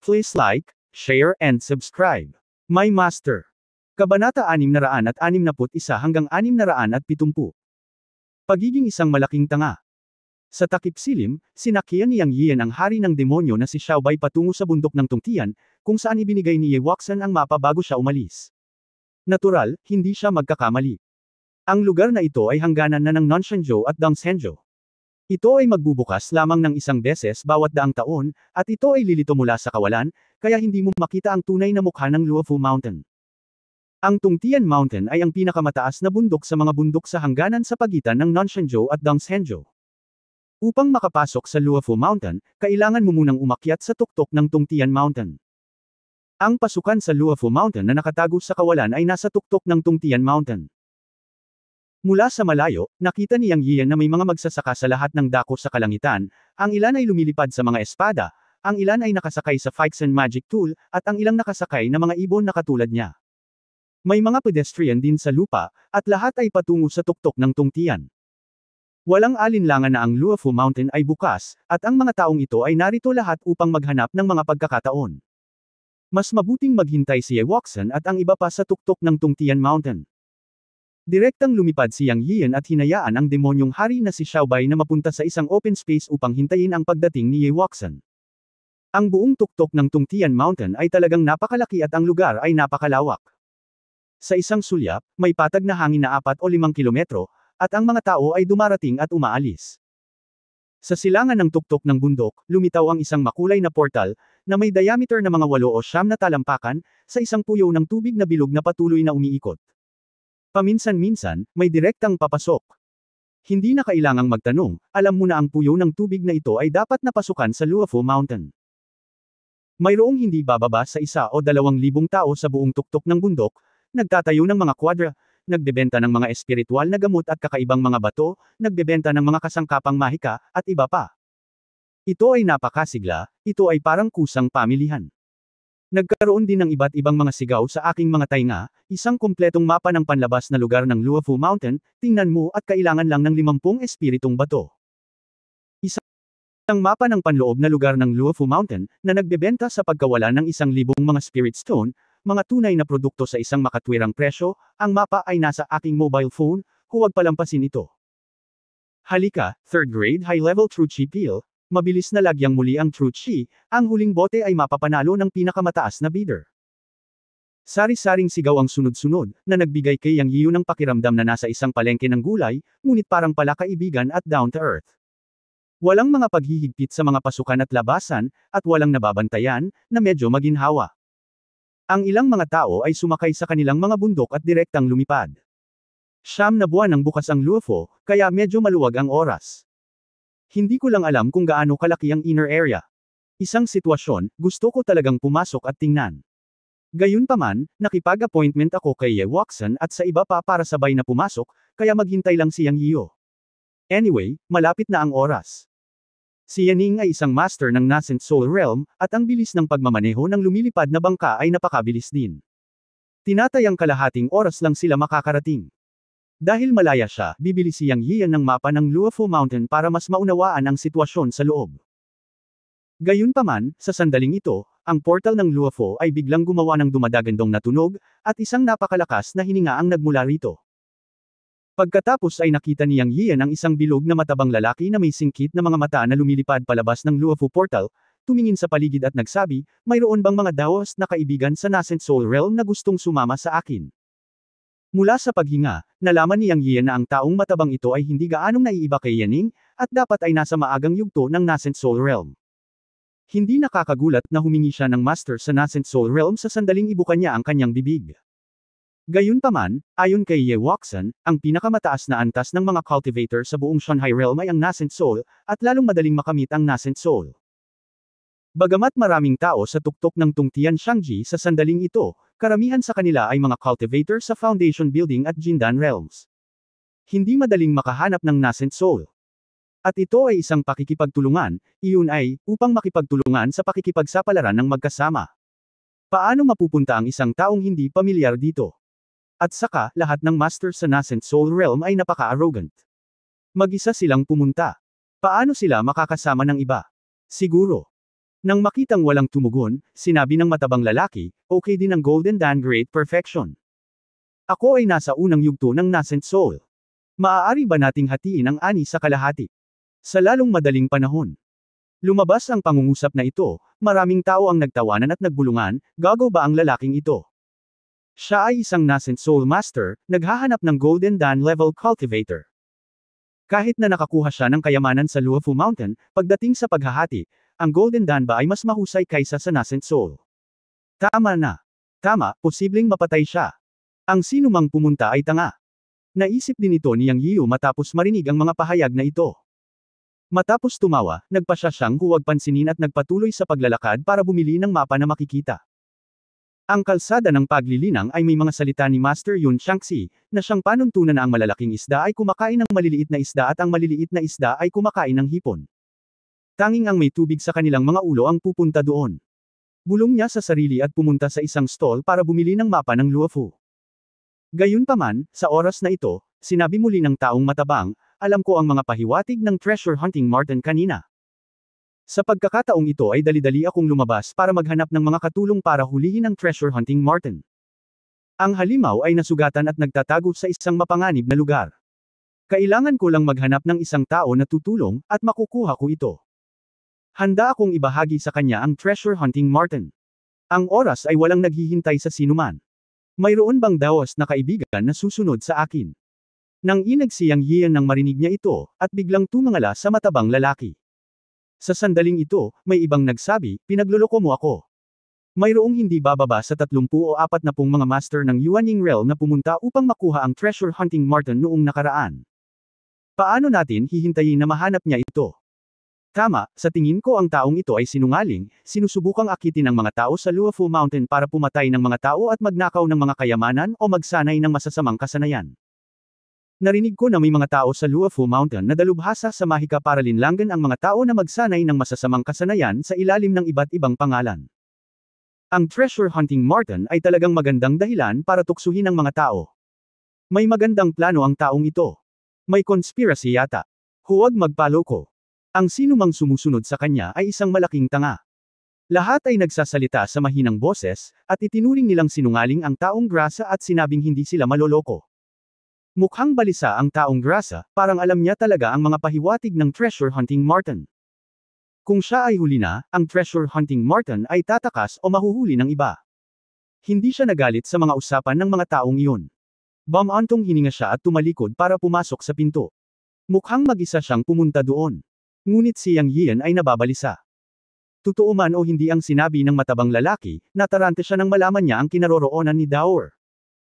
Please like, share and subscribe. My Master. Kabanata 661 hanggang 670. Pagiging isang malaking tanga. Sa takip silim, sinakyan ni Yang Yian ang hari ng demonyo na si Xiaobai patungo sa bundok ng Tungtian, kung saan ibinigay ni Ye Wuxian ang mapa bago siya umalis. Natural, hindi siya magkakamali. Ang lugar na ito ay hangganan na ng Nanshanzhou at Dongzhenzhou. Ito ay magbubukas lamang ng isang beses bawat daang taon, at ito ay lilito mula sa kawalan, kaya hindi mo makita ang tunay na mukha ng Luofu Mountain. Ang Tungtian Mountain ay ang pinakamataas na bundok sa mga bundok sa hangganan sa pagitan ng Nanshanzhou at Dongzhenzhou. Upang makapasok sa Luofu Mountain, kailangan mo munang umakyat sa tuktok ng Tungtian Mountain. Ang pasukan sa Luofu Mountain na nakatago sa kawalan ay nasa tuktok ng Tungtian Mountain. Mula sa malayo, nakita ni Yang Yian na may mga magsasaka sa lahat ng dako sa kalangitan, ang ilan ay lumilipad sa mga espada, ang ilan ay nakasakay sa Fixen Magic Tool, at ang ilang nakasakay na mga ibon na katulad niya. May mga pedestrian din sa lupa, at lahat ay patungo sa tuktok ng Tungtian. Walang alinlangan na ang Luofu Mountain ay bukas, at ang mga taong ito ay narito lahat upang maghanap ng mga pagkakataon. Mas mabuting maghintay si Ye Wuxian at ang iba pa sa tuktok ng Tungtian Mountain. Direktang lumipad si Yang Yian at hinayaan ang demonyong hari na si Xiaobai na mapunta sa isang open space upang hintayin ang pagdating ni Ye Wuxian. Ang buong tuktok ng Tungtian Mountain ay talagang napakalaki at ang lugar ay napakalawak. Sa isang sulyap, may patag na hangin na 4 o 5 kilometro, at ang mga tao ay dumarating at umaalis. Sa silangan ng tuktok ng bundok, lumitaw ang isang makulay na portal, na may diameter na mga 8 o 9 na talampakan, sa isang puyo ng tubig na bilog na patuloy na umiikot. Paminsan-minsan, may direktang papasok. Hindi na kailangang magtanong, alam mo na ang puyo ng tubig na ito ay dapat napasukan sa Luofu Mountain. Mayroong hindi bababa sa 1 o 2,000 tao sa buong tuktok ng bundok, nagtatayo ng mga kwadra, nagbebenta ng mga espiritual na gamot at kakaibang mga bato, nagbebenta ng mga kasangkapang mahika, at iba pa. Ito ay napakasigla, ito ay parang kusang pamilihan. Nagkaroon din ng iba't ibang mga sigaw sa aking mga tainga, isang kumpletong mapa ng panlabas na lugar ng Luofu Mountain, tingnan mo at kailangan lang ng 50 espiritong bato. Isang mapa ng panloob na lugar ng Luofu Mountain, na nagbebenta sa pagkawala ng 1,000 mga spirit stone, mga tunay na produkto sa isang makatwirang presyo, ang mapa ay nasa aking mobile phone, huwag palampasin ito. Halika, 3rd grade high-level True Chi Peel, mabilis na lagyang muli ang True Chi, ang huling bote ay mapapanalo ng pinakamataas na bidder. Sari-saring sigaw ang sunod-sunod, na nagbigay kay Yang Yian ng pakiramdam na nasa isang palengke ng gulay, ngunit parang pala kaibigan at down to earth. Walang mga paghihigpit sa mga pasukan at labasan, at walang nababantayan, na medyo maginhawa. Ang ilang mga tao ay sumakay sa kanilang mga bundok at direktang lumipad. 9 na buwan ang bukas ang Luofu, kaya medyo maluwag ang oras. Hindi ko lang alam kung gaano kalaki ang inner area. Isang sitwasyon, gusto ko talagang pumasok at tingnan. Gayunpaman, nakipag-appointment ako kay Ye Wuxian at sa iba pa para sabay na pumasok, kaya maghintay lang si Yang Yian. Anyway, malapit na ang oras. Si Yaning ay isang master ng Nascent Soul Realm, at ang bilis ng pagmamaneho ng lumilipad na bangka ay napakabilis din. Tinatayang kalahating oras lang sila makakarating. Dahil malaya siya, bibili si Yang Yian ng mapa ng Luofu Mountain para mas maunawaan ang sitwasyon sa loob. Gayunpaman, sa sandaling ito, ang portal ng Luofu ay biglang gumawa ng dumadagandong na tunog, at isang napakalakas na hininga ang nagmula rito. Pagkatapos ay nakita ni Yang Yian ang isang bilog na matabang lalaki na may singkit na mga mata na lumilipad palabas ng Luofu portal, tumingin sa paligid at nagsabi, mayroon bang mga daos na kaibigan sa Nascent Soul Realm na gustong sumama sa akin? Mula sa paghinga, nalaman ni Yang Yian na ang taong matabang ito ay hindi gaanong naiiba kay Yaning, at dapat ay nasa maagang yugto ng Nascent Soul Realm. Hindi nakakagulat na humingi siya ng master sa Nascent Soul Realm sa sandaling ibukan niya ang kanyang bibig. Gayunpaman, ayon kay Ye Wuxian, ang pinakamataas na antas ng mga cultivator sa buong Shanghai Realm ay ang Nascent Soul, at lalong madaling makamit ang Nascent Soul. Bagamat maraming tao sa tuktok ng Tungtian Shangji sa sandaling ito, karamihan sa kanila ay mga cultivator sa Foundation Building at Jindan Realms. Hindi madaling makahanap ng Nascent Soul. At ito ay isang pakikipagtulungan, iyon ay, upang makipagtulungan sa pakikipagsapalaran ng magkasama. Paano mapupunta ang isang taong hindi pamilyar dito? At saka, lahat ng master sa Nascent Soul Realm ay napaka-arrogant. Mag-isa silang pumunta. Paano sila makakasama ng iba? Siguro. Nang makitang walang tumugon, sinabi ng matabang lalaki, okay din ang Golden Dan Great Perfection. Ako ay nasa unang yugto ng Nascent Soul. Maaari ba nating hatiin ang ani sa kalahati? Sa lalong madaling panahon. Lumabas ang pangungusap na ito, maraming tao ang nagtawanan at nagbulungan, gago ba ang lalaking ito? Siya ay isang Nascent Soul Master, naghahanap ng Golden Dan Level Cultivator. Kahit na nakakuha siya ng kayamanan sa Luofu Mountain, pagdating sa paghahati, ang Golden Dan ba ay mas mahusay kaysa sa Nascent Soul? Tama na. Tama, posibleng mapatay siya. Ang sinumang pumunta ay tanga. Naisip din ito ni Yang Yiu matapos marinig ang mga pahayag na ito. Matapos tumawa, nagpasya siyang huwag pansinin at nagpatuloy sa paglalakad para bumili ng mapa na makikita. Ang kalsada ng paglilinang ay may mga salita ni Master Yun Shangxi, na siyang panuntunan na ang malalaking isda ay kumakain ng maliliit na isda at ang maliliit na isda ay kumakain ng hipon. Tanging ang may tubig sa kanilang mga ulo ang pupunta doon. Bulong niya sa sarili at pumunta sa isang stall para bumili ng mapa ng Luofu. Gayunpaman, sa oras na ito, sinabi muli ng taong matabang, alam ko ang mga pahiwatig ng treasure hunting Martin kanina. Sa pagkakataong ito ay dali-dali akong lumabas para maghanap ng mga katulong para hulihin ang treasure hunting Martin. Ang halimaw ay nasugatan at nagtatago sa isang mapanganib na lugar. Kailangan ko lang maghanap ng isang tao na tutulong, at makukuha ko ito. Handa akong ibahagi sa kanya ang treasure hunting Martin. Ang oras ay walang naghihintay sa sinuman. Mayroon bang daos na kaibigan na susunod sa akin? Nang inag si Yang Yian nang marinig niya ito, at biglang tumangala sa matabang lalaki. Sa sandaling ito, may ibang nagsabi, pinagloloko mo ako. Mayroong hindi bababa sa 30 o 40 mga master ng Yuanying Realm na pumunta upang makuha ang treasure hunting Martin noong nakaraan. Paano natin hihintayin na mahanap niya ito? Tama, sa tingin ko ang taong ito ay sinungaling, sinusubukang akitin ang mga tao sa Luofu Mountain para pumatay ng mga tao at magnakaw ng mga kayamanan o magsanay ng masasamang kasanayan. Narinig ko na may mga tao sa Luofu Mountain na dalubhasa sa mahika para linlangan ang mga tao na magsanay ng masasamang kasanayan sa ilalim ng iba't ibang pangalan. Ang treasure hunting Martin ay talagang magandang dahilan para tuksuhin ang mga tao. May magandang plano ang taong ito. May conspiracy yata. Huwag magpaloko. Ang sinumang sumusunod sa kanya ay isang malaking tanga. Lahat ay nagsasalita sa mahinang boses, at itinuring nilang sinungaling ang taong grasa at sinabing hindi sila maloloko. Mukhang balisa ang taong grasa, parang alam niya talaga ang mga pahiwatig ng treasure hunting Martin. Kung siya ay huli na, ang treasure hunting Martin ay tatakas o mahuhuli ng iba. Hindi siya nagalit sa mga usapan ng mga taong iyon. Bumantong hininga siya at tumalikod para pumasok sa pinto. Mukhang mag-isa siyang pumunta doon. Ngunit si Yang Yian ay nababalisa. Totoo man o hindi ang sinabi ng matabang lalaki, natarante siya nang malaman niya ang kinaroroonan ni Daor.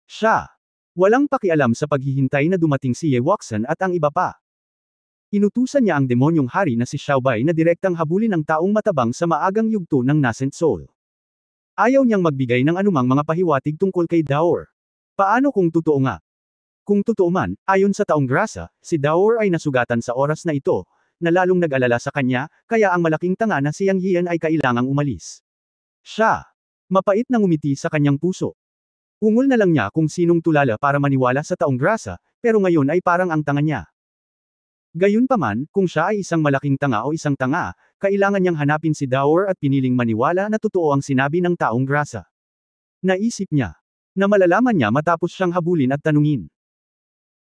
Siya. Walang pakialam sa paghihintay na dumating si Ye Wuxian at ang iba pa. Inutusan niya ang demonyong hari na si Xiaobai na direktang habulin ang taong matabang sa maagang yugto ng Nascent Soul. Ayaw niyang magbigay ng anumang mga pahiwatig tungkol kay Daor. Paano kung totoo nga? Kung totoo man, ayon sa taong grasa, si Daor ay nasugatan sa oras na ito, na lalong nag-alala sa kanya, kaya ang malaking tanga na si Yang Yian ay kailangang umalis. Siya. Mapait na ngumiti sa kanyang puso. Ungol na lang niya kung sinong tulala para maniwala sa taong grasa, pero ngayon ay parang ang tanga niya. Gayunpaman, kung siya ay isang malaking tanga o isang tanga, kailangan niyang hanapin si Daor at piniling maniwala na totoo ang sinabi ng taong grasa. Naisip niya. Na malalaman niya matapos siyang habulin at tanungin.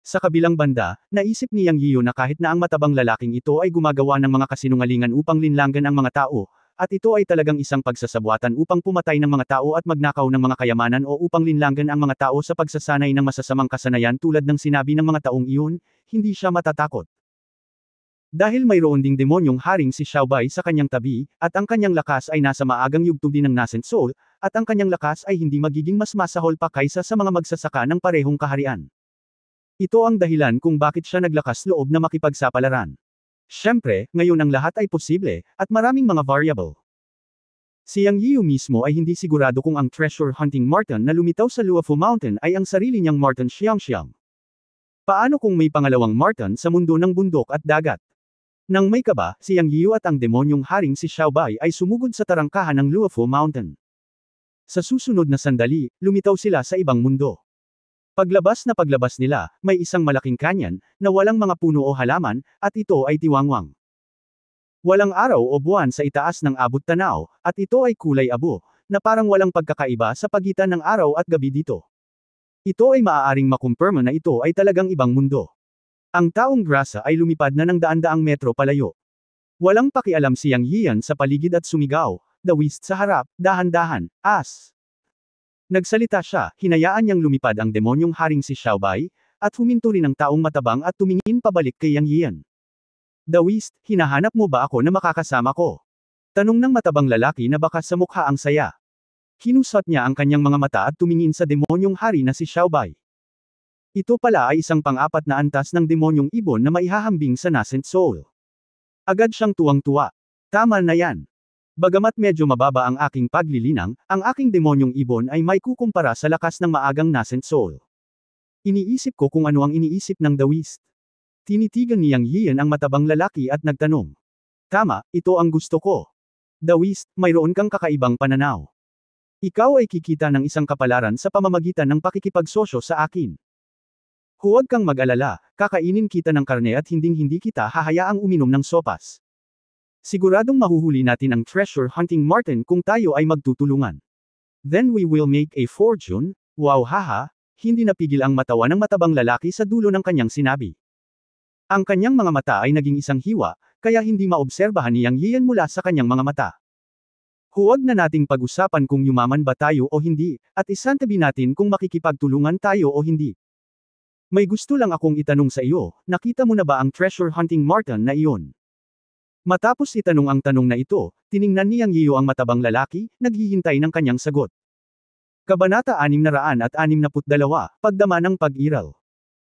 Sa kabilang banda, naisip ni Yang Yiu na kahit na ang matabang lalaking ito ay gumagawa ng mga kasinungalingan upang linlangan ang mga tao, at ito ay talagang isang pagsasabwatan upang pumatay ng mga tao at magnakaw ng mga kayamanan o upang linlangan ang mga tao sa pagsasanay ng masasamang kasanayan tulad ng sinabi ng mga taong iyon, hindi siya matatakot. Dahil mayroon ding demonyong haring si Xiaobai sa kanyang tabi, at ang kanyang lakas ay nasa maagang yugto din ng Nascent Soul, at ang kanyang lakas ay hindi magiging mas masahol pa kaysa sa mga magsasaka ng parehong kaharian. Ito ang dahilan kung bakit siya naglakas loob na makipagsapalaran. Siyempre, ngayon ang lahat ay posible, at maraming mga variable. Si Yang Yiu mismo ay hindi sigurado kung ang treasure hunting Martin na lumitaw sa Luofu Mountain ay ang sarili niyang Martin Xiangxiang. Paano kung may pangalawang Martin sa mundo ng bundok at dagat? Nang may kaba, si Yang Yiu at ang demonyong haring si Xiaobai ay sumugod sa tarangkahan ng Luofu Mountain. Sa susunod na sandali, lumitaw sila sa ibang mundo. Paglabas nila, may isang malaking kanyan, na walang mga puno o halaman, at ito ay tiwangwang. Walang araw o buwan sa itaas ng abot tanaw, at ito ay kulay abo, na parang walang pagkakaiba sa pagitan ng araw at gabi dito. Ito ay maaaring makumpirma na ito ay talagang ibang mundo. Ang taong grasa ay lumipad na ng daan-daang metro palayo. Walang pakialam si Yang Yian sa paligid at sumigaw, dawist sa harap, dahan-dahan, as. Nagsalita siya, hinayaan niyang lumipad ang demonyong haring si Xiaobai, at huminto rin ang taong matabang at tumingin pabalik kay Yang Yian. Dawist, hinahanap mo ba ako na makakasama ko? Tanong ng matabang lalaki na baka sa mukha ang saya. Kinusot niya ang kanyang mga mata at tumingin sa demonyong hari na si Xiaobai. Ito pala ay isang pang-apat na antas ng demonyong ibon na maihahambing sa nascent soul. Agad siyang tuwang-tuwa. Tama na yan. Bagamat medyo mababa ang aking paglilinang, ang aking demonyong ibon ay may kukumpara sa lakas ng maagang nascent soul. Iniisip ko kung ano ang iniisip ng dawist. Tinitigan ni Yang Yian ang matabang lalaki at nagtanong. Tama, ito ang gusto ko. Dawist, mayroon kang kakaibang pananaw. Ikaw ay kikita ng isang kapalaran sa pamamagitan ng pakikipagsosyo sa akin. Huwag kang mag-alala, kakainin kita ng karne at hinding-hindi kita hahayaang uminom ng sopas. Siguradong mahuhuli natin ang treasure hunting Martin kung tayo ay magtutulungan. Then we will make a fortune, wow haha, hindi napigil ang matawa ng matabang lalaki sa dulo ng kanyang sinabi. Ang kanyang mga mata ay naging isang hiwa, kaya hindi maobserbahan ni Yang Yian mula sa kanyang mga mata. Huwag na nating pag-usapan kung yumaman ba tayo o hindi, at isantabi natin kung makikipagtulungan tayo o hindi. May gusto lang akong itanong sa iyo, nakita mo na ba ang treasure hunting Martin na iyon? Matapos itanong ang tanong na ito, tiningnan ni Yang Yiyo ang matabang lalaki, naghihintay ng kanyang sagot. Kabanata 662, Pagdama ng Pag-iral.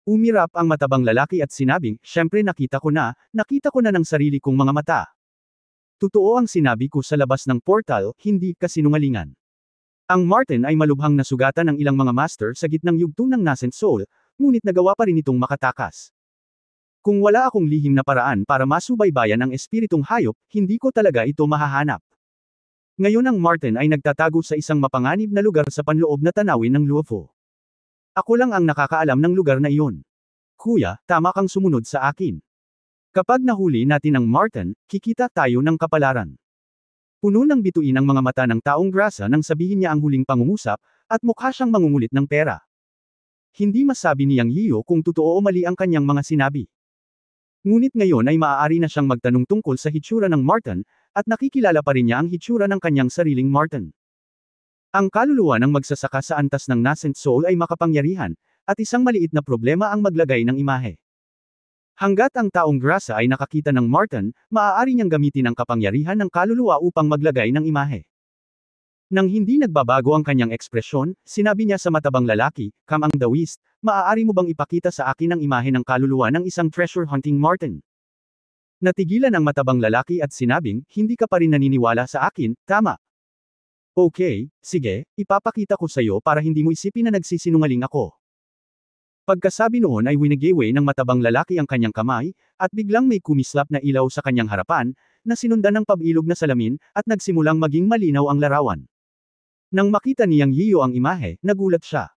Umirap ang matabang lalaki at sinabing, syempre nakita ko na ng sarili kong mga mata. Totoo ang sinabi ko sa labas ng portal, hindi kasinungalingan. Ang Martin ay malubhang nasugatan ng ilang mga master sa gitnang yugto ng nascent soul, ngunit nagawa pa rin itong makatakas. Kung wala akong lihim na paraan para masubaybayan ang espiritong hayop, hindi ko talaga ito mahahanap. Ngayon ang Martin ay nagtatago sa isang mapanganib na lugar sa panloob na tanawin ng Luofu. Ako lang ang nakakaalam ng lugar na iyon. Kuya, tama kang sumunod sa akin. Kapag nahuli natin ang Martin, kikita tayo ng kapalaran. Puno ng bituin ang mga mata ng taong grasa nang sabihin niya ang huling pangungusap, at mukha siyang mangungulit ng pera. Hindi masabi ni Yang Yiyo kung totoo o mali ang kanyang mga sinabi. Ngunit ngayon ay maaari na siyang magtanong tungkol sa hitsura ng Martin, at nakikilala pa rin niya ang hitsura ng kanyang sariling Martin. Ang kaluluwa ng magsasaka sa antas ng nascent soul ay makapangyarihan, at isang maliit na problema ang maglagay ng imahe. Hanggat ang taong grasa ay nakakita ng Martin, maaari niyang gamitin ang kapangyarihan ng kaluluwa upang maglagay ng imahe. Nang hindi nagbabago ang kanyang ekspresyon, sinabi niya sa matabang lalaki, Kamang Dawist, maaari mo bang ipakita sa akin ang imahe ng kaluluwa ng isang treasure hunting Martin? Natigilan ang matabang lalaki at sinabing, hindi ka pa rin naniniwala sa akin, tama. Okay, sige, ipapakita ko sa iyo para hindi mo isipin na nagsisinungaling ako. Pagkasabi noon ay winigiwe ng matabang lalaki ang kanyang kamay, at biglang may kumislap na ilaw sa kanyang harapan, na sinundan ng pabilog na salamin, at nagsimulang maging malinaw ang larawan. Nang makita ni Yang Yiyo ang imahe, nagulat siya.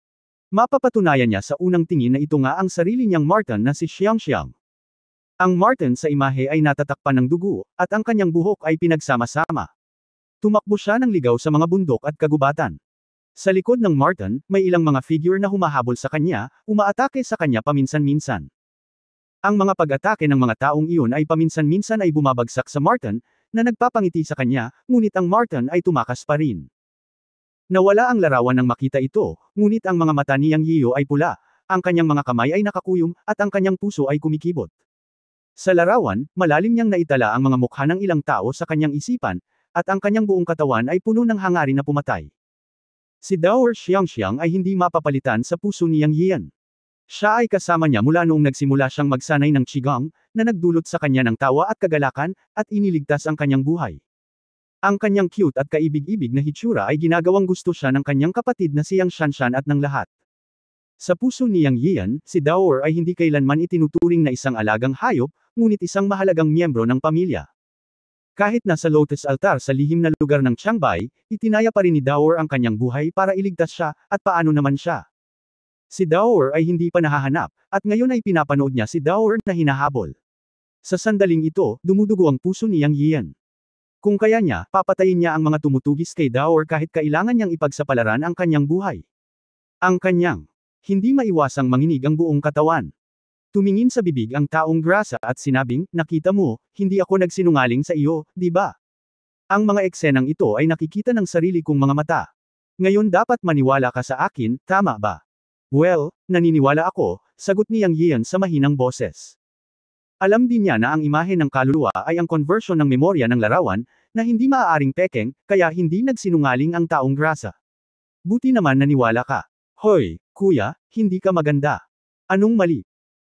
Mapapatunayan niya sa unang tingin na ito nga ang sarili niyang Martin na si Xiangxiang. Ang Martin sa imahe ay natatakpan ng dugo, at ang kanyang buhok ay pinagsama-sama. Tumakbo siya ng ligaw sa mga bundok at kagubatan. Sa likod ng Martin, may ilang mga figure na humahabol sa kanya, umaatake sa kanya paminsan-minsan. Ang mga pag-atake ng mga taong iyon ay paminsan-minsan ay bumabagsak sa Martin, na nagpapangiti sa kanya, ngunit ang Martin ay tumakas pa rin. Nawala ang larawan nang makita ito, ngunit ang mga mata ni Yang Yiyo ay pula, ang kanyang mga kamay ay nakakuyom, at ang kanyang puso ay kumikibot. Sa larawan, malalim niyang naitala ang mga mukha ng ilang tao sa kanyang isipan, at ang kanyang buong katawan ay puno ng hangarin na pumatay. Si Daoer Xiangxiang ay hindi mapapalitan sa puso ni Yang Yian. Siya ay kasama niya mula noong nagsimula siyang magsanay ng Qigong, na nagdulot sa kanya ng tawa at kagalakan, at iniligtas ang kanyang buhay. Ang kanyang cute at kaibig-ibig na hitsura ay ginagawang gusto siya ng kanyang kapatid na siyang Shanshan at ng lahat. Sa puso ni Yang Yian, si Daoer ay hindi kailanman itinuturing na isang alagang hayop, ngunit isang mahalagang miyembro ng pamilya. Kahit nasa Lotus Altar sa lihim na lugar ng Qiangbei, itinaya pa rin ni Daoer ang kanyang buhay para iligtas siya, at paano naman siya. Si Daoer ay hindi pa nahahanap, at ngayon ay pinapanood niya si Daoer na hinahabol. Sa sandaling ito, dumudugo ang puso ni Yang Yian. Kung kaya niya, papatayin niya ang mga tumutugis kay Daor kahit kailangan niyang ipagsapalaran ang kanyang buhay. Ang kanyang hindi maiwasang manginig ang buong katawan. Tumingin sa bibig ang taong grasa at sinabing, nakita mo, hindi ako nagsinungaling sa iyo, di ba? Ang mga eksenang ito ay nakikita ng sarili kong mga mata. Ngayon dapat maniwala ka sa akin, tama ba? Well, naniniwala ako, sagot ni Yang Yian sa mahinang boses. Alam din niya na ang imahe ng kaluluwa ay ang conversion ng memorya ng larawan, na hindi maaaring pekeng, kaya hindi nagsinungaling ang taong grasa. Buti naman naniwala ka. Hoy, kuya, hindi ka maganda. Anong mali?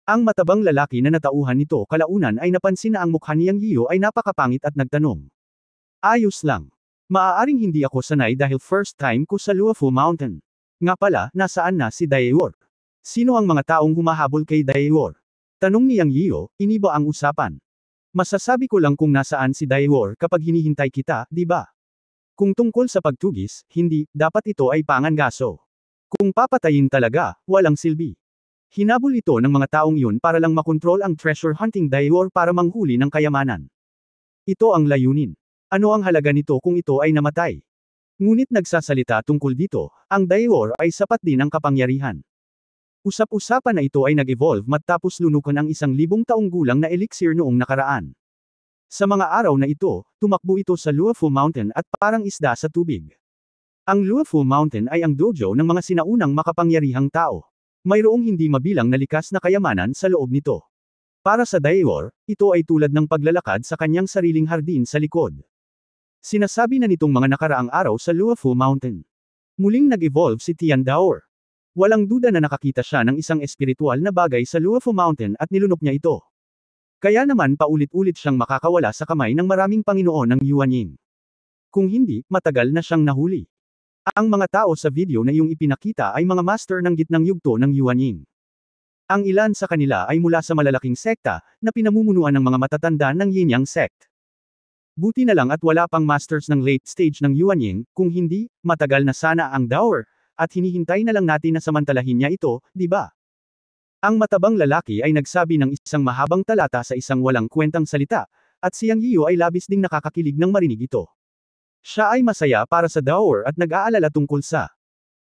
Ang matabang lalaki na natauhan nito kalaunan ay napansin na ang mukha ni Yang Yiyo ay napakapangit at nagtanong. Ayos lang. Maaaring hindi ako sanay dahil first time ko sa Luofu Mountain. Nga pala, nasaan na si Daeor? Sino ang mga taong humahabol kay Daeor? Tanong ni Yang Yiyo, iniba ang usapan. Masasabi ko lang kung nasaan si Daeor kapag hinihintay kita, di ba? Kung tungkol sa pagtugis, hindi, dapat ito ay pangangaso. Kung papatayin talaga, walang silbi. Hinabol ito ng mga taong yun para lang makontrol ang treasure hunting Daeor para manghuli ng kayamanan. Ito ang layunin. Ano ang halaga nito kung ito ay namatay? Ngunit nagsasalita tungkol dito, ang Daeor ay sapat din ang kapangyarihan. Usap-usapan na ito ay nag-evolve matapos lunukan ang 1,000 taong gulang na elixir noong nakaraan. Sa mga araw na ito, tumakbo ito sa Luofu Mountain at parang isda sa tubig. Ang Luofu Mountain ay ang dojo ng mga sinaunang makapangyarihang tao. Mayroong hindi mabilang na likas na kayamanan sa loob nito. Para sa Daeor, ito ay tulad ng paglalakad sa kanyang sariling hardin sa likod. Sinasabi na nitong mga nakaraang araw sa Luofu Mountain. Muling nag-evolve si Tian Daor. Walang duda na nakakita siya ng isang espiritual na bagay sa Luofu Mountain at nilunok niya ito. Kaya naman paulit-ulit siyang makakawala sa kamay ng maraming Panginoon ng Yuanying. Kung hindi, matagal na siyang nahuli. Ang mga tao sa video na iyong ipinakita ay mga master ng gitnang yugto ng Yuanying. Ang ilan sa kanila ay mula sa malalaking sekta, na pinamumunuan ng mga matatanda ng Yin-Yang sect. Buti na lang at wala pang masters ng late stage ng Yuanying, kung hindi, matagal na sana ang Daor, at hinihintay na lang natin na samantalahin niya ito, di ba? Ang matabang lalaki ay nagsabi ng isang mahabang talata sa isang walang kwentang salita, at si Yang Yiyo ay labis ding nakakakilig nang marinig ito. Siya ay masaya para sa Daor at nag-aalala tungkol sa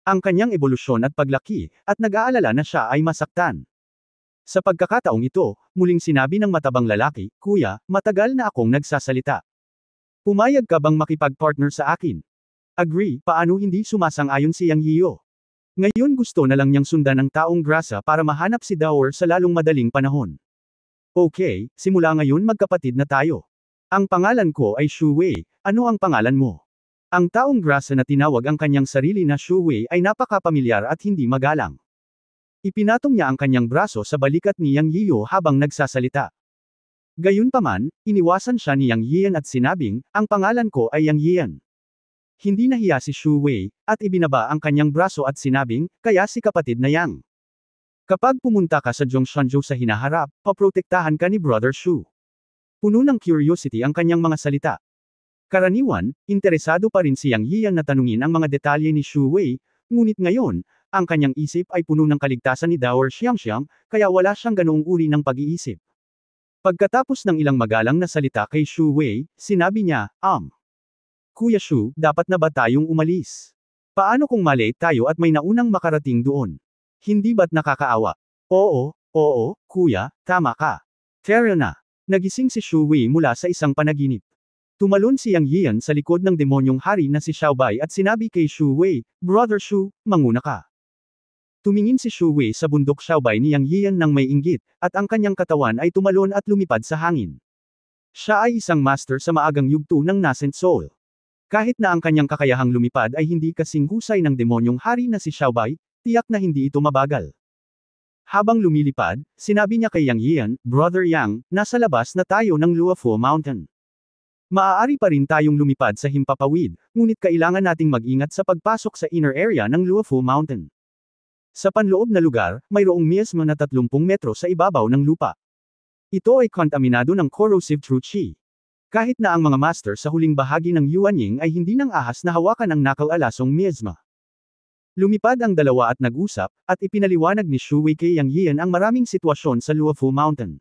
ang kanyang ebolusyon at paglaki, at nag-aalala na siya ay masaktan. Sa pagkakataong ito, muling sinabi ng matabang lalaki, Kuya, matagal na akong nagsasalita. Pumayag ka bang makipag-partner sa akin? Agree, paano hindi sumasang-ayon si Yang Yiyo? Ngayon gusto na lang niyang sundan ng taong grasa para mahanap si Daor sa lalong madaling panahon. Okay, simula ngayon magkapatid na tayo. Ang pangalan ko ay Shu Wei, ano ang pangalan mo? Ang taong grasa na tinawag ang kanyang sarili na Shu Wei ay napakapamilyar at hindi magalang. Ipinatong niya ang kanyang braso sa balikat ni Yang Yiyo habang nagsasalita. Gayunpaman, iniwasan siya ni Yang Yian at sinabing, ang pangalan ko ay Yang Yian. Hindi nahiya si Shu Wei, at ibinaba ang kanyang braso at sinabing, kaya si kapatid na Yang. Kapag pumunta ka sa Zhongshanzhou sa hinaharap, paprotektahan ka ni Brother Shu. Puno ng curiosity ang kanyang mga salita. Karaniwan, interesado pa rin si Yang Yian na tanungin ang mga detalye ni Shu Wei, ngunit ngayon, ang kanyang isip ay puno ng kaligtasan ni Daor Xiangxiang, kaya wala siyang ganoong uri ng pag-iisip. Pagkatapos ng ilang magalang na salita kay Shu Wei, sinabi niya, Kuya Shu, dapat na ba tayong umalis? Paano kung malate tayo at may naunang makarating doon? Hindi ba't nakakaawa? Oo, kuya, tama ka. Tara na. Nagising si Shu Wei mula sa isang panaginip. Tumalon si Yang Yian sa likod ng demonyong hari na si Xiaobai at sinabi kay Shu Wei, Brother Shu, manguna ka. Tumingin si Shu Wei sa bundok Xiaobai ni Yang Yian nang may inggit, at ang kanyang katawan ay tumalon at lumipad sa hangin. Siya ay isang master sa maagang yugto ng Nascent Soul. Kahit na ang kanyang kakayahang lumipad ay hindi kasing husay ng demonyong hari na si Xiaobai, tiyak na hindi ito mabagal. Habang lumilipad, sinabi niya kay Yang Yian, Brother Yang, nasa labas na tayo ng Luofu Mountain. Maaari pa rin tayong lumipad sa himpapawid, ngunit kailangan nating mag-ingat sa pagpasok sa inner area ng Luofu Mountain. Sa panloob na lugar, mayroong miasma na 30 metro sa ibabaw ng lupa. Ito ay kontaminado ng corrosive true qi. Kahit na ang mga master sa huling bahagi ng Yuanying ay hindi nang ahas na hawakan ang nakal-alasong miasma. Lumipad ang dalawa at nag-usap, at ipinaliwanag ni Shu Wei kay Yang Yian ang maraming sitwasyon sa Luofu Mountain.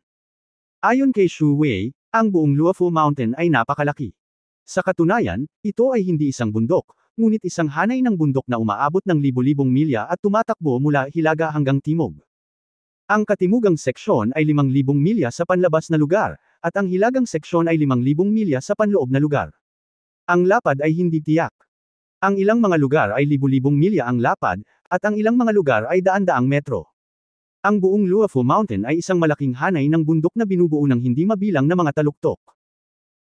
Ayon kay Xu Wei, ang buong Luofu Mountain ay napakalaki. Sa katunayan, ito ay hindi isang bundok, ngunit isang hanay ng bundok na umaabot ng libu-libong milya at tumatakbo mula hilaga hanggang timog. Ang katimugang seksyon ay 5,000 milya sa panlabas na lugar, at ang hilagang seksyon ay 5,000 milya sa panloob na lugar. Ang lapad ay hindi tiyak. Ang ilang mga lugar ay libu-libong milya ang lapad, at ang ilang mga lugar ay daan-daang metro. Ang buong Luofu Mountain ay isang malaking hanay ng bundok na binubuo ng hindi mabilang na mga taluktok.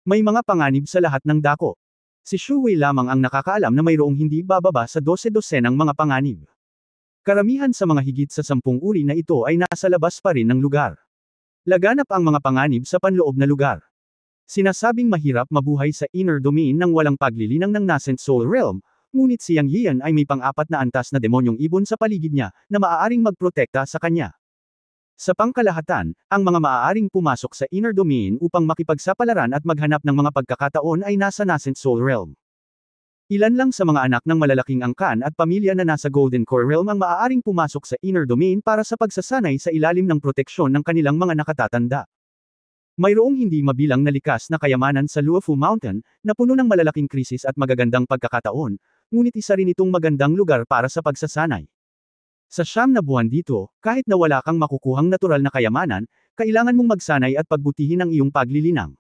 May mga panganib sa lahat ng dako. Si Xu Wei lamang ang nakakaalam na mayroong hindi bababa sa 12-dosenang mga panganib. Karamihan sa mga higit sa 10 uri na ito ay nasa labas pa rin ng lugar. Laganap ang mga panganib sa panloob na lugar. Sinasabing mahirap mabuhay sa inner domain ng walang paglilinang ng nascent soul realm, ngunit si Yang Yian ay may pang-apat na antas na demonyong ibon sa paligid niya, na maaaring magprotekta sa kanya. Sa pangkalahatan, ang mga maaaring pumasok sa inner domain upang makipagsapalaran at maghanap ng mga pagkakataon ay nasa nascent soul realm. Ilan lang sa mga anak ng malalaking angkan at pamilya na nasa Golden Core Realm ang maaaring pumasok sa inner domain para sa pagsasanay sa ilalim ng proteksyon ng kanilang mga nakatatanda. Mayroong hindi mabilang na likas na kayamanan sa Luofu Mountain, na puno ng malalaking krisis at magagandang pagkakataon, ngunit isa rin itong magandang lugar para sa pagsasanay. Sa 9 na buwan dito, kahit na wala kang makukuhang natural na kayamanan, kailangan mong magsanay at pagbutihin ang iyong paglilinang.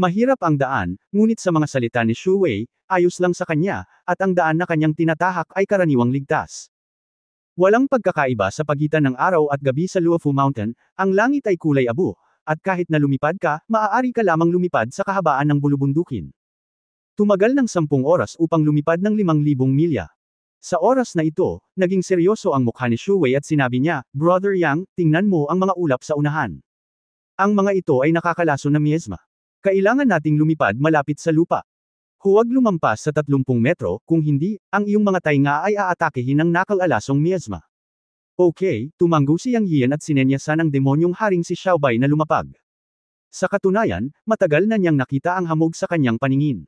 Mahirap ang daan, ngunit sa mga salita ni Xu Wei, ayos lang sa kanya, at ang daan na kanyang tinatahak ay karaniwang ligtas. Walang pagkakaiba sa pagitan ng araw at gabi sa Luofu Mountain, ang langit ay kulay abo, at kahit na lumipad ka, maaari ka lamang lumipad sa kahabaan ng bulubundukin. Tumagal ng 10 oras upang lumipad ng 5,000 milya. Sa oras na ito, naging seryoso ang mukha ni Xu Wei at sinabi niya, "Brother Yang, tingnan mo ang mga ulap sa unahan. Ang mga ito ay nakakalason na miasma. Kailangan nating lumipad malapit sa lupa. Huwag lumampas sa 30 metro, kung hindi, ang iyong mga tainga ay aatakehin ng nakal-alasong miasma." Okay, tumanggo si Yang Yian at sinenyasan ng demonyong haring si Xiaobai na lumapag. Sa katunayan, matagal na niyang nakita ang hamog sa kanyang paningin.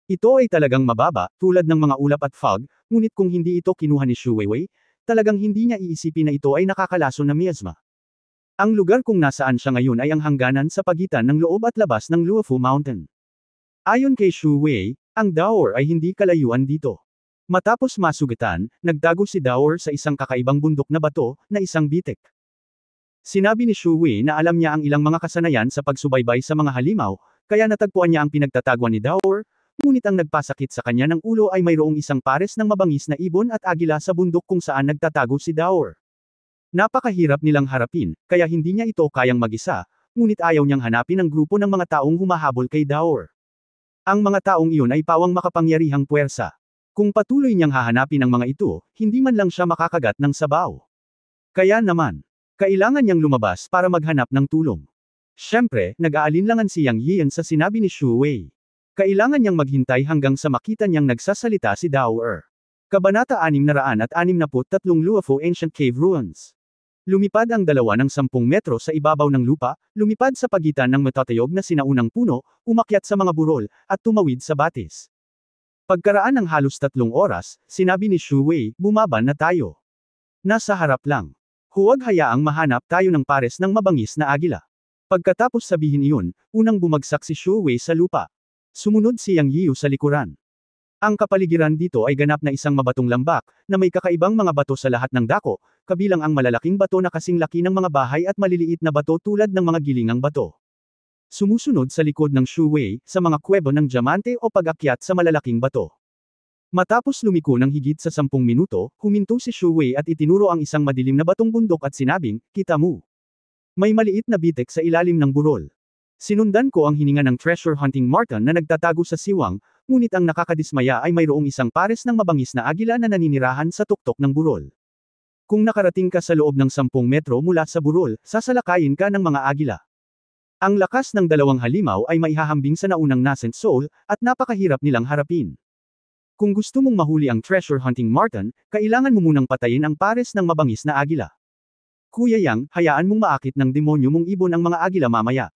Ito ay talagang mababa, tulad ng mga ulap at fog, ngunit kung hindi ito kinuha ni Xu Wei, talagang hindi niya iisipin na ito ay nakakalason na miasma. Ang lugar kung nasaan siya ngayon ay ang hangganan sa pagitan ng loob at labas ng Luofu Mountain. Ayon kay Xu Wei, ang Daor ay hindi kalayuan dito. Matapos masugatan, nagtago si Daor sa isang kakaibang bundok na bato, na isang bitik. Sinabi ni Xu Wei na alam niya ang ilang mga kasanayan sa pagsubaybay sa mga halimaw, kaya natagpuan niya ang pinagtataguan ni Daor, ngunit ang nagpasakit sa kanya ng ulo ay mayroong isang pares ng mabangis na ibon at agila sa bundok kung saan nagtatago si Daor. Napakahirap nilang harapin, kaya hindi niya ito kayang mag-isa, ngunit ayaw niyang hanapin ang grupo ng mga taong humahabol kay Daor. Ang mga taong iyon ay pawang makapangyarihang puwersa. Kung patuloy niyang hahanapin ang mga ito, hindi man lang siya makakagat ng sabaw. Kaya naman, kailangan niyang lumabas para maghanap ng tulong. Siyempre, nag-aalinlangan si Yang Yian sa sinabi ni Xu Wei. Kailangan niyang maghintay hanggang sa makita niyang nagsasalita si Daor. Kabanata 663 Luofu Ancient Cave Ruins. Lumipad ang dalawa ng 10 metro sa ibabaw ng lupa, lumipad sa pagitan ng matatayog na sinaunang puno, umakyat sa mga burol, at tumawid sa batis. Pagkaraan ng halos 3 oras, sinabi ni Xu Wei, "Bumaba na tayo. Nasa harap lang. Huwag hayaang mahanap tayo ng pares ng mabangis na agila." Pagkatapos sabihin iyon, unang bumagsak si Xu Wei sa lupa. Sumunod si Yang Yiu sa likuran. Ang kapaligiran dito ay ganap na isang mabatong lambak, na may kakaibang mga bato sa lahat ng dako, kabilang ang malalaking bato na kasing laki ng mga bahay at maliliit na bato tulad ng mga gilingang bato. Sumusunod sa likod ng Xu Wei, sa mga kuwebo ng diamante o pag-akyat sa malalaking bato. Matapos lumiko ng higit sa 10 minuto, huminto si Xu Wei at itinuro ang isang madilim na batong bundok at sinabing, "Kita mo. May maliit na bitek sa ilalim ng burol." Sinundan ko ang hininga ng treasure hunting marten na nagtatago sa siwang, ngunit ang nakakadismaya ay mayroong isang pares ng mabangis na agila na naninirahan sa tuktok ng burol. Kung nakarating ka sa loob ng 10 metro mula sa burol, sasalakayin ka ng mga agila. Ang lakas ng dalawang halimaw ay maihahambing sa naunang nascent soul, at napakahirap nilang harapin. Kung gusto mong mahuli ang treasure hunting marten, kailangan mo munang patayin ang pares ng mabangis na agila. Kuya Yang, hayaan mong maakit ng demonyo mong ibon ang mga agila mamaya.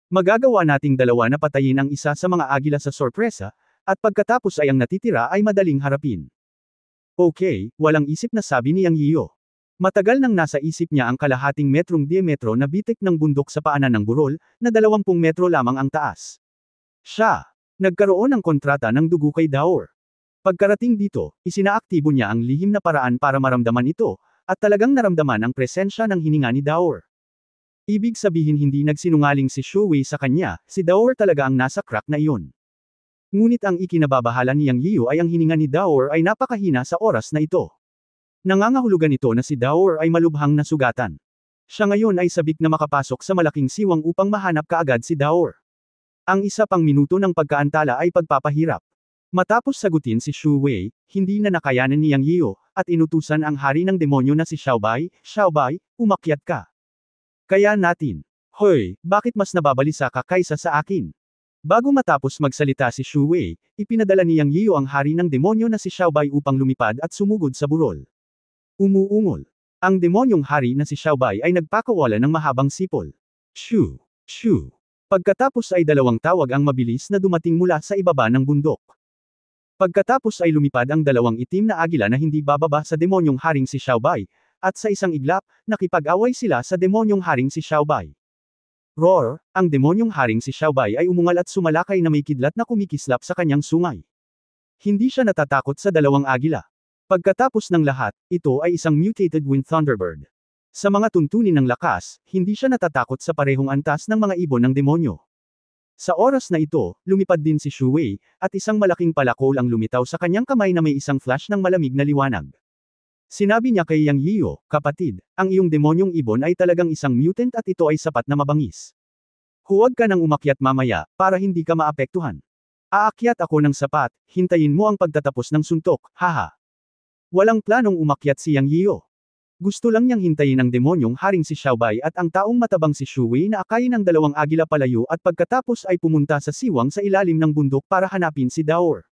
Magagawa nating dalawa na patayin ang isa sa mga agila sa sorpresa, at pagkatapos ay ang natitira ay madaling harapin. Okay, walang isip na sabi ni Yang Yiu. Matagal nang nasa isip niya ang kalahating metrong diametro na bitik ng bundok sa paanan ng burol, na 20 metro lamang ang taas. Siya, nagkaroon ng kontrata ng dugo kay Daur. Pagkarating dito, isinaaktibo niya ang lihim na paraan para maramdaman ito, at talagang naramdaman ang presensya ng hininga ni Daur. Ibig sabihin hindi nagsinungaling si Shu Wei sa kanya, si Daur talaga ang nasa crack na iyon. Ngunit ang ikinababahala ni Yang Yiu ay ang hininga ni Daur ay napakahina sa oras na ito. Nangangahulugan ito na si Daur ay malubhang nasugatan. Siya ngayon ay sabik na makapasok sa malaking siwang upang mahanap kaagad si Daur. Ang isa pang minuto ng pagkaantala ay pagpapahirap. Matapos sagutin si Shu Wei, hindi na nakayanan ni Yang Yiu, at inutusan ang hari ng demonyo na si Xiaobai, "Xiaobai, umakyat ka. Kaya natin. Hoy, bakit mas nababalisa ka kaysa sa akin?" Bago matapos magsalita si Shu Wei, ipinadala ni Yang Yiu ang hari ng demonyo na si Xiaobai upang lumipad at sumugod sa burol. Umuungol. Ang demonyong hari na si Xiaobai ay nagpakawala ng mahabang sipol. Shoo! Shoo! Pagkatapos ay dalawang tawag ang mabilis na dumating mula sa ibaba ng bundok. Pagkatapos ay lumipad ang dalawang itim na agila na hindi bababa sa demonyong haring si Xiaobai, at sa isang iglap, nakipag-away sila sa demonyong haring si Xiaobai. Roar, ang demonyong haring si Xiaobai ay umungal at sumalakay na may kidlat na kumikislap sa kanyang sungay. Hindi siya natatakot sa dalawang agila. Pagkatapos ng lahat, ito ay isang mutated wind thunderbird. Sa mga tuntunin ng lakas, hindi siya natatakot sa parehong antas ng mga ibon ng demonyo. Sa oras na ito, lumipad din si Shu Wei, at isang malaking palakol ang lumitaw sa kanyang kamay na may isang flash ng malamig na liwanag. Sinabi niya kay Yang Yiu, "Kapatid, ang iyong demonyong ibon ay talagang isang mutant at ito ay sapat na mabangis. Huwag ka nang umakyat mamaya, para hindi ka maapektuhan. Aakyat ako ng sapat, hintayin mo ang pagtatapos ng suntok, haha." Walang planong umakyat si Yang Yiu. Gusto lang niyang hintayin ang demonyong haring si Xiaobai at ang taong matabang si Shu Wei na akayin ng dalawang agila palayo at pagkatapos ay pumunta sa siwang sa ilalim ng bundok para hanapin si Daur.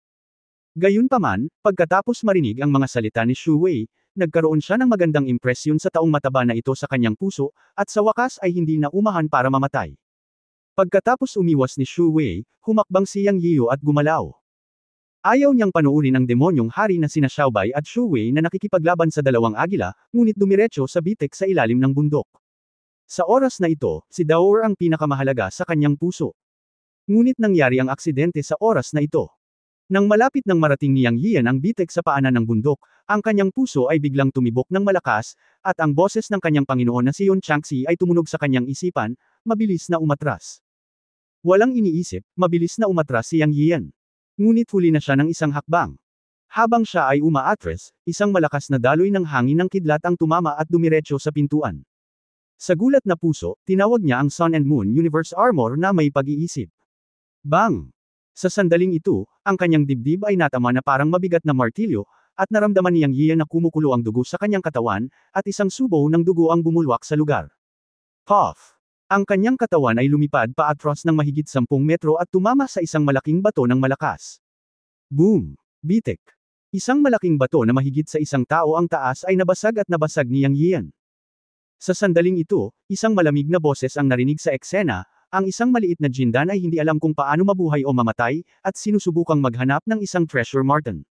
Gayunpaman, pagkatapos marinig ang mga salita ni Shu Wei, nagkaroon siya ng magandang impresyon sa taong mataba na ito sa kanyang puso, at sa wakas ay hindi na umahan para mamatay. Pagkatapos umiwas ni Shu Wei, humakbang si Yang Yiu at gumalaw. Ayaw niyang panuurin ang demonyong hari na sina Xiaobai at Shu Wei na nakikipaglaban sa dalawang agila, ngunit dumiretso sa bitik sa ilalim ng bundok. Sa oras na ito, si Daur ang pinakamahalaga sa kanyang puso. Ngunit nangyari ang aksidente sa oras na ito. Nang malapit nang marating ni Yang Yian ang bitik sa paanan ng bundok, ang kanyang puso ay biglang tumibok ng malakas, at ang boses ng kanyang Panginoon na si Yon Changxi ay tumunog sa kanyang isipan, mabilis na umatras. Walang iniisip, mabilis na umatras si Yang Yian. Ngunit huli na siya ng isang hakbang. Habang siya ay umaatras, isang malakas na daloy ng hangin ng kidlat ang tumama at dumiretso sa pintuan. Sa gulat na puso, tinawag niya ang Sun and Moon Universe Armor na may pag-iisip. Bang! Sa sandaling ito, ang kanyang dibdib ay natama na parang mabigat na martilyo, at naramdaman ni Yang Yian na kumukulo ang dugo sa kanyang katawan, at isang subo ng dugo ang bumulwak sa lugar. Puff! Ang kanyang katawan ay lumipad paatras ng mahigit 10 metro at tumama sa isang malaking bato ng malakas. Boom! Bitik! Isang malaking bato na mahigit sa isang tao ang taas ay nabasag at nabasag ni Yang Yian. Sa sandaling ito, isang malamig na boses ang narinig sa eksena. Ang isang maliit na jindan ay hindi alam kung paano mabuhay o mamatay, at sinusubukang maghanap ng isang treasure marten.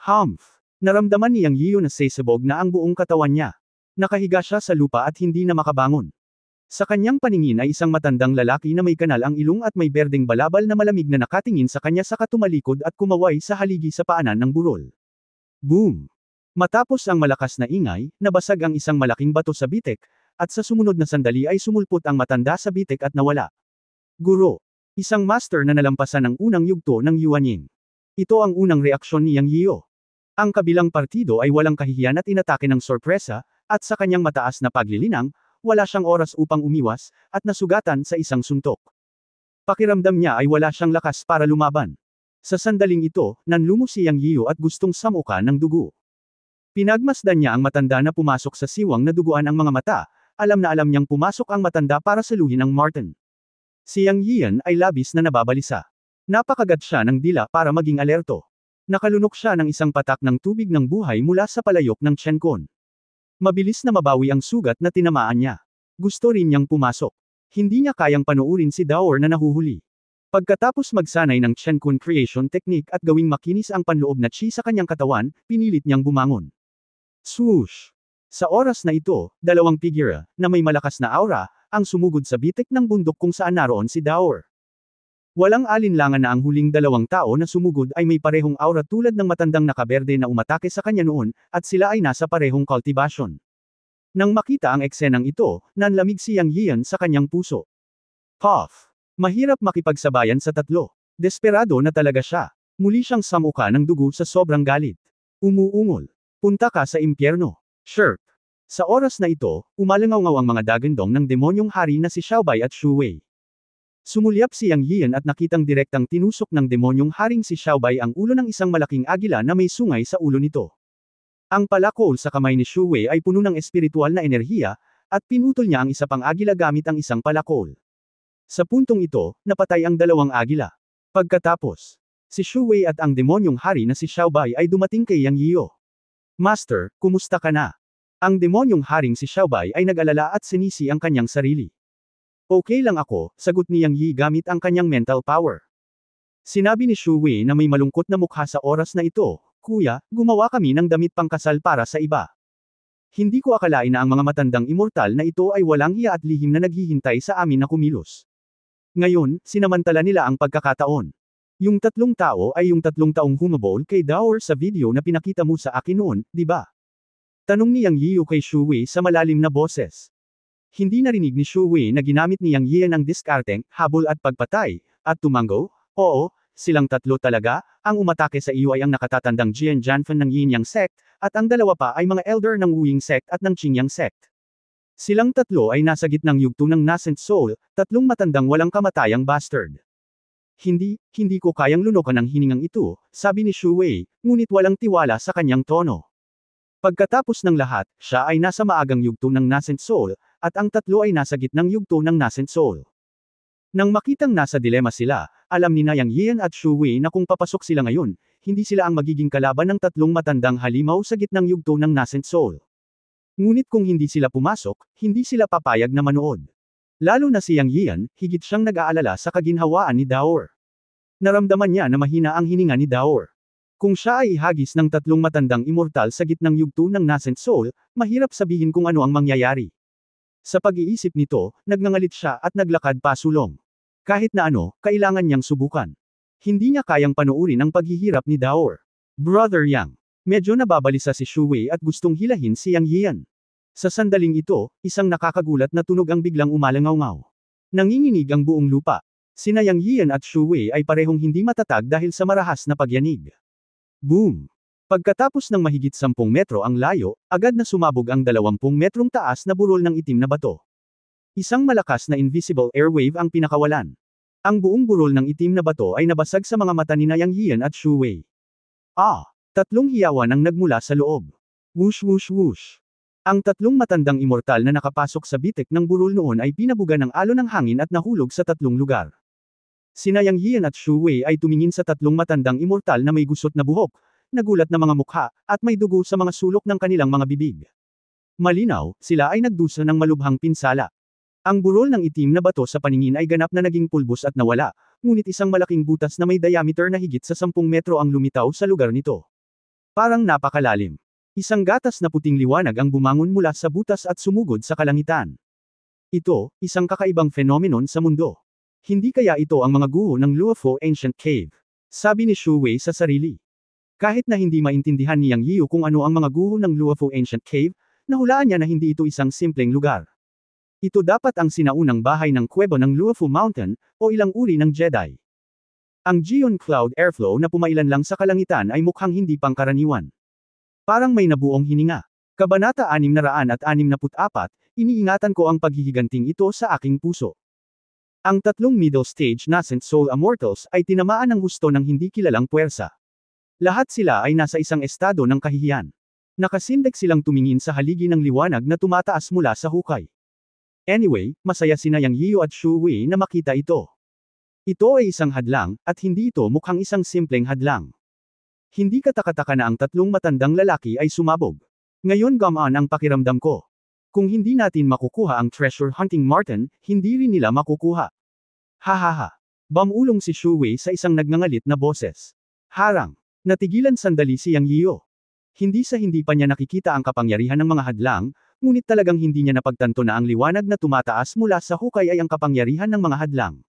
Humph! Naramdaman ni Yang Yiu na sesabog na ang buong katawan niya. Nakahiga siya sa lupa at hindi na makabangon. Sa kanyang paningin ay isang matandang lalaki na may kanal ang ilong at may berdeng balabal na malamig na nakatingin sa kanya saka tumalikod at kumaway sa haligi sa paanan ng burol. Boom! Matapos ang malakas na ingay, nabasag ang isang malaking bato sa bitek, at sa sumunod na sandali ay sumulpot ang matanda sa bitik at nawala. Guro. Isang master na nalampasan ang unang yugto ng Yuanying. Ito ang unang reaksyon ni Yang Yiu. Ang kabilang partido ay walang kahihiyan at inatake ng sorpresa, at sa kanyang mataas na paglilinang, wala siyang oras upang umiwas, at nasugatan sa isang suntok. Pakiramdam niya ay wala siyang lakas para lumaban. Sa sandaling ito, nanlumo si Yang Yiu at gustong samuka ng dugo. Pinagmasdan niya ang matanda na pumasok sa siwang na duguan ang mga mata. Alam na alam niyang pumasok ang matanda para saluhin ang Martin. Si Yang Yian ay labis na nababalisa. Napakagat siya ng dila para maging alerto. Nakalunok siya ng isang patak ng tubig ng buhay mula sa palayok ng Chen Kun. Mabilis na mabawi ang sugat na tinamaan niya. Gusto rin niyang pumasok. Hindi niya kayang panuurin si Daur na nahuhuli. Pagkatapos magsanay ng Chen Kun creation technique at gawing makinis ang panloob na chi sa kanyang katawan, pinilit niyang bumangon. Swoosh! Sa oras na ito, dalawang figura, na may malakas na aura, ang sumugod sa bitik ng bundok kung saan naroon si Daur. Walang alinlangan na ang huling dalawang tao na sumugod ay may parehong aura tulad ng matandang nakaberde na umatake sa kanya noon, at sila ay nasa parehong cultivation. Nang makita ang eksenang ito, nanlamig si Yang Yian sa kanyang puso. Puff! Mahirap makipagsabayan sa tatlo. Desperado na talaga siya. Muli siyang samuka ng dugo sa sobrang galit. Umuungol. Punta ka sa impyerno. Sherp. Sa oras na ito, umalangaw ang mga dagandong ng demonyong hari na si Xiaobai at Shu Wei. Sumulyap si Yang Yian at nakitang direktang tinusok ng demonyong haring si Xiaobai ang ulo ng isang malaking agila na may sungay sa ulo nito. Ang palakol sa kamay ni Shu Wei ay puno ng espiritual na enerhiya, at pinutol niya ang isa pang agila gamit ang isang palakol. Sa puntong ito, napatay ang dalawang agila. Pagkatapos, si Shu Wei at ang demonyong hari na si Xiaobai ay dumating kay Yang Yiyo. Master, kumusta ka na? Ang demonyong haring si Xiaobai ay nag-alala at sinisi ang kanyang sarili. Okay lang ako, sagot ni Yang Yi gamit ang kanyang mental power. Sinabi ni Shu Wei na may malungkot na mukha sa oras na ito, Kuya, gumawa kami ng damit pangkasal para sa iba. Hindi ko akalain na ang mga matandang immortal na ito ay walang hiya at lihim na naghihintay sa amin na kumilos. Ngayon, sinamantala nila ang pagkakataon. Yung tatlong tao ay yung tatlong taong humabol kay Daur sa video na pinakita mo sa akin noon, di ba? Tanong ni Yang Yiyu kay Shu Wei sa malalim na boses. Hindi narinig ni Shu Wei na ginamit ni Yang Yian ang diskarteng, habol at pagpatay, at tumango, oo, silang tatlo talaga, ang umatake sa iyo ay ang nakatatandang Jian Janfen ng Yin Yang sect, at ang dalawa pa ay mga elder ng Wu Ying sect at ng Qing Yang sect. Silang tatlo ay nasa gitnang yugto ng Nascent Soul, tatlong matandang walang kamatayang bastard. Hindi ko kayang lunokan ang hiningang ito, sabi ni Shu Wei, ngunit walang tiwala sa kanyang tono. Pagkatapos ng lahat, siya ay nasa maagang yugto ng Nascent Soul, at ang tatlo ay nasa gitnang yugto ng Nascent Soul. Nang makitang nasa dilema sila, alam ni Yang Yian at Shu Wei na kung papasok sila ngayon, hindi sila ang magiging kalaban ng tatlong matandang halimaw sa gitnang yugto ng Nascent Soul. Ngunit kung hindi sila pumasok, hindi sila papayag na manood. Lalo na si Yang Yian, higit siyang nag-aalala sa kaginhawaan ni Daur. Naramdaman niya na mahina ang hininga ni Daur. Kung siya ay ihagis ng tatlong matandang immortal sa gitnang yugto ng Nascent Soul, mahirap sabihin kung ano ang mangyayari. Sa pag-iisip nito, nagngangalit siya at naglakad pasulong. Kahit na ano, kailangan niyang subukan. Hindi niya kayang panuurin ang paghihirap ni Daur. Brother Yang. Medyo nababalisa si Shu Wei at gustong hilahin si Yang Yian. Sa sandaling ito, isang nakakagulat na tunog ang biglang umalangaw-ngaw. Nanginginig ang buong lupa. Sina Yang Yian at Shu Wei ay parehong hindi matatag dahil sa marahas na pagyanig. Boom! Pagkatapos ng mahigit 10 metro ang layo, agad na sumabog ang 20 metrong taas na burol ng itim na bato. Isang malakas na invisible airwave ang pinakawalan. Ang buong burol ng itim na bato ay nabasag sa mga mata ni Yang Yian at Shu Wei. Tatlong hiyawan ang nagmula sa loob. Whoosh whoosh whoosh. Ang tatlong matandang immortal na nakapasok sa bitik ng burol noon ay pinabuga ng alon ng hangin at nahulog sa tatlong lugar. Sina Yang Yian at Shu Wei ay tumingin sa tatlong matandang immortal na may gusot na buhok, nagulat na mga mukha, at may dugo sa mga sulok ng kanilang mga bibig. Malinaw, sila ay nagdusa ng malubhang pinsala. Ang burol ng itim na bato sa paningin ay ganap na naging pulbos at nawala, ngunit isang malaking butas na may diameter na higit sa 10 metro ang lumitaw sa lugar nito. Parang napakalalim. Isang gatas na puting liwanag ang bumangon mula sa butas at sumugod sa kalangitan. Ito, isang kakaibang phenomenon sa mundo. Hindi kaya ito ang mga guho ng Luofu Ancient Cave? Sabi ni Shu Wei sa sarili. Kahit na hindi maintindihan ni Yang Yiu kung ano ang mga guho ng Luofu Ancient Cave, nahulaan niya na hindi ito isang simpleng lugar. Ito dapat ang sinaunang bahay ng kuweba ng Luofu Mountain, o ilang uri ng Jedi. Ang Gion Cloud Airflow na pumailan lang sa kalangitan ay mukhang hindi pangkaraniwan. Parang may nabuong hininga. Kabanata 664, iniingatan ko ang paghihiganting ito sa aking puso. Ang tatlong middle stage Nascent Soul Immortals ay tinamaan ng husto ng hindi kilalang puwersa. Lahat sila ay nasa isang estado ng kahihiyan. Nakasindak silang tumingin sa haligi ng liwanag na tumataas mula sa hukay. Anyway, masaya sina Yang Yiu at Shu Wei na makita ito. Ito ay isang hadlang, at hindi ito mukhang isang simpleng hadlang. Hindi katakataka na ang tatlong matandang lalaki ay sumabog. Ngayon gamaan ang pakiramdam ko. Kung hindi natin makukuha ang treasure hunting Martin, hindi rin nila makukuha. Hahaha. Bamulong si Shu Wei sa isang nagngangalit na boses. Harang. Natigilan sandali si Yang Yiu. Hindi sa hindi pa niya nakikita ang kapangyarihan ng mga hadlang, ngunit talagang hindi niya napagtanto na ang liwanag na tumataas mula sa hukay ay ang kapangyarihan ng mga hadlang.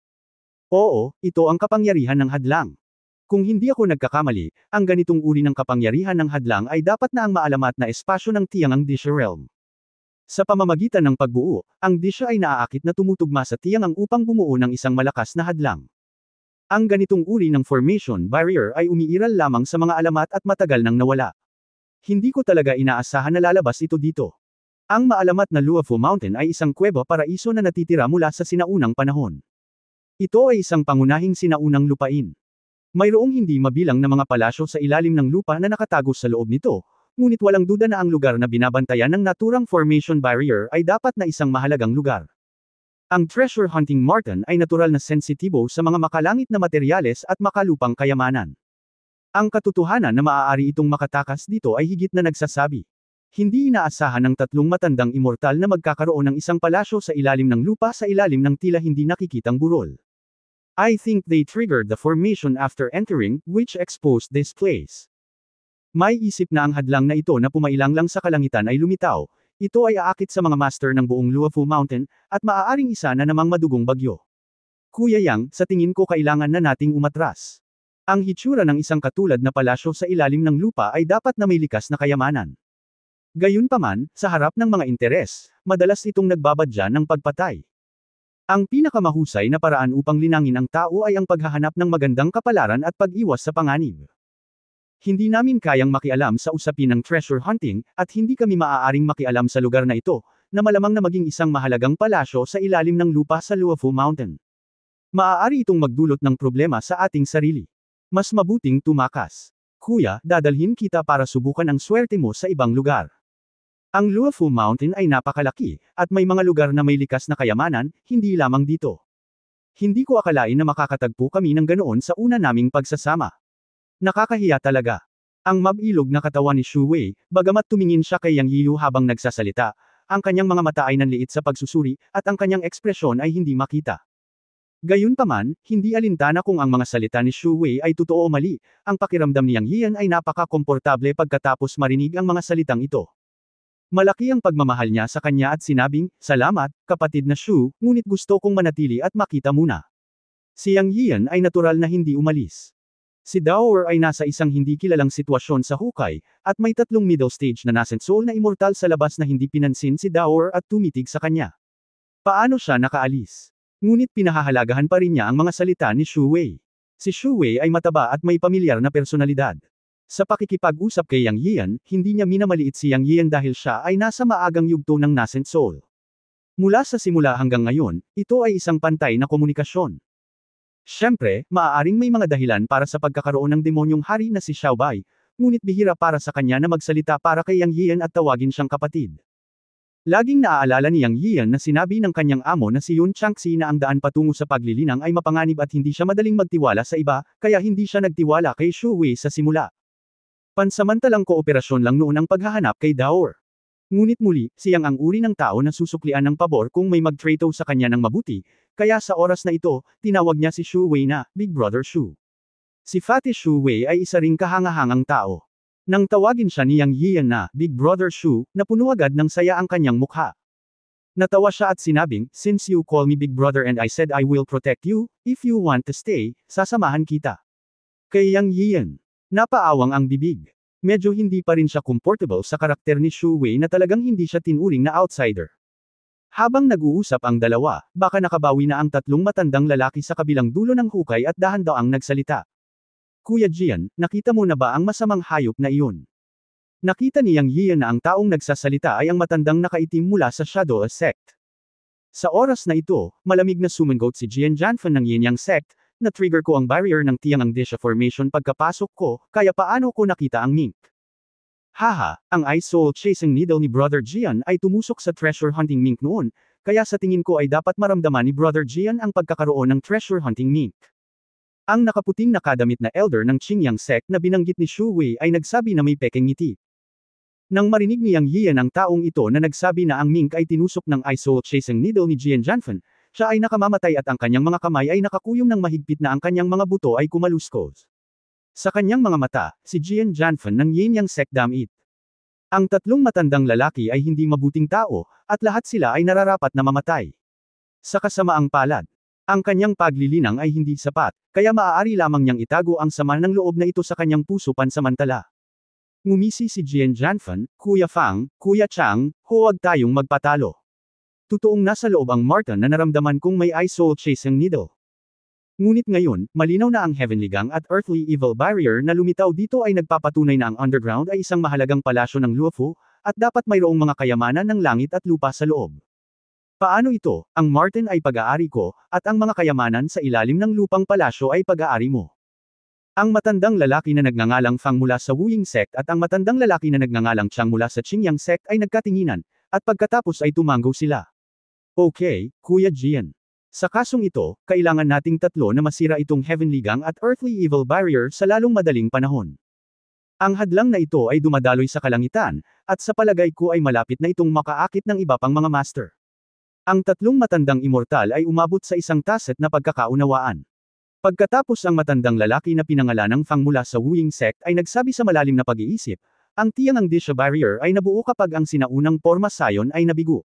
Oo, ito ang kapangyarihan ng hadlang. Kung hindi ako nagkakamali, ang ganitong uri ng kapangyarihan ng hadlang ay dapat na ang maalamat na espasyo ng tiyangang Disha Realm. Sa pamamagitan ng pagbuo, ang Disha ay naaakit na tumutugma sa tiyangang upang bumuo ng isang malakas na hadlang. Ang ganitong uri ng formation barrier ay umiiral lamang sa mga alamat at matagal nang nawala. Hindi ko talaga inaasahan na lalabas ito dito. Ang maalamat na Luofu Mountain ay isang kuweba paraiso na natitira mula sa sinaunang panahon. Ito ay isang pangunahing sinaunang lupain. Mayroong hindi mabilang na mga palasyo sa ilalim ng lupa na nakatago sa loob nito, ngunit walang duda na ang lugar na binabantayan ng naturang formation barrier ay dapat na isang mahalagang lugar. Ang treasure hunting Marten ay natural na sensitibo sa mga makalangit na materyales at makalupang kayamanan. Ang katotohanan na maaari itong makatakas dito ay higit na nagsasabi. Hindi inaasahan ng tatlong matandang immortal na magkakaroon ng isang palasyo sa ilalim ng lupa sa ilalim ng tila hindi nakikitang burol. I think they triggered the formation after entering, which exposed this place. May isip na ang hadlang na ito na pumailang lang sa kalangitan ay lumitaw. Ito ay aakit sa mga master ng buong Luofu Mountain, at maaaring isa na namang madugong bagyo. Kuya Yang, sa tingin ko kailangan na nating umatras. Ang hitsura ng isang katulad na palasyo sa ilalim ng lupa ay dapat na may likas na kayamanan. Gayunpaman, sa harap ng mga interes, madalas itong nagbabadya ng pagpatay. Ang pinakamahusay na paraan upang linangin ang tao ay ang paghahanap ng magandang kapalaran at pag-iwas sa panganib. Hindi namin kayang makialam sa usapin ng treasure hunting, at hindi kami maaaring makialam sa lugar na ito, na malamang na maging isang mahalagang palasyo sa ilalim ng lupa sa Luofu Mountain. Maaari itong magdulot ng problema sa ating sarili. Mas mabuting tumakas. Kuya, dadalhin kita para subukan ang swerte mo sa ibang lugar. Ang Luofu Mountain ay napakalaki, at may mga lugar na may likas na kayamanan, hindi lamang dito. Hindi ko akalain na makakatagpo kami ng ganoon sa una naming pagsasama. Nakakahiya talaga. Ang mabilog na katawan ni Shu Wei, bagamat tumingin siya kay Yang Yiyu habang nagsasalita, ang kanyang mga mata ay nanliit sa pagsusuri, at ang kanyang ekspresyon ay hindi makita. Gayunpaman, hindi alintana kung ang mga salita ni Shu Wei ay totoo o mali, ang pakiramdam ni Yang Yian ay napaka-komportable pagkatapos marinig ang mga salitang ito. Malaki ang pagmamahal niya sa kanya at sinabing, "Salamat, kapatid na Shu, ngunit gusto kong manatili at makita muna." Si Yang Yian ay natural na hindi umalis. Si Daoer ay nasa isang hindi kilalang sitwasyon sa hukay, at may tatlong middle stage na nascent soul na immortal sa labas na hindi pinansin si Daoer at tumitig sa kanya. Paano siya nakaalis? Ngunit pinahahalagahan pa rin niya ang mga salita ni Shu Wei. Si Shu Wei ay mataba at may pamilyar na personalidad. Sa pakikipag-usap kay Yang Yian, hindi niya minamaliit si Yang Yian dahil siya ay nasa maagang yugto ng nascent soul. Mula sa simula hanggang ngayon, ito ay isang pantay na komunikasyon. Siyempre, maaaring may mga dahilan para sa pagkakaroon ng demonyong hari na si Xiao Bai, ngunit bihira para sa kanya na magsalita para kay Yang Yian at tawagin siyang kapatid. Laging naaalala ni Yang Yian na sinabi ng kanyang amo na si Yun Changxi na ang daan patungo sa paglilinang ay mapanganib at hindi siya madaling magtiwala sa iba, kaya hindi siya nagtiwala kay Shu Wei sa simula. Pansamantalang kooperasyon lang noon ang paghahanap kay Daoer. Ngunit muli, siyang ang uri ng tao na susuklian ng pabor kung may magtrato sa kanya ng mabuti, kaya sa oras na ito, tinawag niya si Shu Wei na Big Brother Shu. Si Fatty Shu Wei ay isa ring kahangahangang tao. Nang tawagin siya ni Yang Yian na Big Brother Shu, napuno agad ng saya ang kanyang mukha. Natawa siya at sinabing, "Since you call me Big Brother and I said I will protect you, if you want to stay, sasamahan kita." Kay Yang Yian, napaawang ang bibig. Medyo hindi pa rin siya comfortable sa karakter ni Shu Wei na talagang hindi siya tinuring na outsider. Habang nag-uusap ang dalawa, baka nakabawi na ang tatlong matandang lalaki sa kabilang dulo ng hukay at dahan-daang nagsalita. "Kuya Jian, nakita mo na ba ang masamang hayop na iyon?" Nakita ni Yang Yian na ang taong nagsasalita ay ang matandang nakaitim mula sa Shadow Sect. Sa oras na ito, malamig na sumangot si Jian Janfen ng Yin Yang Sect, na-trigger ko ang barrier ng tiyangang Disha formation pagkapasok ko, kaya paano ko nakita ang mink? Haha, ang Ice Soul Chasing Needle ni Brother Jian ay tumusok sa treasure hunting mink noon, kaya sa tingin ko ay dapat maramdaman ni Brother Jian ang pagkakaroon ng treasure hunting mink. Ang nakaputing nakadamit na elder ng Qingyang Sect na binanggit ni Shu Wei ay nagsabi na may pekeng ngiti. Nang marinig ni Yang Yian ang taong ito na nagsabi na ang mink ay tinusok ng Ice Soul Chasing Needle ni Jian Janfen, siya ay nakamamatay at ang kanyang mga kamay ay nakakuyong ng mahigpit na ang kanyang mga buto ay kumaluskos. Sa kanyang mga mata, si Jian Janfen ng Yin Yang Sect damit. Ang tatlong matandang lalaki ay hindi mabuting tao, at lahat sila ay nararapat na mamatay. Sa kasamaang palad, ang kanyang paglilinang ay hindi sapat, kaya maaari lamang niyang itago ang sama ng loob na ito sa kanyang puso pansamantala. Ngumisi si Jian Janfen, Kuya Fang, Kuya Chang, huwag tayong magpatalo. Totoong nasa loob ang Martin na naramdaman kong may soul chasing needle. Ngunit ngayon, malinaw na ang Heavenly Gang at Earthly Evil Barrier na lumitaw dito ay nagpapatunay na ang underground ay isang mahalagang palasyo ng Luofu, at dapat mayroong mga kayamanan ng langit at lupa sa loob. Paano ito? Ang Martin ay pag-aari ko, at ang mga kayamanan sa ilalim ng lupang palasyo ay pag-aari mo. Ang matandang lalaki na nagngangalang Fang mula sa Wuying sect at ang matandang lalaki na nagngangalang Chang mula sa Qingyang sect ay nagkatinginan, at pagkatapos ay tumanggo sila. Okay, Kuya Jian. Sa kasong ito, kailangan nating tatlo na masira itong Heavenly Gang at Earthly Evil Barrier sa lalong madaling panahon. Ang hadlang na ito ay dumadaloy sa kalangitan, at sa palagay ko ay malapit na itong makaakit ng iba pang mga master. Ang tatlong matandang immortal ay umabot sa isang tacit na pagkakaunawaan. Pagkatapos ang matandang lalaki na pinangalanang Fang mula sa Wuying sect ay nagsabi sa malalim na pag-iisip, ang tiyangang Disha Barrier ay nabuo kapag ang sinaunang Porma Sion ay nabigo.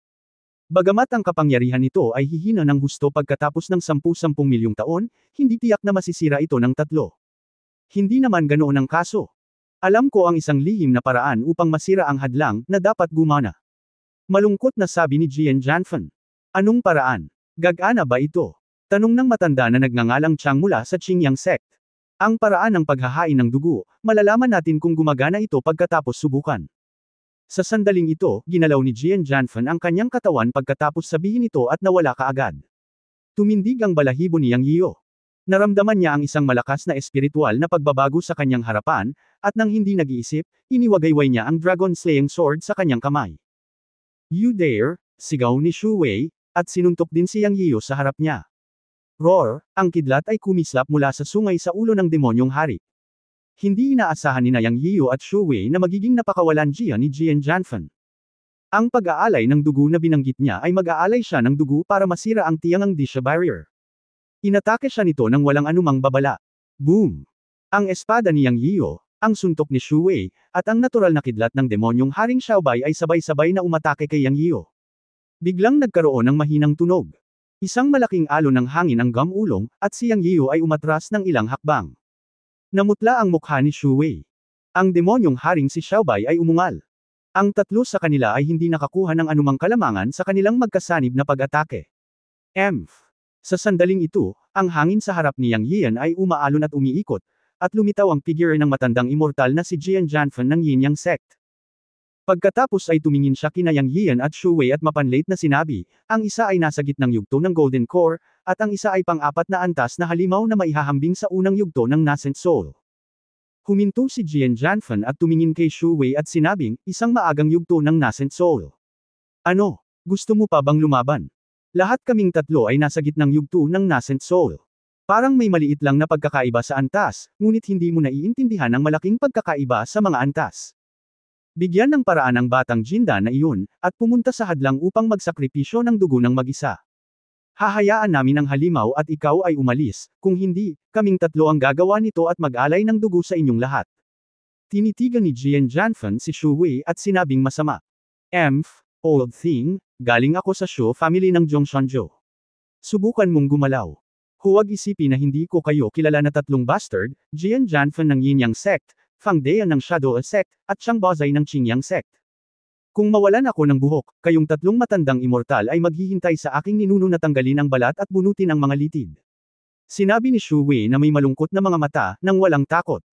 Bagamat ang kapangyarihan nito ay hihina ng husto pagkatapos ng 10-10 milyong taon, hindi tiyak na masisira ito ng tatlo. Hindi naman ganoon ang kaso. Alam ko ang isang lihim na paraan upang masira ang hadlang na dapat gumana. Malungkot na sabi ni Jian Janfen. Anong paraan? Gagana ba ito? Tanong ng matanda na nagngangalang Chang mula sa Qingyang sect. Ang paraan ng paghahain ng dugo, malalaman natin kung gumagana ito pagkatapos subukan. Sa sandaling ito, ginalaw ni Jian Janfen ang kanyang katawan pagkatapos sabihin ito at nawala kaagad. Tumindig ang balahibo ni Yang Yiyo. Naramdaman niya ang isang malakas na espiritual na pagbabago sa kanyang harapan, at nang hindi nag-iisip, iniwagayway niya ang dragon slaying sword sa kanyang kamay. You dare, sigaw ni Shu Wei, at sinuntok din si Yang Yiyo sa harap niya. Roar, ang kidlat ay kumislap mula sa sungay sa ulo ng demonyong hari. Hindi inaasahan ni Yang Yiyo at Shu Wei na magiging napakawalan Jia ni Jian Janfen. Ang pag-aalay ng dugo na binanggit niya ay mag-aalay siya ng dugo para masira ang tiyangang Disha Barrier. Inatake siya nito nang walang anumang babala. Boom! Ang espada ni Yang Yiyo, ang suntok ni Shu Wei, at ang natural na kidlat ng demonyong haring Xiaobai ay sabay-sabay na umatake kay Yang Yiyo. Biglang nagkaroon ng mahinang tunog. Isang malaking alon ng hangin ang gumulong, at si Yang Yiyo ay umatras ng ilang hakbang. Namutla ang mukha ni Shu Wei. Ang demonyong haring si Xiaobai ay umungal. Ang tatlo sa kanila ay hindi nakakuha ng anumang kalamangan sa kanilang magkasanib na pag-atake. Sa sandaling ito, ang hangin sa harap ni Yang Yian ay umaalon at umiikot, at lumitaw ang figure ng matandang immortal na si Jian Janfen ng Yin Yang sect. Pagkatapos ay tumingin siya kina Yang Yian at Shu Wei at mapanlate na sinabi, ang isa ay nasa gitnang yugto ng Golden Core, at ang isa ay pang-apat na antas na halimaw na maihahambing sa unang yugto ng Nascent Soul. Huminto si Jian Janfen at tumingin kay Shu Wei at sinabing, isang maagang yugto ng Nascent Soul. Ano? Gusto mo pa bang lumaban? Lahat kaming tatlo ay nasa gitnang yugto ng Nascent Soul. Parang may maliit lang na pagkakaiba sa antas, ngunit hindi mo naiintindihan ang malaking pagkakaiba sa mga antas. Bigyan ng paraan ang batang Jinda na iyon, at pumunta sa hadlang upang magsakripisyo ng dugo ng mag-isa. Hahayaan namin ang halimaw at ikaw ay umalis, kung hindi, kaming tatlo ang gagawa nito at mag-alay ng dugo sa inyong lahat. Tinitigan ni Jian Janfen si Shu Wei at sinabing masama. Old thing, galing ako sa Shu family ng Zhongshanzhou. Subukan mong gumalaw. Huwag isipin na hindi ko kayo kilala na tatlong bastard, Jian Janfen ng Yin Yang sect, Fang Dea ng Shadow sect, at Chang Bazai ng Qingyang sect. Kung mawalan ako ng buhok, kayong tatlong matandang immortal ay maghihintay sa aking ninuno na tanggalin ang balat at bunutin ang mga litid. Sinabi ni Shu Wei na may malungkot na mga mata, nang walang takot.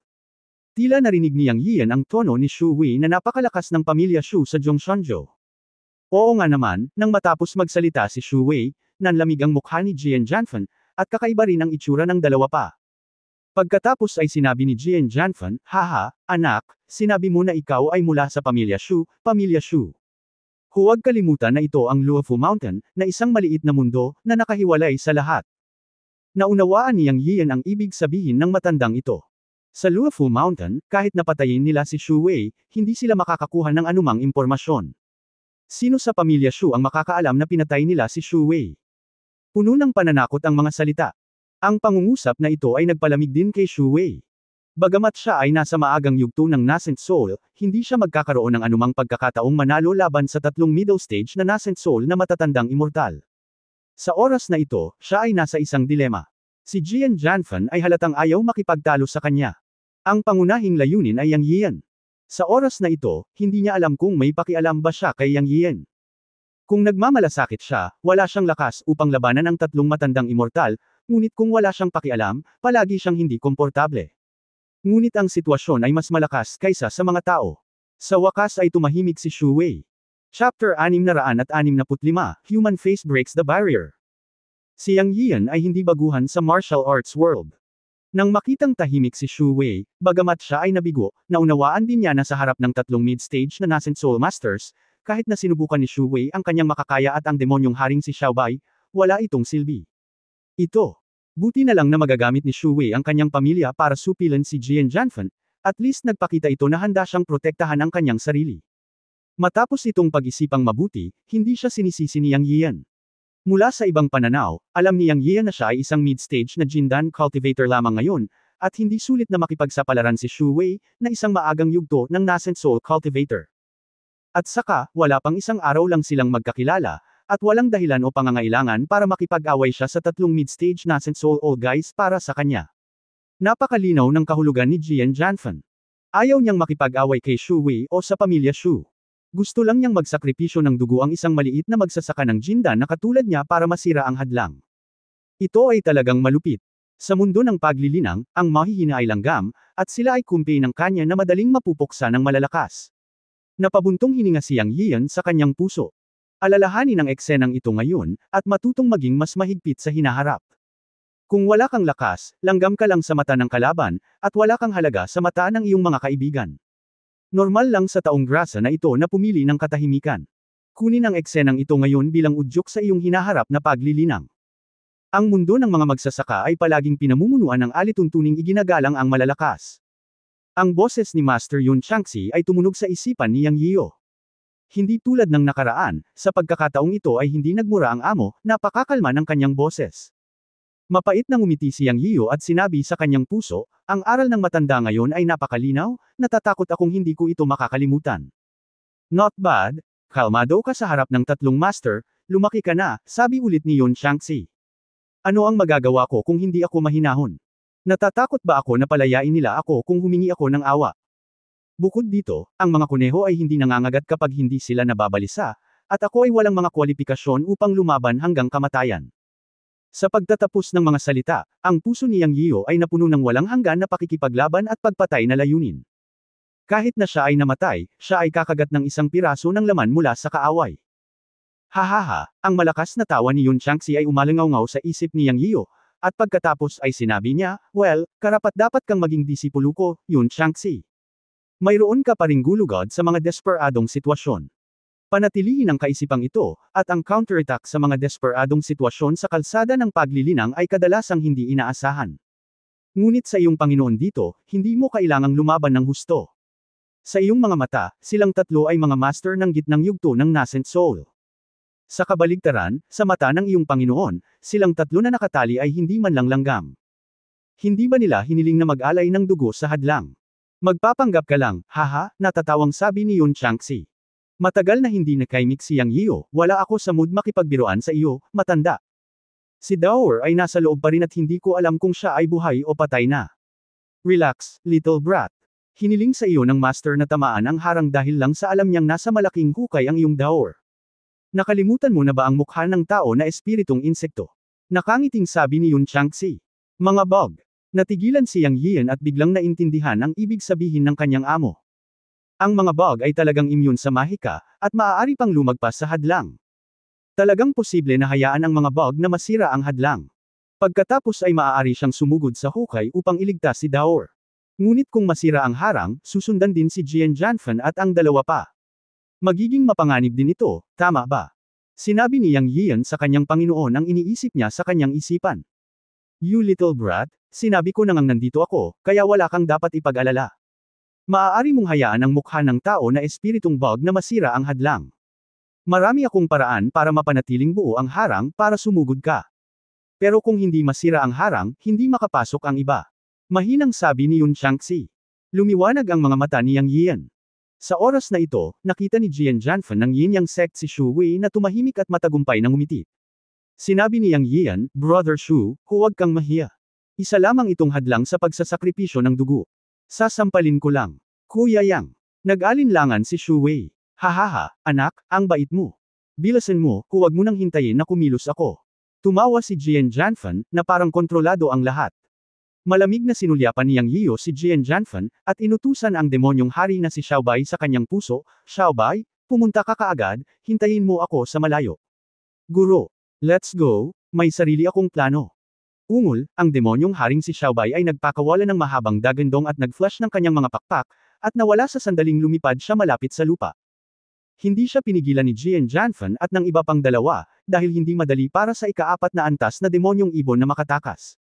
Tila narinig ni Yang Yian ang tono ni Shu Wei na napakalakas ng pamilya Shu sa Zhongshanzhou. Oo nga naman, nang matapos magsalita si Shu Wei, nanlamig ang mukha ni Jian Janfen, at kakaiba rin ang itsura ng dalawa pa. Pagkatapos ay sinabi ni Jian Janfen, haha, anak, sinabi mo na ikaw ay mula sa pamilya Shu, pamilya Shu. Huwag kalimutan na ito ang Luofu Mountain, na isang maliit na mundo, na nakahiwalay sa lahat. Naunawaan ni Yang Yian ang ibig sabihin ng matandang ito. Sa Luofu Mountain, kahit napatayin nila si Shu Wei, hindi sila makakakuha ng anumang impormasyon. Sino sa pamilya Shu ang makakaalam na pinatay nila si Shu Wei? Puno ng pananakot ang mga salita. Ang pangungusap na ito ay nagpalamig din kay Shu Wei. Bagamat siya ay nasa maagang yugto ng nascent soul, hindi siya magkakaroon ng anumang pagkakataong manalo laban sa tatlong middle stage na nascent soul na matatandang immortal. Sa oras na ito, siya ay nasa isang dilema. Si Jian Janfen ay halatang ayaw makipagtalo sa kanya. Ang pangunahing layunin ay Yang Yian. Sa oras na ito, hindi niya alam kung may pakialam ba siya kay Yang Yian. Kung nagmamalasakit siya, wala siyang lakas upang labanan ang tatlong matandang immortal, ngunit kung wala siyang pakialam, palagi siyang hindi komportable. Ngunit ang sitwasyon ay mas malakas kaysa sa mga tao. Sa wakas ay tumahimik si Shu Wei. Chapter 665, Human Face Breaks the Barrier. Si Yang Yian ay hindi baguhan sa martial arts world. Nang makitang tahimik si Shu Wei, bagamat siya ay nabigo, naunawaan din niya na sa harap ng tatlong mid-stage na nascent soul masters, kahit na sinubukan ni Shu Wei ang kanyang makakaya at ang demonyong haring si Xiao Bai, wala itong silbi. Ito. Buti na lang na magagamit ni Shu Wei ang kanyang pamilya para supilan si Jian Janfen, at least nagpakita ito na handa siyang protektahan ang kanyang sarili. Matapos itong pag-isipang mabuti, hindi siya sinisisi ni Yang Yian. Mula sa ibang pananaw, alam ni Yang Yian na siya ay isang mid-stage na Jindan cultivator lamang ngayon, at hindi sulit na makipagsapalaran si Shu Wei, na isang maagang yugto ng nascent soul cultivator. At saka, wala pang isang araw lang silang magkakilala, at walang dahilan o pangangailangan para makipag-away siya sa tatlong mid-stage nascent soul old guys para sa kanya. Napakalinaw ng kahulugan ni Jian Janfen. Ayaw niyang makipag-away kay Shu Wei o sa pamilya Shu. Gusto lang niyang magsakripisyo ng dugo ang isang maliit na magsasaka ng Jindan na katulad niya para masira ang hadlang. Ito ay talagang malupit. Sa mundo ng paglilinang, ang mahihina ay langgam, at sila ay kumpi ng kanya na madaling mapupuksa ng malalakas. Napabuntong hininga si Yang Yian sa kanyang puso. Alalahanin ang eksenang ito ngayon, at matutong maging mas mahigpit sa hinaharap. Kung wala kang lakas, langgam ka lang sa mata ng kalaban, at wala kang halaga sa mata ng iyong mga kaibigan. Normal lang sa taong grasa na ito na pumili ng katahimikan. Kunin ang eksenang ito ngayon bilang udyok sa iyong hinaharap na paglilinang. Ang mundo ng mga magsasaka ay palaging pinamumunuan ng alituntuning iginagalang ang malalakas. Ang boses ni Master Yun Changxi ay tumunog sa isipan ni Yang Yio. Hindi tulad ng nakaraan, sa pagkakataong ito ay hindi nagmura ang amo, napakakalma ng kanyang boses. Mapait na ngumiti si Yang Yio at sinabi sa kanyang puso, ang aral ng matanda ngayon ay napakalinaw, natatakot akong hindi ko ito makakalimutan. Not bad, kalmado ka sa harap ng tatlong master, lumaki ka na, sabi ulit ni Yun Changxi. Ano ang magagawa ko kung hindi ako mahinahon? Natatakot ba ako na palayain nila ako kung humingi ako ng awa? Bukod dito, ang mga kuneho ay hindi nangangagat kapag hindi sila nababalisa, at ako ay walang mga kwalifikasyon upang lumaban hanggang kamatayan. Sa pagtatapos ng mga salita, ang puso ni Yang Yio ay napuno ng walang hanggan na pakikipaglaban at pagpatay na layunin. Kahit na siya ay namatay, siya ay kakagat ng isang piraso ng laman mula sa kaaway. Hahaha, ang malakas na tawa ni Yun Changxi ay umalangaw sa isip ni Yang Yio, at pagkatapos ay sinabi niya, well, karapat-dapat kang maging disipulo ko, Yun Changxi. Mayroon ka pa ring gulugod sa mga desperadong sitwasyon. Panatilihin ang kaisipang ito, at ang counterattack sa mga desperadong sitwasyon sa kalsada ng paglilinang ay kadalasang hindi inaasahan. Ngunit sa iyong Panginoon dito, hindi mo kailangang lumaban ng husto. Sa iyong mga mata, silang tatlo ay mga master ng gitnang yugto ng nascent soul. Sa kabaligtaran, sa mata ng iyong Panginoon, silang tatlo na nakatali ay hindi man lang langgam. Hindi ba nila hiniling na mag-alay ng dugo sa hadlang? Magpapanggap ka lang, haha, natatawang sabi ni Yun Changxi. Matagal na hindi nakaimik si Yang Yio, wala ako sa mood makipagbiruan sa iyo, matanda. Si Daoer ay nasa loob pa rin at hindi ko alam kung siya ay buhay o patay na. Relax, little brat. Hiniling sa iyo ng master na tamaan ang harang dahil lang sa alam niyang nasa malaking hukay ang iyong Daoer. Nakalimutan mo na ba ang mukha ng tao na espiritong insekto? Nakangiting sabi ni Yun Changxi. Mga bog. Natigilan si Yang Yian at biglang naintindihan ang ibig sabihin ng kanyang amo. Ang mga bug ay talagang immune sa mahika, at maaari pang lumagpas sa hadlang. Talagang posible na hayaan ang mga bug na masira ang hadlang. Pagkatapos ay maaari siyang sumugod sa hukay upang iligtas si Daoer. Ngunit kung masira ang harang, susundan din si Jian Janfen at ang dalawa pa. Magiging mapanganib din ito, tama ba? Sinabi ni Yang Yian sa kanyang Panginoon ang iniisip niya sa kanyang isipan. You little brat, sinabi ko na ngang nandito ako, kaya wala kang dapat ipag-alala. Maaari mong hayaan ang mukha ng tao na espiritong bug na masira ang hadlang. Marami akong paraan para mapanatiling buo ang harang para sumugod ka. Pero kung hindi masira ang harang, hindi makapasok ang iba. Mahinang sabi ni Yun Changxi. Lumiwanag ang mga mata ni Yang Yian. Sa oras na ito, nakita ni Jian Janfen ng Yin Yang sect si Shu Wei na tumahimik at matagumpay ng umiti. Sinabi ni Yang Yian, Brother Shu, huwag kang mahiya. Isa lamang itong hadlang sa pagsasakripisyo ng dugo. Sasampalin ko lang. Kuya Yang. Nag-alinlangan si Shu Wei. Hahaha, anak, ang bait mo. Bilasan mo, huwag mo nang hintayin na kumilos ako. Tumawa si Jian Janfen, na parang kontrolado ang lahat. Malamig na sinulyapan ni Yang Yiyo si Jian Janfen, at inutusan ang demonyong hari na si Xiaobai sa kanyang puso, Xiaobai, pumunta ka kaagad, hintayin mo ako sa malayo. Guro. Let's go, may sarili akong plano. Ungol, ang demonyong haring si Xiaobai ay nagpakawala ng mahabang dagandong at nag-flash ng kanyang mga pakpak, at nawala sa sandaling lumipad siya malapit sa lupa. Hindi siya pinigilan ni Jian Janfen at ng iba pang dalawa, dahil hindi madali para sa ika-4 na antas na demonyong ibon na makatakas.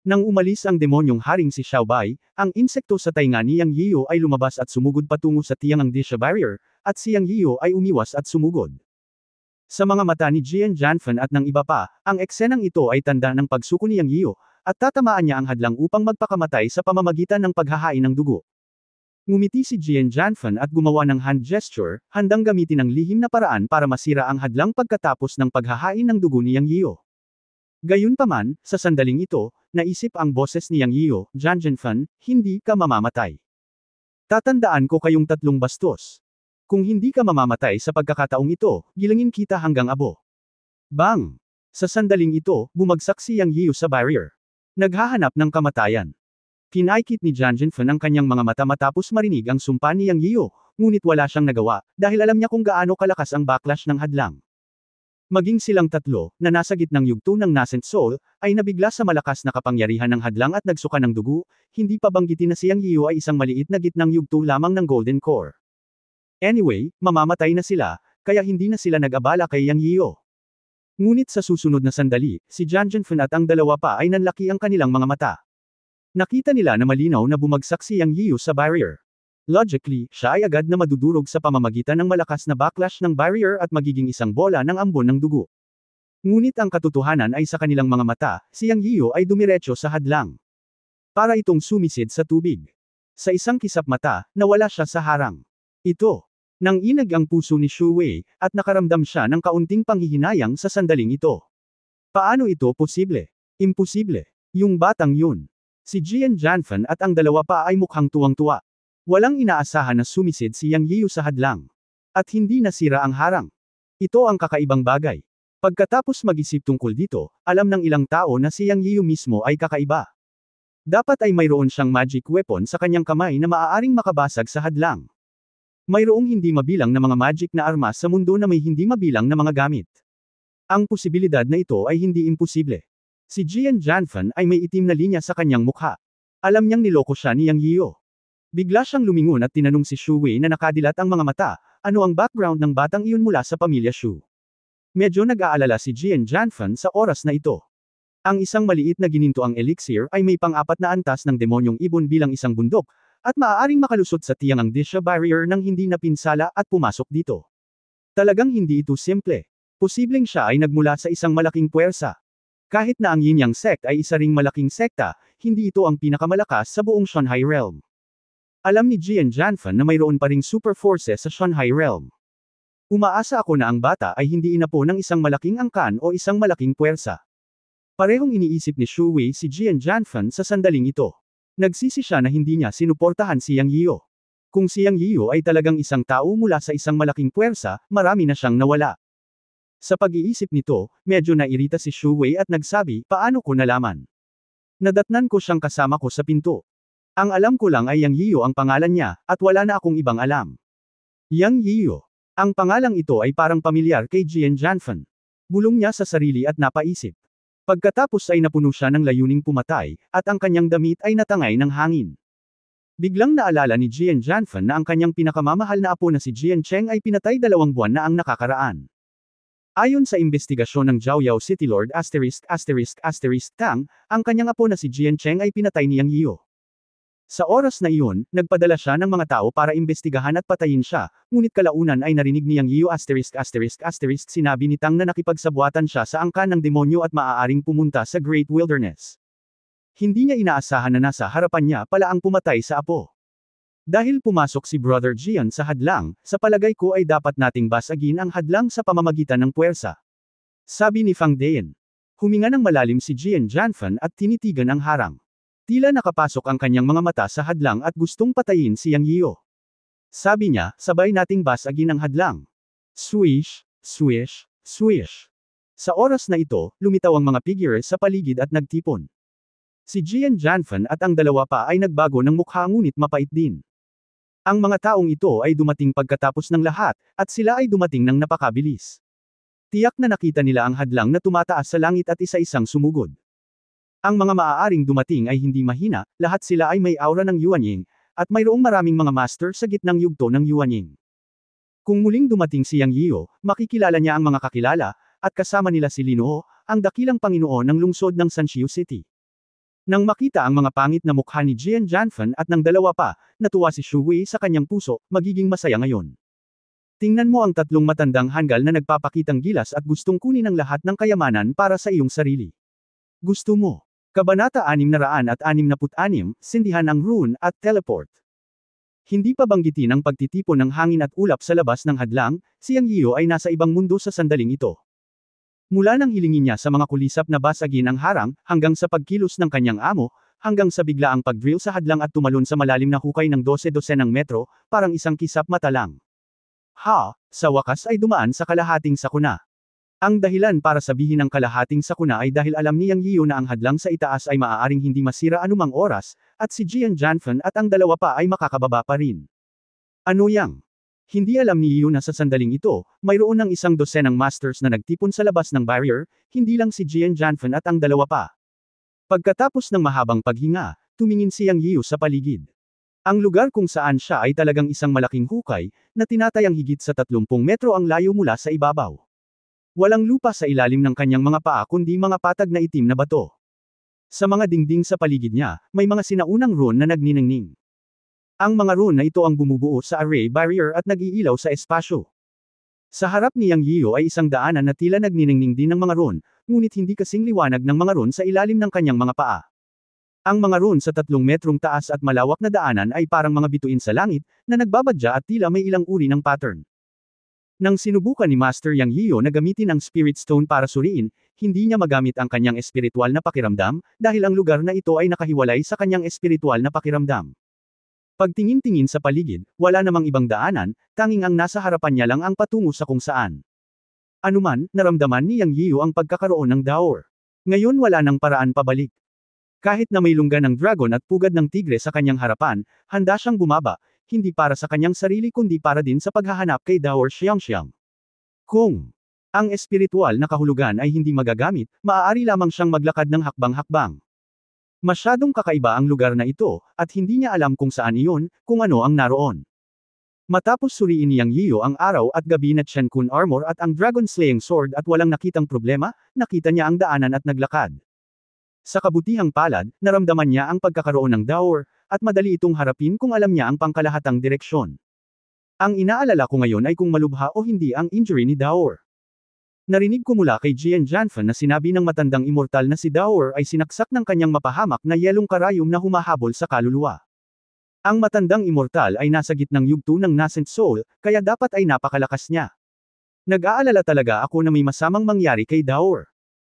Nang umalis ang demonyong haring si Xiaobai, ang insekto sa tainga ni Yang Yiyo ay lumabas at sumugod patungo sa tiyangang Disha Barrier, at si Yang Yiyo ay umiwas at sumugod. Sa mga mata ni Jian Janfen at ng iba pa, ang eksenang ito ay tanda ng pagsuko ni Yang Yiyo, at tatamaan niya ang hadlang upang magpakamatay sa pamamagitan ng paghahain ng dugo. Ngumiti si Jian Janfen at gumawa ng hand gesture, handang gamitin ang lihim na paraan para masira ang hadlang pagkatapos ng paghahain ng dugo ni Yang Yiyo. Gayunpaman, sa sandaling ito, naisip ang boses ni Yang Yiyo, Jian Janfen, hindi ka mamamatay. Tatandaan ko kayong 3 bastos. Kung hindi ka mamamatay sa pagkakataong ito, gilangin kita hanggang abo. Bang! Sa sandaling ito, bumagsak si Yang Yiyo sa barrier. Naghahanap ng kamatayan. Kinaikit ni Jian Janfen ang kanyang mga mata matapos marinig ang sumpa ni Yang Yiyo, ngunit wala siyang nagawa, dahil alam niya kung gaano kalakas ang backlash ng hadlang. Maging silang 3, na nasa gitnang yugto ng Nascent Soul, ay nabigla sa malakas na kapangyarihan ng hadlang at nagsuka ng dugo, hindi pa banggitin na si Yang Yiyo ay isang maliit na gitnang yugto lamang ng Golden Core. Anyway, mamamatay na sila, kaya hindi na sila nag-abala kay Yang Yiyo. Ngunit sa susunod na sandali, si Jian Janfen at ang dalawa pa ay nanlaki ang kanilang mga mata. Nakita nila na malinaw na bumagsak si Yang Yiyo sa barrier. Logically, siya ay agad na madudurog sa pamamagitan ng malakas na backlash ng barrier at magiging isang bola ng ambon ng dugo. Ngunit ang katotohanan ay sa kanilang mga mata, si Yang Yiyo ay dumiretso sa hadlang. Para itong sumisid sa tubig. Sa isang kisap mata, nawala siya sa harang. Ito. Nang inag ang puso ni Shu Wei, at nakaramdam siya ng kaunting panghihinayang sa sandaling ito. Paano ito posible? Imposible. Yung batang yun. Si Jian Janfen at ang dalawa pa ay mukhang tuwang-tuwa. Walang inaasahan na sumisid si Yang Yiyo sa hadlang. At hindi nasira ang harang. Ito ang kakaibang bagay. Pagkatapos mag-isip tungkol dito, alam ng ilang tao na si Yang Yiyo mismo ay kakaiba. Dapat ay mayroon siyang magic weapon sa kanyang kamay na maaaring makabasag sa hadlang. Mayroong hindi mabilang na mga magic na armas sa mundo na may hindi mabilang na mga gamit. Ang posibilidad na ito ay hindi imposible. Si Jian Janfen ay may itim na linya sa kanyang mukha. Alam niyang niloko siya ni Yang Yiyo. Bigla siyang lumingon at tinanong si Shu Wei na nakadilat ang mga mata, ano ang background ng batang iyon mula sa pamilya Shu. Medyo nag-aalala si Jian Janfen sa oras na ito. Ang isang maliit na ginintoang elixir ay may pang-4 na antas ng demonyong ibon bilang isang bundok, at maaaring makalusot sa tiyangang Disha Barrier nang hindi napinsala at pumasok dito. Talagang hindi ito simple. Posibleng siya ay nagmula sa isang malaking puwersa. Kahit na ang Yin Yang sect ay isa ring malaking sekta, hindi ito ang pinakamalakas sa buong Shunhai Realm. Alam ni Jian Janfen na mayroon pa ring super forces sa Shunhai Realm. Umaasa ako na ang bata ay hindi inapo ng isang malaking angkan o isang malaking puwersa. Parehong iniisip ni Shu Wei si Jian Janfen sa sandaling ito. Nagsisi siya na hindi niya sinuportahan si Yang Yiyo. Kung si Yang Yiyo ay talagang isang tao mula sa isang malaking puwersa, marami na siyang nawala. Sa pag-iisip nito, medyo nairita si Shu Wei at nagsabi, paano ko nalaman? Nadatnan ko siyang kasama ko sa pinto. Ang alam ko lang ay Yang Yiyo ang pangalan niya, at wala na akong ibang alam. Yang Yiyo. Ang pangalang ito ay parang pamilyar kay Jian Janfen. Bulong niya sa sarili at napaisip. Pagkatapos ay napuno siya ng layuning pumatay, at ang kanyang damit ay natangay ng hangin. Biglang naalala ni Jian Janfen na ang kanyang pinakamamahal na apo na si Jian Cheng ay pinatay 2 buwan na ang nakakaraan. Ayon sa investigasyon ng Jiaoyao City Lord ***** Tang, ang kanyang apo na si Jian Cheng ay pinatay ni Yang Yiyo. Sa oras na iyon, nagpadala siya ng mga tao para imbestigahan at patayin siya, ngunit kalaunan ay narinig ni Yang Yiyo ***** sinabi ni Tang na nakipagsabuatan siya sa angkan ng demonyo at maaaring pumunta sa Great Wilderness. Hindi niya inaasahan na nasa harapan niya pala ang pumatay sa apo. Dahil pumasok si Brother Jian sa hadlang, sa palagay ko ay dapat nating basagin ang hadlang sa pamamagitan ng puwersa. Sabi ni Fang Dean. Huminga ng malalim si Jian Janfan at tinitigan ang harang. Tila nakapasok ang kanyang mga mata sa hadlang at gustong patayin si Yang Yio. Sabi niya, sabay nating basagin ang hadlang. Swish, swish, swish. Sa oras na ito, lumitaw ang mga figure sa paligid at nagtipon. Si Jian Janfan at ang dalawa pa ay nagbago ng mukha ngunit mapait din. Ang mga taong ito ay dumating pagkatapos ng lahat, at sila ay dumating ng napakabilis. Tiyak na nakita nila ang hadlang na tumataas sa langit at isa-isang sumugod. Ang mga maaaring dumating ay hindi mahina, lahat sila ay may aura ng Yuanying, at mayroong maraming mga master sa gitnang yugto ng Yuanying. Kung muling dumating si Yang Yio, makikilala niya ang mga kakilala, at kasama nila si Linoo, ang dakilang Panginoon ng lungsod ng Sanxiu City. Nang makita ang mga pangit na mukha ni Jian Janfan at ng dalawa pa, natuwa si Shu Wei sa kanyang puso, magiging masaya ngayon. Tingnan mo ang tatlong matandang hanggal na nagpapakitang gilas at gustong kunin ang lahat ng kayamanan para sa iyong sarili. Gusto mo. Kabanata 666, sindihan ang rune at teleport. Hindi pa banggitin ang pagtitipon ng hangin at ulap sa labas ng hadlang, si Yang Yio ay nasa ibang mundo sa sandaling ito. Mula nang hilingin niya sa mga kulisap na basagin ang harang, hanggang sa pagkilos ng kanyang amo, hanggang sa biglaang pag-drill sa hadlang at tumalon sa malalim na hukay ng 12-dosenang metro, parang isang kisap mata lang. Sa wakas ay dumaan sa kalahating sakuna. Ang dahilan para sabihin ang kalahating sakuna ay dahil alam ni Yang Yio na ang hadlang sa itaas ay maaaring hindi masira anumang oras, at si Jian Janfan at ang dalawa pa ay makakababa pa rin. Ano yang? Hindi alam ni Yio na sa sandaling ito, mayroon ng isang dosenang masters na nagtipon sa labas ng barrier, hindi lang si Jian Janfan at ang dalawa pa. Pagkatapos ng mahabang paghinga, tumingin si Yang Yio sa paligid. Ang lugar kung saan siya ay talagang isang malaking hukay, na tinatayang higit sa 30 metro ang layo mula sa ibabaw. Walang lupa sa ilalim ng kanyang mga paa kundi mga patag na itim na bato. Sa mga dingding sa paligid niya, may mga sinaunang rune na nagniningning. Ang mga rune na ito ang bumubuo sa array barrier at nag-iilaw sa espasyo. Sa harap ni Yang Yio ay isang daanan na tila nagniningning din ng mga rune, ngunit hindi kasing liwanag ng mga rune sa ilalim ng kanyang mga paa. Ang mga rune sa 3 metrong taas at malawak na daanan ay parang mga bituin sa langit, na nagbabadya at tila may ilang uri ng pattern. Nang sinubukan ni Master Yang Yio na gamitin ang Spirit Stone para suriin, hindi niya magamit ang kanyang espiritual na pakiramdam, dahil ang lugar na ito ay nakahiwalay sa kanyang espiritual na pakiramdam. Pagtingin-tingin sa paligid, wala namang ibang daanan, tanging ang nasa harapan niya lang ang patungo sa kung saan. Anuman, naramdaman ni Yang Yio ang pagkakaroon ng dower. Ngayon wala nang paraan pabalik. Kahit na may lungga ng dragon at pugad ng tigre sa kanyang harapan, handa siyang bumaba, hindi para sa kanyang sarili kundi para din sa paghahanap kay Dower Xiangxiang. Kung ang espiritual na kahulugan ay hindi magagamit, maaari lamang siyang maglakad ng hakbang-hakbang. Masyadong kakaiba ang lugar na ito, at hindi niya alam kung saan iyon, kung ano ang naroon. Matapos suriin ni Yang Yio ang araw at gabi na Chen Kun Armor at ang Dragon Slaying Sword at walang nakitang problema, nakita niya ang daanan at naglakad. Sa kabutihang palad, naramdaman niya ang pagkakaroon ng dower, at madali itong harapin kung alam niya ang pangkalahatang direksyon. Ang inaalala ko ngayon ay kung malubha o hindi ang injury ni Dower. Narinig ko mula kay Jian Janfan na sinabi ng matandang immortal na si Dower ay sinaksak ng kanyang mapahamak na yelong karayom na humahabol sa kaluluwa. Ang matandang immortal ay nasa gitnang yugto ng nascent soul, kaya dapat ay napakalakas niya. Nag-aalala talaga ako na may masamang mangyari kay Dower.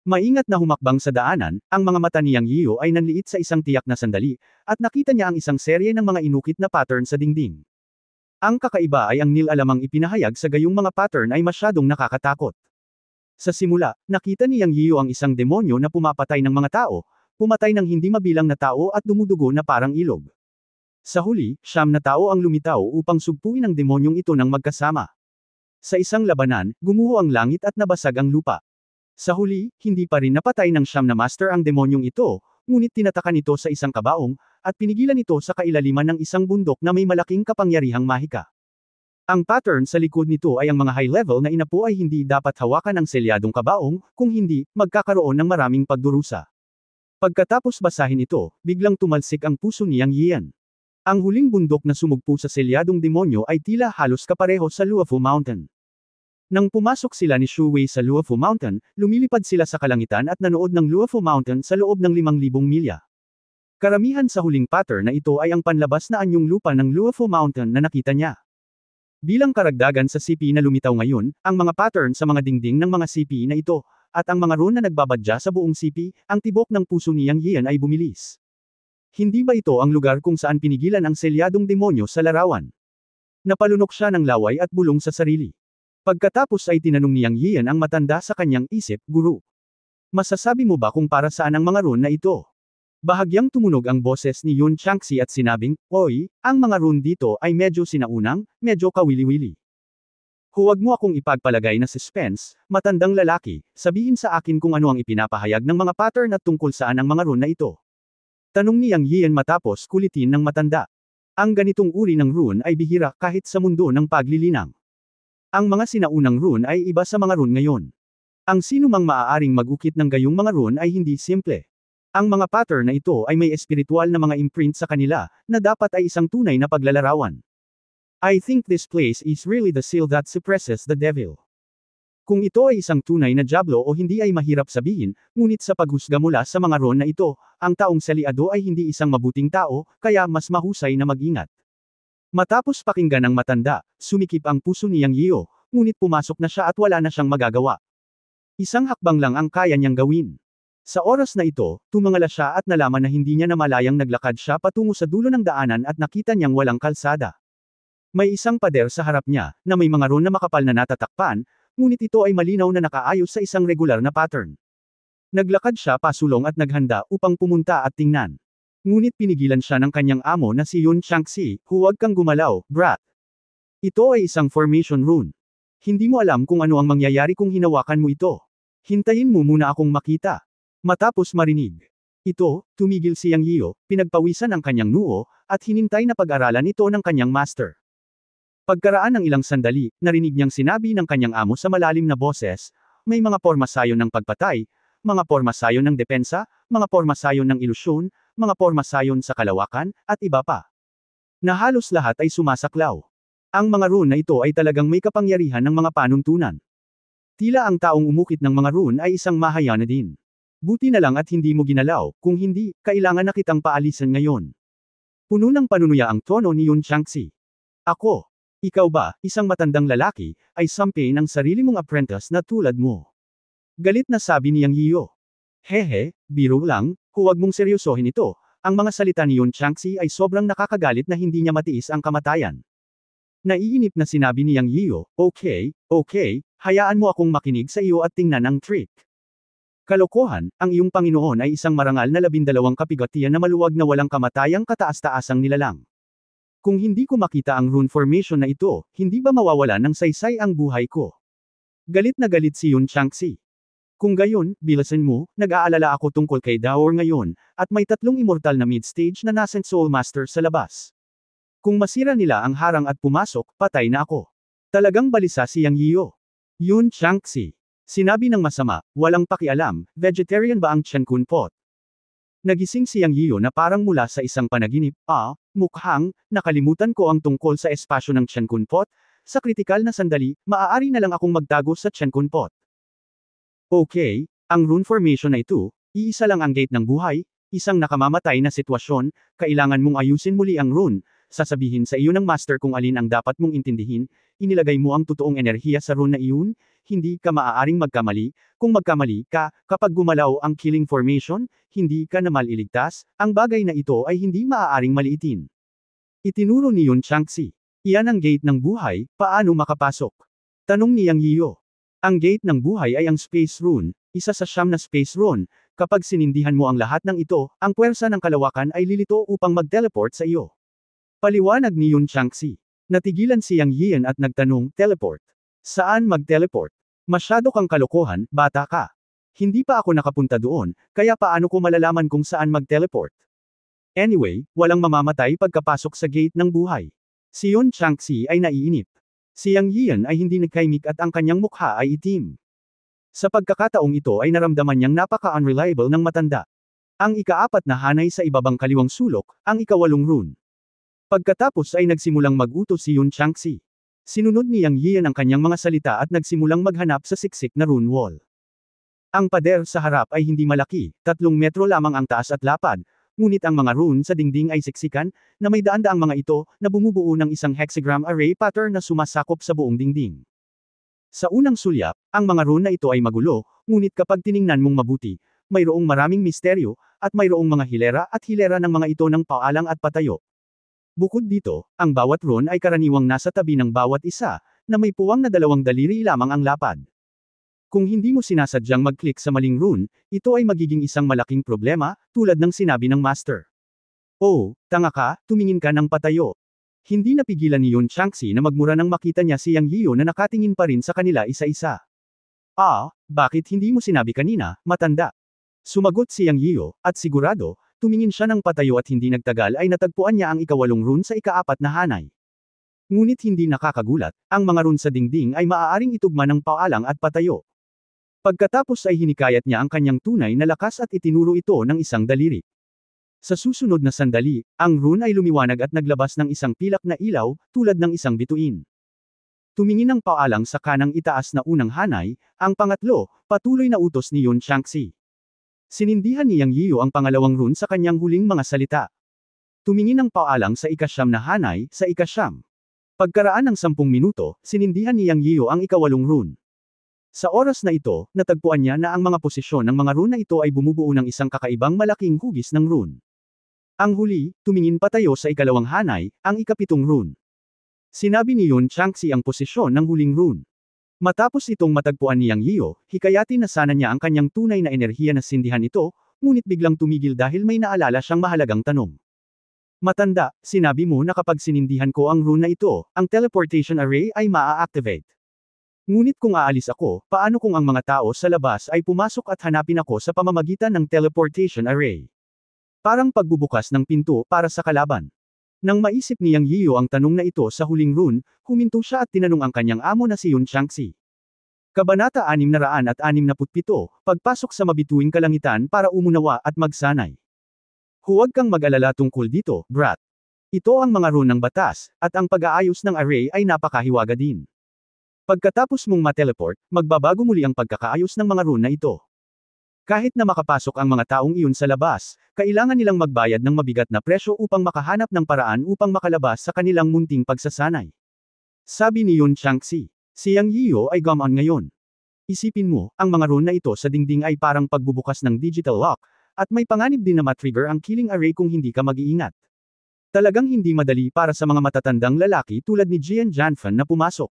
Maingat na humakbang sa daanan, ang mga mata ni Yang Yio ay nanliit sa isang tiyak na sandali, at nakita niya ang isang serye ng mga inukit na pattern sa dingding. Ang kakaiba ay ang nilalamang ipinahayag sa gayong mga pattern ay masyadong nakakatakot. Sa simula, nakita ni Yang Yio ang isang demonyo na pumapatay ng mga tao, pumatay ng hindi mabilang na tao at dumudugo na parang ilog. Sa huli, 9 na tao ang lumitaw upang sugpuin ang demonyong ito ng magkasama. Sa isang labanan, gumuho ang langit at nabasag ang lupa. Sa huli, hindi pa rin napatay ng 9 na master ang demonyong ito, ngunit tinatakan ito sa isang kabaong, at pinigilan ito sa kailaliman ng isang bundok na may malaking kapangyarihang mahika. Ang pattern sa likod nito ay ang mga high-level na inapo ay hindi dapat hawakan ng selyadong kabaong, kung hindi, magkakaroon ng maraming pagdurusa. Pagkatapos basahin ito, biglang tumalsik ang puso ni Yang Yian. Ang huling bundok na sumugpo sa selyadong demonyo ay tila halos kapareho sa Luofu Mountain. Nang pumasok sila ni Shu Wei sa Luofu Mountain, lumilipad sila sa kalangitan at nanood ng Luofu Mountain sa loob ng 5,000 milya. Karamihan sa huling pattern na ito ay ang panlabas na anyong lupa ng Luofu Mountain na nakita niya. Bilang karagdagan sa CP na lumitaw ngayon, ang mga pattern sa mga dingding ng mga CP na ito, at ang mga rune na nagbabadya sa buong CP, ang tibok ng puso ni Yang Yian ay bumilis. Hindi ba ito ang lugar kung saan pinigilan ang selyadong demonyo sa larawan? Napalunok siya ng laway at bulong sa sarili. Pagkatapos ay tinanong ni Yang Yian ang matanda sa kanyang isip, Guru. Masasabi mo ba kung para saan ang mga rune na ito? Bahagyang tumunog ang boses ni Yun Changxi at sinabing, Oy, ang mga rune dito ay medyo sinaunang, medyo kawili-wili. Huwag mo akong ipagpalagay na suspense, matandang lalaki, sabihin sa akin kung ano ang ipinapahayag ng mga pattern at tungkol saan ang mga rune na ito. Tanong ni Yang Yian matapos kulitin ng matanda. Ang ganitong uri ng rune ay bihira kahit sa mundo ng paglilinang. Ang mga sinaunang rune ay iba sa mga rune ngayon. Ang sino mang maaaring mag-ukit ng gayong mga rune ay hindi simple. Ang mga pattern na ito ay may espiritual na mga imprint sa kanila, na dapat ay isang tunay na paglalarawan. I think this place is really the seal that suppresses the devil. Kung ito ay isang tunay na diablo o hindi ay mahirap sabihin, ngunit sa paghusga mula sa mga rune na ito, ang taong saliado ay hindi isang mabuting tao, kaya mas mahusay na mag-ingat. Matapos pakinggan ng matanda, sumikip ang puso ni Yang Yio, ngunit pumasok na siya at wala na siyang magagawa. Isang hakbang lang ang kaya niyang gawin. Sa oras na ito, tumangala siya at nalaman na hindi niya namalayang naglakad siya patungo sa dulo ng daanan at nakita niyang walang kalsada. May isang pader sa harap niya, na may mga rune na makapal na natatakpan, ngunit ito ay malinaw na nakaayos sa isang regular na pattern. Naglakad siya pasulong at naghanda upang pumunta at tingnan. Ngunit pinigilan siya ng kanyang amo na si Yun Changxi, huwag kang gumalaw, brat. Ito ay isang formation rune. Hindi mo alam kung ano ang mangyayari kung hinawakan mo ito. Hintayin mo muna akong makita. Matapos marinig ito, tumigil si Yang Yio, pinagpawisan ang kanyang noo, at hinintay na pag-aralan ito ng kanyang master. Pagkaraan ng ilang sandali, narinig niyang sinabi ng kanyang amo sa malalim na boses, may mga pormasayon ng pagpatay, mga pormasayon ng depensa, mga pormasayon ng ilusyon, mga pormasayon sa kalawakan, at iba pa. Na halos lahat ay sumasaklaw. Ang mga rune na ito ay talagang may kapangyarihan ng mga panuntunan. Tila ang taong umukit ng mga rune ay isang Mahayana din. Buti na lang at hindi mo ginalaw, kung hindi, kailangan na kitang paalisan ngayon. Puno ng panunuya ang tono ni Yun Changxi. Ako. Ikaw ba, isang matandang lalaki, ay sampi ng sarili mong apprentice na tulad mo? Galit na sabi ni Yang Yio. Hehe, biro lang, huwag mong seryosohin ito. Ang mga salita ni Yun Changxi ay sobrang nakakagalit na hindi niya matiis ang kamatayan. Naiinip na sinabi ni Yang Yio, okay, hayaan mo akong makinig sa iyo at tingnan ang trick. Kalokohan, ang iyong Panginoon ay isang marangal na 12 kapigatian na maluwag na walang kamatayang kataas-taasang nilalang. Kung hindi ko makita ang rune formation na ito, hindi ba mawawala ng saysay ang buhay ko? Galit na galit si Yun Changxi. Kung gayon, bilasan mo, nag-aalala ako tungkol kay Daor ngayon, at may 3 immortal na mid-stage na nascent Soul Master sa labas. Kung masira nila ang harang at pumasok, patay na ako. Talagang balisa si Yang Yio. Yun Changxi. Sinabi ng masama, walang pakialam, vegetarian ba ang Chen Kun Pot? Nagising si Yang Yio na parang mula sa isang panaginip, mukhang, nakalimutan ko ang tungkol sa espasyo ng Chen Kun Pot, sa kritikal na sandali, maaari na lang akong magtago sa Chen Kun Pot. Okay, ang rune formation na ito, iisa lang ang gate ng buhay, isang nakamamatay na sitwasyon, kailangan mong ayusin muli ang rune, sasabihin sa iyo ng master kung alin ang dapat mong intindihin, inilagay mo ang totoong enerhiya sa rune na iyon, hindi ka maaaring magkamali, kung magkamali ka, kapag gumalaw ang killing formation, hindi ka na maliligtas, ang bagay na ito ay hindi maaaring maliitin. Itinuro ni Yun Changxi. Iyan ang gate ng buhay, paano makapasok? Tanong ni Yang Yio. Ang gate ng buhay ay ang space rune, isa sa 9 na space rune, kapag sinindihan mo ang lahat ng ito, ang puwersa ng kalawakan ay lilito upang mag-teleport sa iyo. Paliwanag ni Yun Changxi. Natigilan si Yang Yian at nagtanong, teleport? Saan mag-teleport? Masyado kang kalokohan, bata ka. Hindi pa ako nakapunta doon, kaya paano ko malalaman kung saan mag-teleport? Anyway, walang mamamatay pagkapasok sa gate ng buhay. Si Yun Changxi ay naiinip. Si Yang Yian ay hindi nagkaimik at ang kanyang mukha ay itim. Sa pagkakataong ito ay naramdaman niyang napaka-unreliable ng matanda. Ang ika-4 na hanay sa ibabang kaliwang sulok, ang ika-8 rune. Pagkatapos ay nagsimulang mag-utos si Yun Changxi. Sinunod ni Yang Yian ang kanyang mga salita at nagsimulang maghanap sa siksik na rune wall. Ang pader sa harap ay hindi malaki, 3 metro lamang ang taas at lapad, ngunit ang mga rune sa dingding ay siksikan, na may daan-daang mga ito, na bumubuo ng isang hexagram array pattern na sumasakop sa buong dingding. Sa unang sulyap, ang mga rune na ito ay magulo, ngunit kapag tiningnan mong mabuti, mayroong maraming misteryo, at mayroong mga hilera ng mga ito ng paalang at patayo. Bukod dito, ang bawat rune ay karaniwang nasa tabi ng bawat isa, na may puwang na 2 daliri lamang ang lapad. Kung hindi mo sinasadyang mag-click sa maling rune, ito ay magiging isang malaking problema, tulad ng sinabi ng master. Oh, tanga ka, tumingin ka ng patayo. Hindi napigilan ni Yun Changxi na magmura nang makita niya si Yang Yiyo na nakatingin pa rin sa kanila isa-isa. Ah, bakit hindi mo sinabi kanina, matanda? Sumagot si Yang Yiyo, at sigurado, tumingin siya ng patayo at hindi nagtagal ay natagpuan niya ang ika-8 rune sa ika-4 na hanay. Ngunit hindi nakakagulat, ang mga rune sa dingding ay maaaring itugma ng paalang at patayo. Pagkatapos ay hinikayat niya ang kanyang tunay na lakas at itinuro ito ng isang daliri. Sa susunod na sandali, ang rune ay lumiwanag at naglabas ng isang pilak na ilaw, tulad ng isang bituin. Tumingin ang paalang sa kanang itaas na unang hanay, ang pangatlo, patuloy na utos ni Yun Changxi. Sinindihan ni Yang Yiyo ang pangalawang rune sa kanyang huling mga salita. Tumingin ang paalang sa ika-9 na hanay, sa ika-9. Pagkaraan ng 10 minuto, sinindihan ni Yang Yiyo ang ika-8 rune. Sa oras na ito, natagpuan niya na ang mga posisyon ng mga rune na ito ay bumubuo ng isang kakaibang malaking hugis ng rune. Ang huli, tumingin patayo sa ika-2 hanay, ang ika-7 rune. Sinabi ni Yun Changxi ang posisyon ng huling rune. Matapos itong matagpuan ni Yang Yiyo, hikayatin na sana niya ang kanyang tunay na enerhiya na sindihan ito, ngunit biglang tumigil dahil may naalala siyang mahalagang tanong. Matanda, sinabi mo na kapag sinindihan ko ang rune na ito, ang teleportation array ay maa-activate. Ngunit kung aalis ako, paano kung ang mga tao sa labas ay pumasok at hanapin ako sa pamamagitan ng teleportation array? Parang pagbubukas ng pinto para sa kalaban. Nang maisip ni Yang Yiyo ang tanong na ito sa huling rune, huminto siya at tinanong ang kanyang amo na si Yun Changxi. Kabanata 667, Pagpasok sa mabituing kalangitan para umunawa at magsanay. Huwag kang mag-alala tungkol dito, brat. Ito ang mga rune ng batas, at ang pag-aayos ng array ay napakahiwaga din. Pagkatapos mong mateleport, magbabago muli ang pagkakaayos ng mga rune na ito. Kahit na makapasok ang mga taong iyon sa labas, kailangan nilang magbayad ng mabigat na presyo upang makahanap ng paraan upang makalabas sa kanilang munting pagsasanay. Sabi ni Yun Changxi, si Yang Yiyo ay gumon ngayon. Isipin mo, ang mga rune na ito sa dingding ay parang pagbubukas ng digital lock, at may panganib din na matrigger ang killing array kung hindi ka mag-iingat. Talagang hindi madali para sa mga matatandang lalaki tulad ni Jian Janfan na pumasok.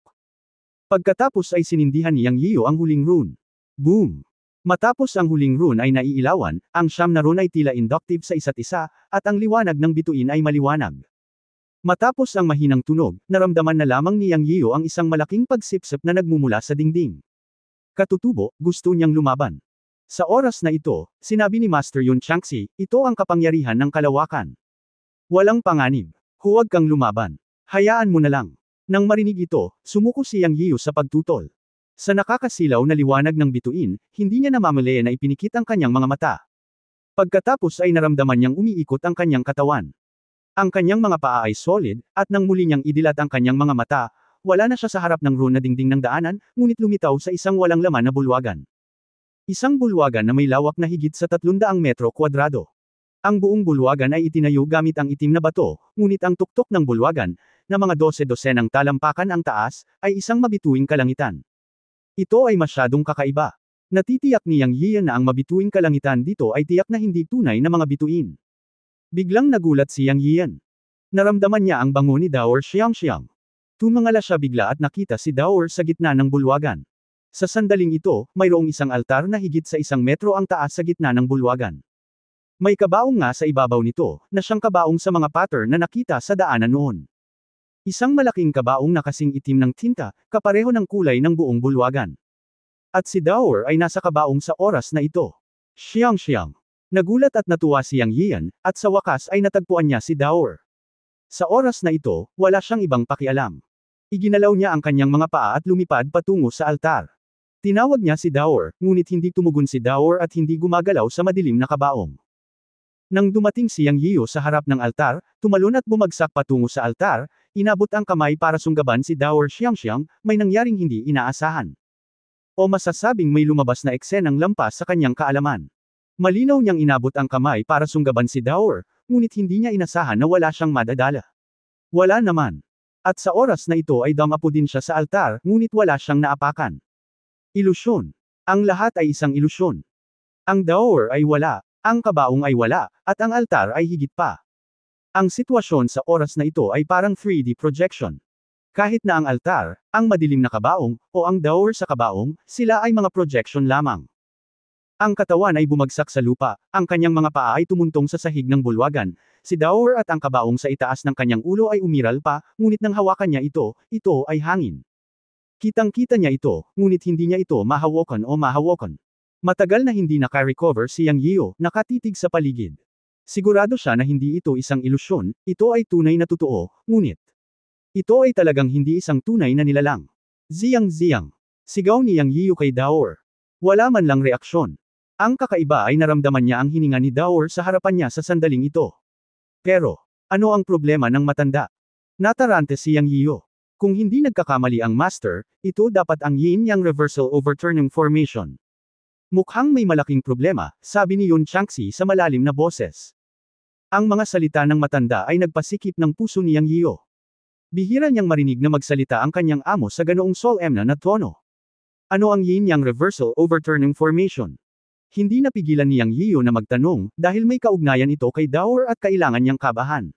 Pagkatapos ay sinindihan ni Yang Yiyo ang huling rune. Boom! Matapos ang huling rune ay naiilawan, ang 9 na rune ay tila inductive sa isa't isa, at ang liwanag ng bituin ay maliwanag. Matapos ang mahinang tunog, naramdaman na lamang ni Yang Yiyo ang isang malaking pagsipsip na nagmumula sa dingding. Katutubo, gusto niyang lumaban. Sa oras na ito, sinabi ni Master Yun Changxi, ito ang kapangyarihan ng kalawakan. Walang panganib. Huwag kang lumaban. Hayaan mo na lang. Nang marinig ito, sumuko si Yang Yiyo sa pagtutol. Sa nakakasilaw na liwanag ng bituin, hindi niya namamalayan na ipinikit ang kanyang mga mata. Pagkatapos ay naramdaman niyang umiikot ang kanyang katawan. Ang kanyang mga paa ay solid, at nang muli niyang idilat ang kanyang mga mata, wala na siya sa harap ng rune na dingding ng daanan, ngunit lumitaw sa isang walang laman na bulwagan. Isang bulwagan na may lawak na higit sa 300 metro kwadrado. Ang buong bulwagan ay itinayo gamit ang itim na bato, ngunit ang tuktok ng bulwagan, na mga 12-dosenang talampakan ang taas, ay isang mabituing kalangitan. Ito ay masyadong kakaiba. Natitiyak ni Yang Yiyan na ang mabituing kalangitan dito ay tiyak na hindi tunay na mga bituin. Biglang nagulat si Yang Yiyan. Naramdaman niya ang bango ni Daor Xiangxiang. Tumangala siya bigla at nakita si Daor sa gitna ng bulwagan. Sa sandaling ito, mayroong isang altar na higit sa 1 metro ang taas sa gitna ng bulwagan. May kabaong nga sa ibabaw nito, na siyang kabaong sa mga pattern na nakita sa daanan noon. Isang malaking kabaong na kasing itim ng tinta, kapareho ng kulay ng buong bulwagan. At si Daor ay nasa kabaong sa oras na ito. Xiangxiang. Nagulat at natuwa si Yang Yiyan, at sa wakas ay natagpuan niya si Daor. Sa oras na ito, wala siyang ibang pakialam. Iginalaw niya ang kanyang mga paa at lumipad patungo sa altar. Tinawag niya si Daor, ngunit hindi tumugon si Daor at hindi gumagalaw sa madilim na kabaong. Nang dumating si Yang Yiyo sa harap ng altar, tumalon at bumagsak patungo sa altar, inabot ang kamay para sunggaban si Daor Xiangxiang, may nangyaring hindi inaasahan. O masasabing may lumabas na eksenang lampas sa kanyang kaalaman. Malinaw niyang inabot ang kamay para sunggaban si Dower, ngunit hindi niya inasahan na wala siyang madadala. Wala naman. At sa oras na ito ay damapo din siya sa altar, ngunit wala siyang naapakan. Ilusyon. Ang lahat ay isang ilusyon. Ang Dower ay wala, ang kabaong ay wala, at ang altar ay higit pa. Ang sitwasyon sa oras na ito ay parang 3D projection. Kahit na ang altar, ang madilim na kabaong, o ang Dower sa kabaong, sila ay mga projection lamang. Ang katawan ay bumagsak sa lupa, ang kanyang mga paa ay tumuntong sa sahig ng bulwagan, si Dower at ang kabaong sa itaas ng kanyang ulo ay umiral pa, ngunit nang hawakan niya ito ay hangin. Kitang-kita niya ito, ngunit hindi niya ito mahawakan o mahawakan. Matagal na hindi naka-recover si Yang Yio, nakatitig sa paligid. Sigurado siya na hindi ito isang ilusyon, ito ay tunay na totoo, ngunit ito ay talagang hindi isang tunay na nilalang. Ziyang. Sigaw ni Yang Yio kay Dower. Wala man lang reaksyon. Ang kakaiba ay naramdaman niya ang hininga ni Dower sa harapan niya sa sandaling ito. Pero, ano ang problema ng matanda? Natarante si Yang Yio. Kung hindi nagkakamali ang master, ito dapat ang yin-yang reversal overturning formation. Mukhang may malaking problema, sabi ni Yun Changxi sa malalim na boses. Ang mga salita ng matanda ay nagpasikip ng puso ni Yang Yio. Bihira niyang marinig na magsalita ang kanyang amo sa ganoong solemn na tono. Ano ang yin-yang reversal overturning formation? Hindi napigilan ni Yang Yio na magtanong, dahil may kaugnayan ito kay Dower at kailangan niyang kabahan.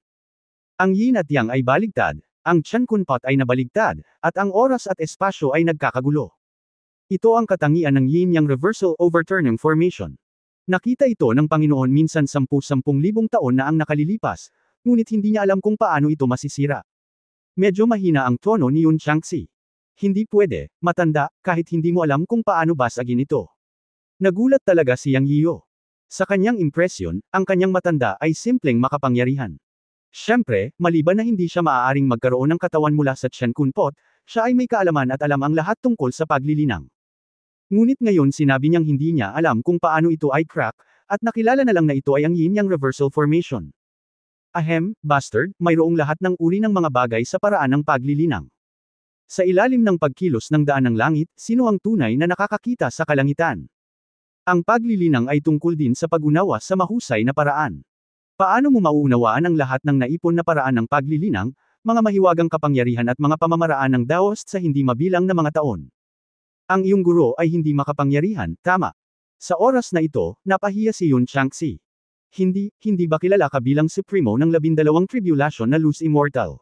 Ang yin at yang ay baligtad, ang Tian Kunpot ay nabaligtad, at ang oras at espasyo ay nagkakagulo. Ito ang katangian ng yin-yang reversal overturning formation. Nakita ito ng Panginoon minsan 10,000 taon na ang nakalilipas, ngunit hindi niya alam kung paano ito masisira. Medyo mahina ang tono ni Yun Changxi. Hindi pwede, matanda, kahit hindi mo alam kung paano basagin ito. Nagulat talaga si Yang Yio. Sa kanyang impresyon, ang kanyang matanda ay simpleng makapangyarihan. Siyempre, maliban na hindi siya maaaring magkaroon ng katawan mula sa Tian Kunpot, siya ay may kaalaman at alam ang lahat tungkol sa paglilinang. Ngunit ngayon sinabi niyang hindi niya alam kung paano ito ay crack, at nakilala na lang na ito ay ang yin-yang reversal formation. Ahem, bastard, mayroong lahat ng uri ng mga bagay sa paraan ng paglilinang. Sa ilalim ng pagkilos ng daan ng langit, sino ang tunay na nakakakita sa kalangitan? Ang paglilinang ay tungkol din sa pag-unawa sa mahusay na paraan. Paano mo mauunawaan ang lahat ng naipon na paraan ng paglilinang, mga mahiwagang kapangyarihan at mga pamamaraan ng Daoist sa hindi mabilang na mga taon? Ang iyong guro ay hindi makapangyarihan, tama. Sa oras na ito, napahiya si Yun Changxi. Hindi ba kilala ka bilang Supremo ng 12 tribulation na Luz Immortal?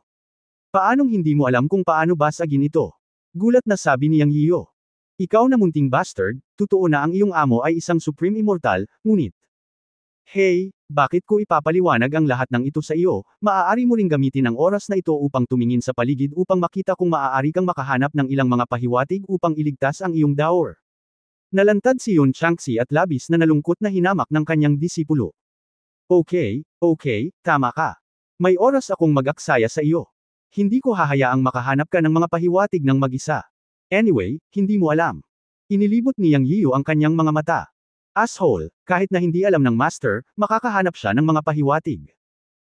Paanong hindi mo alam kung paano basagin ito? Gulat na sabi ni Yang Yio. Ikaw na munting bastard, totoo na ang iyong amo ay isang Supreme Immortal, ngunit. Hey, bakit ko ipapaliwanag ang lahat ng ito sa iyo? Maaari mo ring gamitin ang oras na ito upang tumingin sa paligid upang makita kung maaari kang makahanap ng ilang mga pahiwatig upang iligtas ang iyong Dower. Nalantad si Yun Changxi at labis na nalungkot na hinamak ng kanyang disipulo. Okay, tama ka. May oras akong mag-aksaya sa iyo. Hindi ko hahayaang makahanap ka ng mga pahiwatig ng mag-isa. Anyway, hindi mo alam. Inilibot ni Yang Yio ang kanyang mga mata. Asshole, kahit na hindi alam ng master, makakahanap siya ng mga pahiwatig.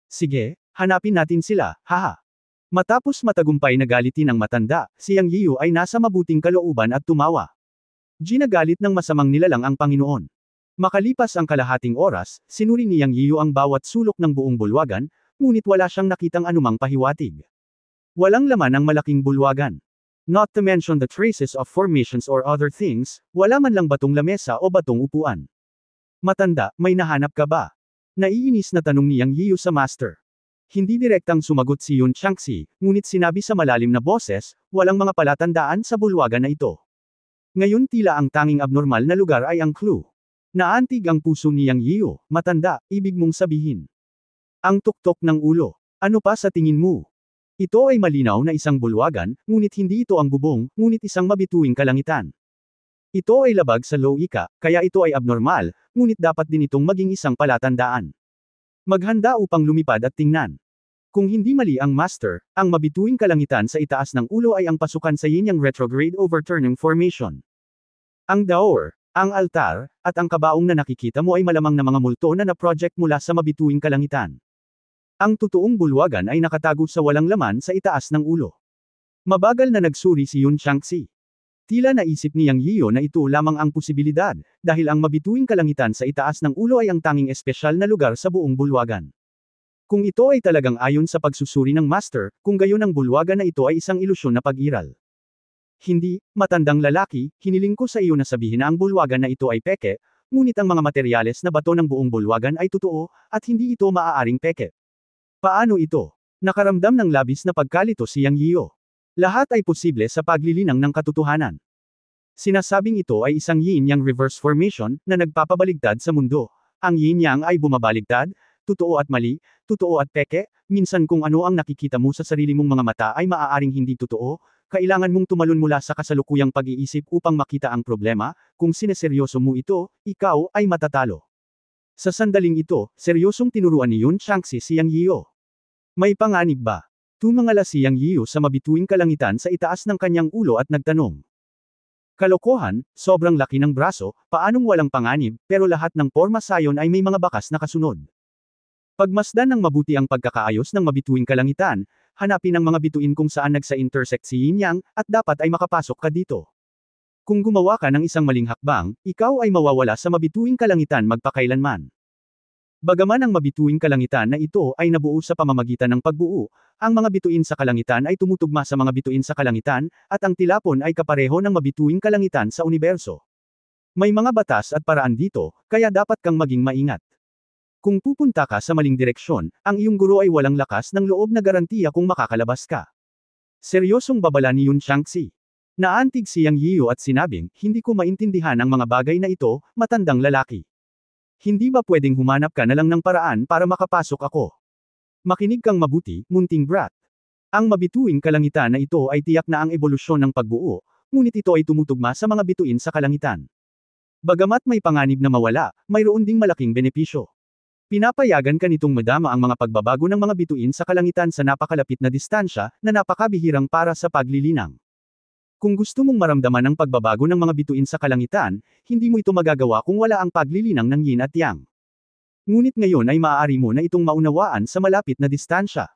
Sige, hanapin natin sila, haha. Matapos matagumpay na galitin ang matanda, si Yang Yio ay nasa mabuting kalooban at tumawa. Ginagalit ng masamang nilalang ang Panginoon. Makalipas ang kalahating oras, sinuri ni Yang Yio ang bawat sulok ng buong bulwagan, ngunit wala siyang nakitang anumang pahiwatig. Walang laman ang malaking bulwagan. Not to mention the traces of formations or other things, wala man lang batong lamesa o batong upuan. Matanda, may nahanap ka ba? Naiinis na tanong ni Yang Yio sa master. Hindi direktang sumagot si Yun Changxi, ngunit sinabi sa malalim na boses, walang mga palatandaan sa bulwagan na ito. Ngayon tila ang tanging abnormal na lugar ay ang clue. Naantig ang puso ni Yang Yio, matanda, ibig mong sabihin. Ang tuktok ng ulo. Ano pa sa tingin mo? Ito ay malinaw na isang bulwagan, ngunit hindi ito ang bubong, ngunit isang mabituing kalangitan. Ito ay labag sa logika, kaya ito ay abnormal, ngunit dapat din itong maging isang palatandaan. Maghanda upang lumipad at tingnan. Kung hindi mali ang master, ang mabituing kalangitan sa itaas ng ulo ay ang pasukan sa yin-yang retrograde overturning formation. Ang Dower, ang altar, at ang kabaong na nakikita mo ay malamang na mga multo na na-project mula sa mabituing kalangitan. Ang totoong bulwagan ay nakatago sa walang laman sa itaas ng ulo. Mabagal na nagsuri si Yun Changxi. Tila naisip ni Yang Yiyo na ito lamang ang posibilidad, dahil ang mabituing kalangitan sa itaas ng ulo ay ang tanging espesyal na lugar sa buong bulwagan. Kung ito ay talagang ayon sa pagsusuri ng master, kung gayon ang bulwagan na ito ay isang ilusyon na pag-iral. Hindi, matandang lalaki, hiniling ko sa iyo na sabihin na ang bulwagan na ito ay peke, ngunit ang mga materyales na bato ng buong bulwagan ay totoo, at hindi ito maaaring peke. Paano ito? Nakaramdam ng labis na pagkalito si Yang Yiyo. Lahat ay posible sa paglilinang ng katotohanan. Sinasabing ito ay isang yin-yang reverse formation na nagpapabaligtad sa mundo. Ang yin-yang ay bumabaligtad, totoo at mali, totoo at peke, minsan kung ano ang nakikita mo sa sarili mong mga mata ay maaaring hindi totoo, kailangan mong tumalon mula sa kasalukuyang pag-iisip upang makita ang problema, kung sineseryoso mo ito, ikaw ay matatalo. Sa sandaling ito, seryosong tinuruan ni Yun Changxi si Yang Yiyo. May panganib ba? Tumangala si Yang Yiyo sa mabituing kalangitan sa itaas ng kanyang ulo at nagtanong. Kalokohan, sobrang laki ng braso, paanong walang panganib, pero lahat ng porma sayon ay may mga bakas na kasunod. Pagmasdan ng mabuti ang pagkakaayos ng mabituing kalangitan, hanapin ang mga bituin kung saan nagsa-intersect si yin-yang, at dapat ay makapasok ka dito. Kung gumawa ka ng isang maling hakbang, ikaw ay mawawala sa mabituing kalangitan magpakailanman. Bagaman ang mabituing kalangitan na ito ay nabuo sa pamamagitan ng pagbuo, ang mga bituin sa kalangitan ay tumutugma sa mga bituin sa kalangitan, at ang tilapon ay kapareho ng mabituing kalangitan sa universo. May mga batas at paraan dito, kaya dapat kang maging maingat. Kung pupunta ka sa maling direksyon, ang iyong guro ay walang lakas ng loob na garantiya kung makakalabas ka. Seryosong babala ni Yun Changxi. Naantig si Yang Yiyo at sinabing, hindi ko maintindihan ang mga bagay na ito, matandang lalaki. Hindi ba pwedeng humanap ka na lang ng paraan para makapasok ako? Makinig kang mabuti, munting brat. Ang mabituing kalangitan na ito ay tiyak na ang ebolusyon ng pagbuo, ngunit ito ay tumutugma sa mga bituin sa kalangitan. Bagamat may panganib na mawala, mayroon ding malaking benepisyo. Pinapayagan ka nitong madama ang mga pagbabago ng mga bituin sa kalangitan sa napakalapit na distansya, na napakabihirang para sa paglilinang. Kung gusto mong maramdaman ang pagbabago ng mga bituin sa kalangitan, hindi mo ito magagawa kung wala ang paglilinang ng yin at yang. Ngunit ngayon ay maaari mo na itong maunawaan sa malapit na distansya.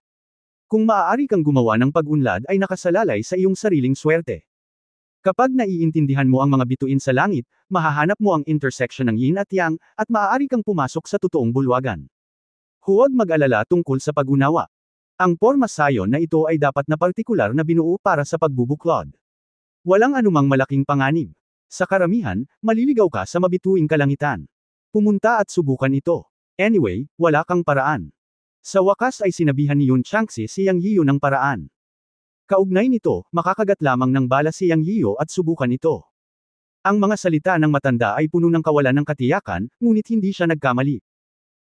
Kung maaari kang gumawa ng pag-unlad ay nakasalalay sa iyong sariling swerte. Kapag naiintindihan mo ang mga bituin sa langit, mahahanap mo ang intersection ng yin at yang, at maaari kang pumasok sa totoong bulwagan. Huwag mag-alala tungkol sa pag-unawa. Ang porma sayon na ito ay dapat na partikular na binuo para sa pagbubuklod. Walang anumang malaking panganib. Sa karamihan, maliligaw ka sa mabituing kalangitan. Pumunta at subukan ito. Anyway, wala kang paraan. Sa wakas ay sinabihan ni Yun Changxi si Yang Yiyo ng paraan. Kaugnay nito, makakagat lamang ng bala si Yang Yiyo at subukan ito. Ang mga salita ng matanda ay puno ng kawalan ng katiyakan, ngunit hindi siya nagkamali.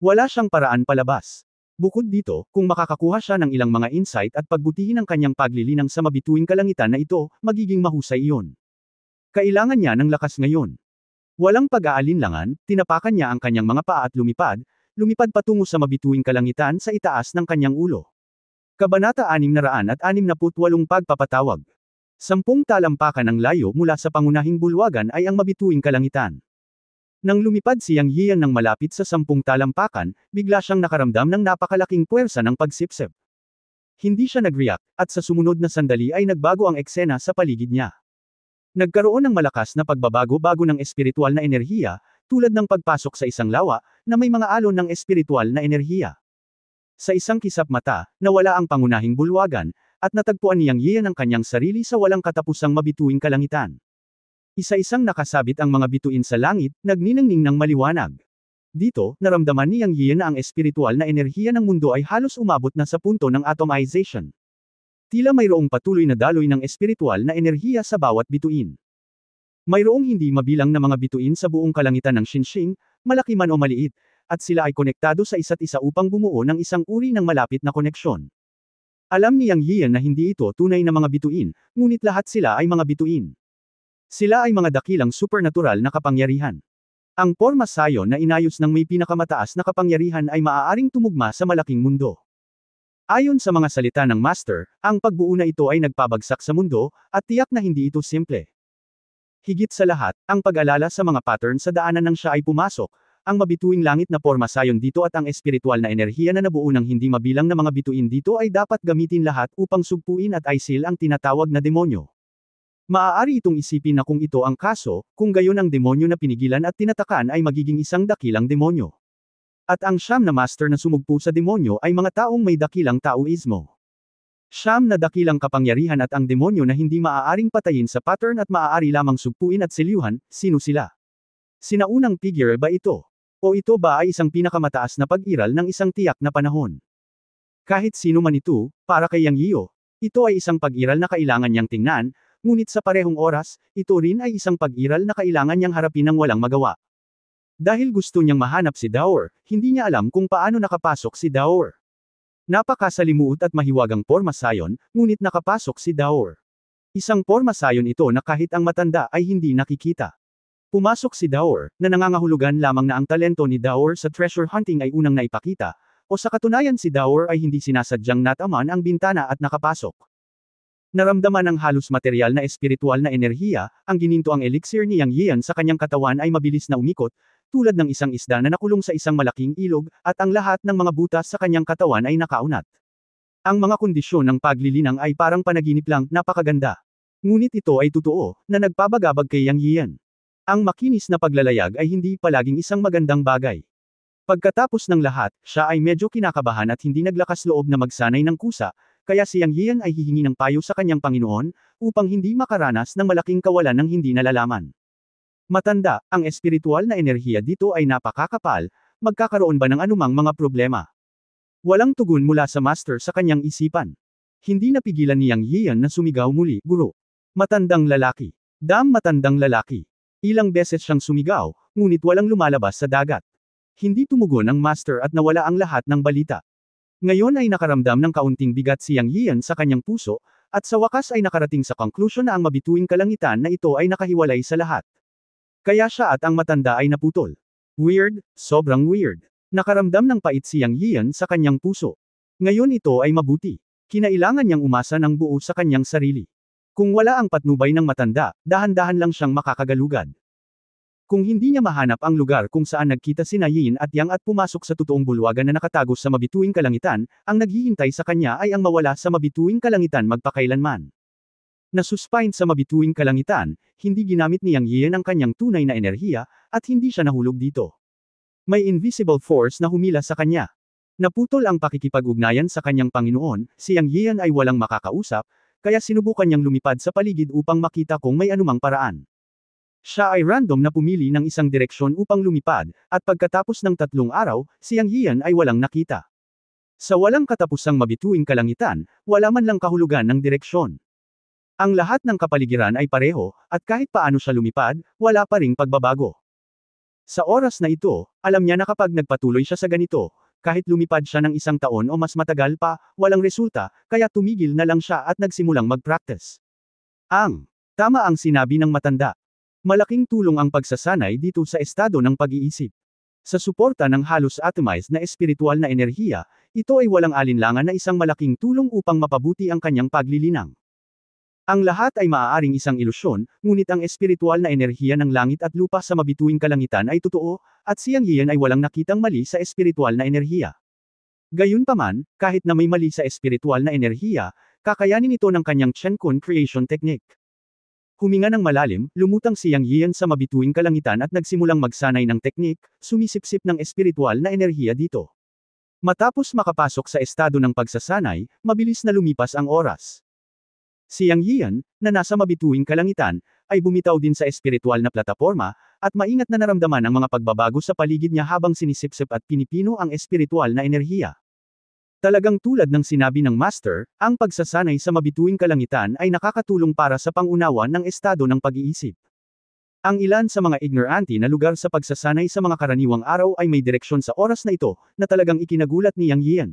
Wala siyang paraan palabas. Bukod dito, kung makakakuha siya ng ilang mga insight at pagbutihin ang kanyang paglilinang sa mabituing kalangitan na ito, magiging mahusay iyon. Kailangan niya ng lakas ngayon. Walang pag-aalinlangan, tinapakan niya ang kanyang mga paa at lumipad patungo sa mabituing kalangitan sa itaas ng kanyang ulo. Kabanata 668 Pagpapatawag. 10 talampakan ng layo mula sa pangunahing bulwagan ay ang mabituing kalangitan. Nang lumipad si Yang Yiyan ng malapit sa 10 talampakan, bigla siyang nakaramdam ng napakalaking puwersa ng pagsipsip. Hindi siya nag-react, at sa sumunod na sandali ay nagbago ang eksena sa paligid niya. Nagkaroon ng malakas na pagbabago-bago ng espiritual na enerhiya, tulad ng pagpasok sa isang lawa, na may mga alon ng espiritual na enerhiya. Sa isang kisap mata, nawala ang pangunahing bulwagan, at natagpuan ni Yang Yiyan ang kanyang sarili sa walang katapusang mabituing kalangitan. Isa-isang nakasabit ang mga bituin sa langit, nagniningning ng maliwanag. Dito, naramdaman ni Yang Yiyan na ang espiritual na enerhiya ng mundo ay halos umabot na sa punto ng atomization. Tila mayroong patuloy na daloy ng espiritual na enerhiya sa bawat bituin. Mayroong hindi mabilang na mga bituin sa buong kalangitan ng Xinxing, malaki man o maliit, at sila ay konektado sa isa't isa upang bumuo ng isang uri ng malapit na koneksyon. Alam ni Yang Yiyan na hindi ito tunay na mga bituin, ngunit lahat sila ay mga bituin. Sila ay mga dakilang supernatural na kapangyarihan. Ang porma sayon na inayos ng may pinakamataas na kapangyarihan ay maaaring tumugma sa malaking mundo. Ayon sa mga salita ng Master, ang pagbuo na ito ay nagpabagsak sa mundo, at tiyak na hindi ito simple. Higit sa lahat, ang pag-alala sa mga pattern sa daanan ng siya ay pumasok, ang mabituing langit na porma sayon dito at ang espiritual na enerhiya na nabuo ng hindi mabilang na mga bituin dito ay dapat gamitin lahat upang sugpuin at aisil ang tinatawag na demonyo. Maaari itong isipin na kung ito ang kaso, kung gayon ang demonyo na pinigilan at tinatakan ay magiging isang dakilang demonyo. At ang siyam na master na sumugpo sa demonyo ay mga taong may dakilang Taoismo. Siyam na dakilang kapangyarihan at ang demonyo na hindi maaaring patayin sa pattern at maaari lamang sugpuin at selyuhan, sino sila? Sinaunang figure ba ito? O ito ba ay isang pinakamataas na pag-iral ng isang tiyak na panahon? Kahit sino man ito, para kay Yang Yiyo, ito ay isang pag-iral na kailangan niyang tingnan, ngunit sa parehong oras, ito rin ay isang pag-iral na kailangan niyang harapin ng walang magawa. Dahil gusto niyang mahanap si Daor, hindi niya alam kung paano nakapasok si Daor. Napakasalimuot at mahiwagang porma sayon, ngunit nakapasok si Daor. Isang porma sayon ito na kahit ang matanda ay hindi nakikita. Pumasok si Daor, na nangangahulugan lamang na ang talento ni Daor sa treasure hunting ay unang naipakita, o sa katunayan si Daor ay hindi sinasadyang nataman ang bintana at nakapasok. Naramdaman ng halos material na espiritual na enerhiya, ang gininto ang elixir ni Yang Yian sa kanyang katawan ay mabilis na umikot, tulad ng isang isda na nakulong sa isang malaking ilog, at ang lahat ng mga butas sa kanyang katawan ay nakaunat. Ang mga kondisyon ng paglilinang ay parang panaginip lang, napakaganda. Ngunit ito ay totoo, na nagpabagabag kay Yang Yian. Ang makinis na paglalayag ay hindi palaging isang magandang bagay. Pagkatapos ng lahat, siya ay medyo kinakabahan at hindi naglakas loob na magsanay ng kusa, kaya si Yang Yian ay hihingi ng payo sa kanyang Panginoon, upang hindi makaranas ng malaking kawalan ng hindi nalalaman. Matanda, ang espiritual na enerhiya dito ay napakakapal, magkakaroon ba ng anumang mga problema? Walang tugon mula sa master sa kanyang isipan. Hindi napigilan ni Yang Yian na sumigaw muli, guro. Matandang lalaki. Matandang lalaki. Ilang beses siyang sumigaw, ngunit walang lumalabas sa dagat. Hindi tumugon ang master at nawala ang lahat ng balita. Ngayon ay nakaramdam ng kaunting bigat si Yang Yian sa kanyang puso, at sa wakas ay nakarating sa konklusyon na ang mabituing kalangitan na ito ay nakahiwalay sa lahat. Kaya siya at ang matanda ay naputol. Weird, sobrang weird. Nakaramdam ng pait si Yang Yian sa kanyang puso. Ngayon ito ay mabuti. Kinailangan niyang umasa ng buo sa kanyang sarili. Kung wala ang patnubay ng matanda, dahan-dahan lang siyang makakagalugad. Kung hindi niya mahanap ang lugar kung saan nagkita sina Yin at Yang at pumasok sa totoong bulwagan na nakatagos sa mabituing kalangitan, ang naghihintay sa kanya ay ang mawala sa mabituing kalangitan magpakailanman. Nasuspine sa mabituing kalangitan, hindi ginamit ni Yang Yian ang kanyang tunay na enerhiya, at hindi siya nahulog dito. May invisible force na humila sa kanya. Naputol ang pakikipag-ugnayan sa kanyang Panginoon, si Yang Yian ay walang makakausap, kaya sinubukan niyang lumipad sa paligid upang makita kung may anumang paraan. Siya ay random na pumili ng isang direksyon upang lumipad, at pagkatapos ng 3 araw, si Yang Yian ay walang nakita. Sa walang katapusang mabituing kalangitan, wala man lang kahulugan ng direksyon. Ang lahat ng kapaligiran ay pareho, at kahit paano siya lumipad, wala pa ring pagbabago. Sa oras na ito, alam niya na kapag nagpatuloy siya sa ganito, kahit lumipad siya ng 1 taon o mas matagal pa, walang resulta, kaya tumigil na lang siya at nagsimulang mag-practice. Tama ang sinabi ng matanda. Malaking tulong ang pagsasanay dito sa estado ng pag-iisip. Sa suporta ng halos atomized na espiritual na enerhiya, ito ay walang alinlangan na isang malaking tulong upang mapabuti ang kanyang paglilinang. Ang lahat ay maaaring isang ilusyon, ngunit ang espiritual na enerhiya ng langit at lupa sa mabituing kalangitan ay totoo, at si Yang Yian ay walang nakitang mali sa espiritual na enerhiya. Gayunpaman, kahit na may mali sa espiritual na enerhiya, kakayanin ito ng kanyang Chen Kun creation technique. Huminga ng malalim, lumutang si Yang Yian sa mabituing kalangitan at nagsimulang magsanay ng teknik, sumisipsip ng espiritual na enerhiya dito. Matapos makapasok sa estado ng pagsasanay, mabilis na lumipas ang oras. Si Yang Yian, na nasa mabituing kalangitan, ay bumitaw din sa espiritual na plataporma, at maingat na naramdaman ang mga pagbabago sa paligid niya habang sinisipsip at pinipino ang espiritual na enerhiya. Talagang tulad ng sinabi ng Master, ang pagsasanay sa mabituing kalangitan ay nakakatulong para sa pangunawa ng estado ng pag-iisip. Ang ilan sa mga ignorante na lugar sa pagsasanay sa mga karaniwang araw ay may direksyon sa oras na ito, na talagang ikinagulat ni Yang Yian.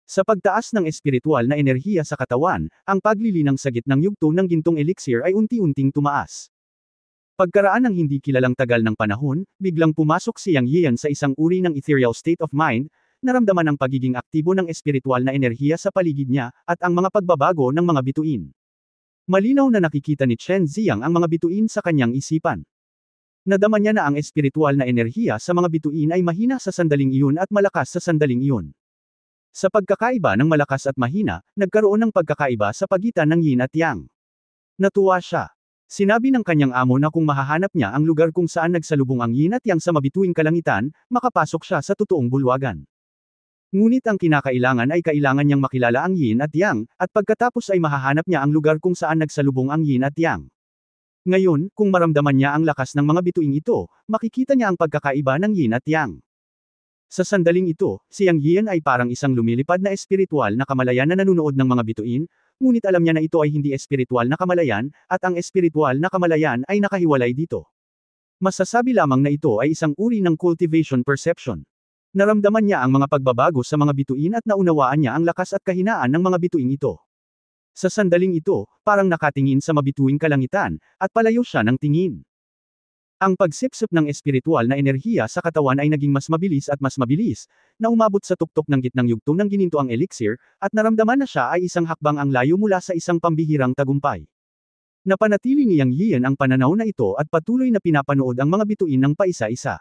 Sa pagtaas ng espiritual na enerhiya sa katawan, ang paglilinang sa gitnang yugto ng gintong elixir ay unti-unting tumaas. Pagkaraan ng hindi kilalang tagal ng panahon, biglang pumasok si Yang Yian sa isang uri ng ethereal state of mind, naramdaman ang pagiging aktibo ng espiritual na enerhiya sa paligid niya, at ang mga pagbabago ng mga bituin. Malinaw na nakikita ni Chen Ziyang ang mga bituin sa kanyang isipan. Nadama niya na ang espiritual na enerhiya sa mga bituin ay mahina sa sandaling iyon at malakas sa sandaling iyon. Sa pagkakaiba ng malakas at mahina, nagkaroon ng pagkakaiba sa pagitan ng yin at yang. Natuwa siya. Sinabi ng kanyang amo na kung mahahanap niya ang lugar kung saan nagsalubong ang yin at yang sa mabituing kalangitan, makapasok siya sa totoong bulwagan. Ngunit ang kinakailangan ay kailangan niyang makilala ang yin at yang, at pagkatapos ay mahahanap niya ang lugar kung saan nagsalubong ang yin at yang. Ngayon, kung maramdaman niya ang lakas ng mga bituing ito, makikita niya ang pagkakaiba ng yin at yang. Sa sandaling ito, si Yang Yin ay parang isang lumilipad na espiritual na kamalayan na nanunood ng mga bituin, ngunit alam niya na ito ay hindi espiritual na kamalayan, at ang espiritual na kamalayan ay nakahiwalay dito. Masasabi lamang na ito ay isang uri ng cultivation perception. Naramdaman niya ang mga pagbabago sa mga bituin at naunawaan niya ang lakas at kahinaan ng mga bituin ito. Sa sandaling ito, parang nakatingin sa mabituing kalangitan, at palayo siya ng tingin. Ang pagsipsip ng espiritual na enerhiya sa katawan ay naging mas mabilis, na umabot sa tuktok ng gitnang yugto ng ginintoang elixir, at naramdaman na siya ay isang hakbang ang layo mula sa isang pambihirang tagumpay. Napanatili ni Yang Yin ang pananaw na ito at patuloy na pinapanood ang mga bituin ng paisa-isa.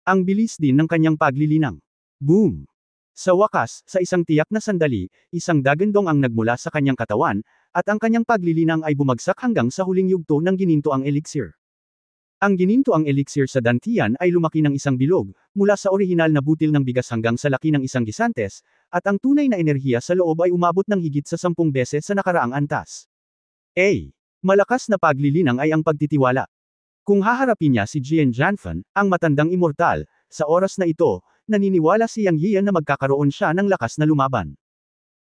Ang bilis din ng kanyang paglilinang. Boom! Sa wakas, sa isang tiyak na sandali, isang dagandong ang nagmula sa kanyang katawan, at ang kanyang paglilinang ay bumagsak hanggang sa huling yugto ng ginintoang elixir. Ang ginintoang elixir sa dantian ay lumaki ng isang bilog, mula sa orihinal na butil ng bigas hanggang sa laki ng isang gisantes, at ang tunay na enerhiya sa loob ay umabot ng higit sa 10 beses sa nakaraang antas. Malakas na paglilinang ay ang pagtitiwala. Kung haharapin niya si Jian Janfen, ang matandang immortal, sa oras na ito, naniniwala si Yang Yin na magkakaroon siya ng lakas na lumaban.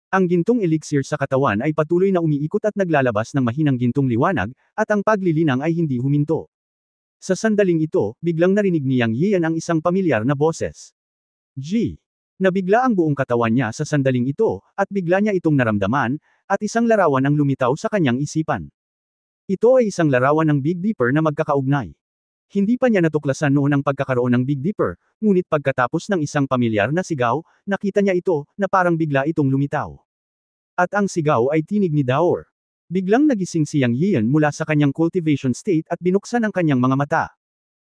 Ang gintong elixir sa katawan ay patuloy na umiikot at naglalabas ng mahinang gintong liwanag, at ang paglilinang ay hindi huminto. Sa sandaling ito, biglang narinig ni Yang Yin ang isang pamilyar na boses. Nabigla ang buong katawan niya sa sandaling ito, at bigla niya itong naramdaman, at isang larawan ang lumitaw sa kanyang isipan. Ito ay isang larawan ng Big Dipper na magkakaugnay. Hindi pa niya natuklasan noon ang pagkakaroon ng Big Dipper, ngunit pagkatapos ng isang pamilyar na sigaw, nakita niya ito, na parang bigla itong lumitaw. At ang sigaw ay tinig ni Daor. Biglang nagising si Yang Yin mula sa kanyang cultivation state at binuksan ang kanyang mga mata.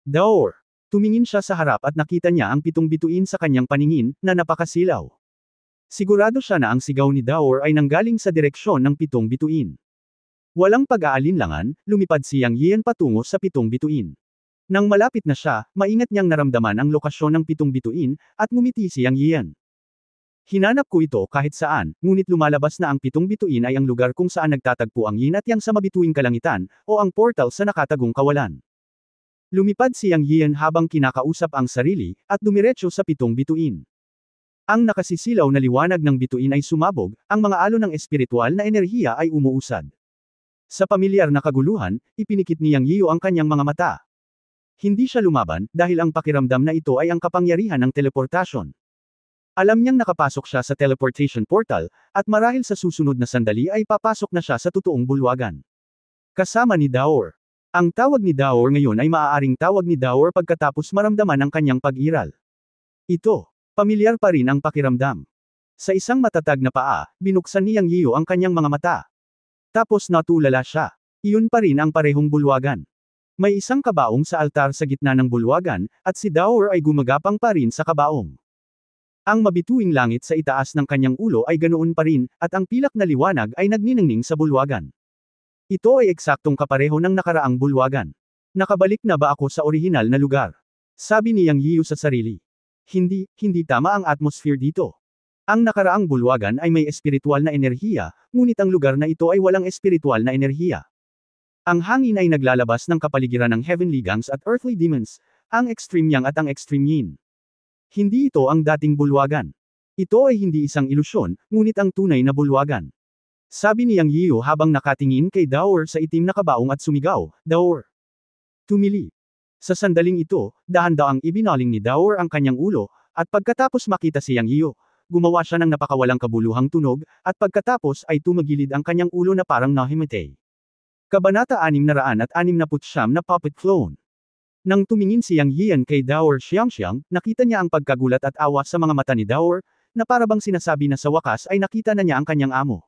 Daor! Tumingin siya sa harap at nakita niya ang 7 bituin sa kanyang paningin, na napakasilaw. Sigurado siya na ang sigaw ni Daor ay nanggaling sa direksyon ng 7 bituin. Walang pag-aalinlangan, lumipad si Yang Yin patungo sa 7 bituin. Nang malapit na siya, maingat niyang naramdaman ang lokasyon ng 7 bituin, at ngumiti si Yang Yin. Hinanap ko ito kahit saan, ngunit lumalabas na ang 7 bituin ay ang lugar kung saan nagtatagpo ang yin at yang sa mabituing kalangitan, o ang portal sa nakatagong kawalan. Lumipad si Yang Yin habang kinakausap ang sarili, at dumiretso sa 7 bituin. Ang nakasisilaw na liwanag ng bituin ay sumabog, ang mga alon ng espiritual na enerhiya ay umuusad. Sa pamilyar na kaguluhan, ipinikit ni Yang Yin ang kanyang mga mata. Hindi siya lumaban, dahil ang pakiramdam na ito ay ang kapangyarihan ng teleportasyon. Alam niyang nakapasok siya sa teleportation portal, at marahil sa susunod na sandali ay papasok na siya sa totoong bulwagan. Kasama ni Daor. Ang tawag ni Daor ngayon ay maaaring tawag ni Daor pagkatapos maramdaman ang kanyang pag-iral. Ito, pamilyar pa rin ang pakiramdam. Sa isang matatag na paa, binuksan ni Yang Yin ang kanyang mga mata. Tapos natulala siya. Iyon pa rin ang parehong bulwagan. May isang kabaong sa altar sa gitna ng bulwagan, at si Daor ay gumagapang pa rin sa kabaong. Ang mabituing langit sa itaas ng kanyang ulo ay ganoon pa rin, at ang pilak na liwanag ay nagniningning sa bulwagan. Ito ay eksaktong kapareho ng nakaraang bulwagan. Nakabalik na ba ako sa orihinal na lugar? Sabi ni Yang Yin sa sarili. Hindi tama ang atmosphere dito. Ang nakaraang bulwagan ay may espiritual na enerhiya, ngunit ang lugar na ito ay walang espiritual na enerhiya. Ang hangin ay naglalabas ng kapaligiran ng heavenly gangs at earthly demons, ang extreme yang at ang extreme yin. Hindi ito ang dating bulwagan. Ito ay hindi isang ilusyon, ngunit ang tunay na bulwagan. Sabi ni Yang Yin habang nakatingin kay Daor sa itim na kabaong at sumigaw, Daor! Tumili. Sa sandaling ito, dahan-daang ibinaling ni Daor ang kanyang ulo, at pagkatapos makita si Yang Yin, gumawa siya ng napakawalang kabuluhang tunog, at pagkatapos ay tumagilid ang kanyang ulo na parang nahimatay. Kabanata 669 na Puppet Clone. Nang tumingin si Yang Yin kay Daor Xiangxiang, nakita niya ang pagkagulat at awa sa mga mata ni Daor, na parabang sinasabi na sa wakas ay nakita na niya ang kanyang amo.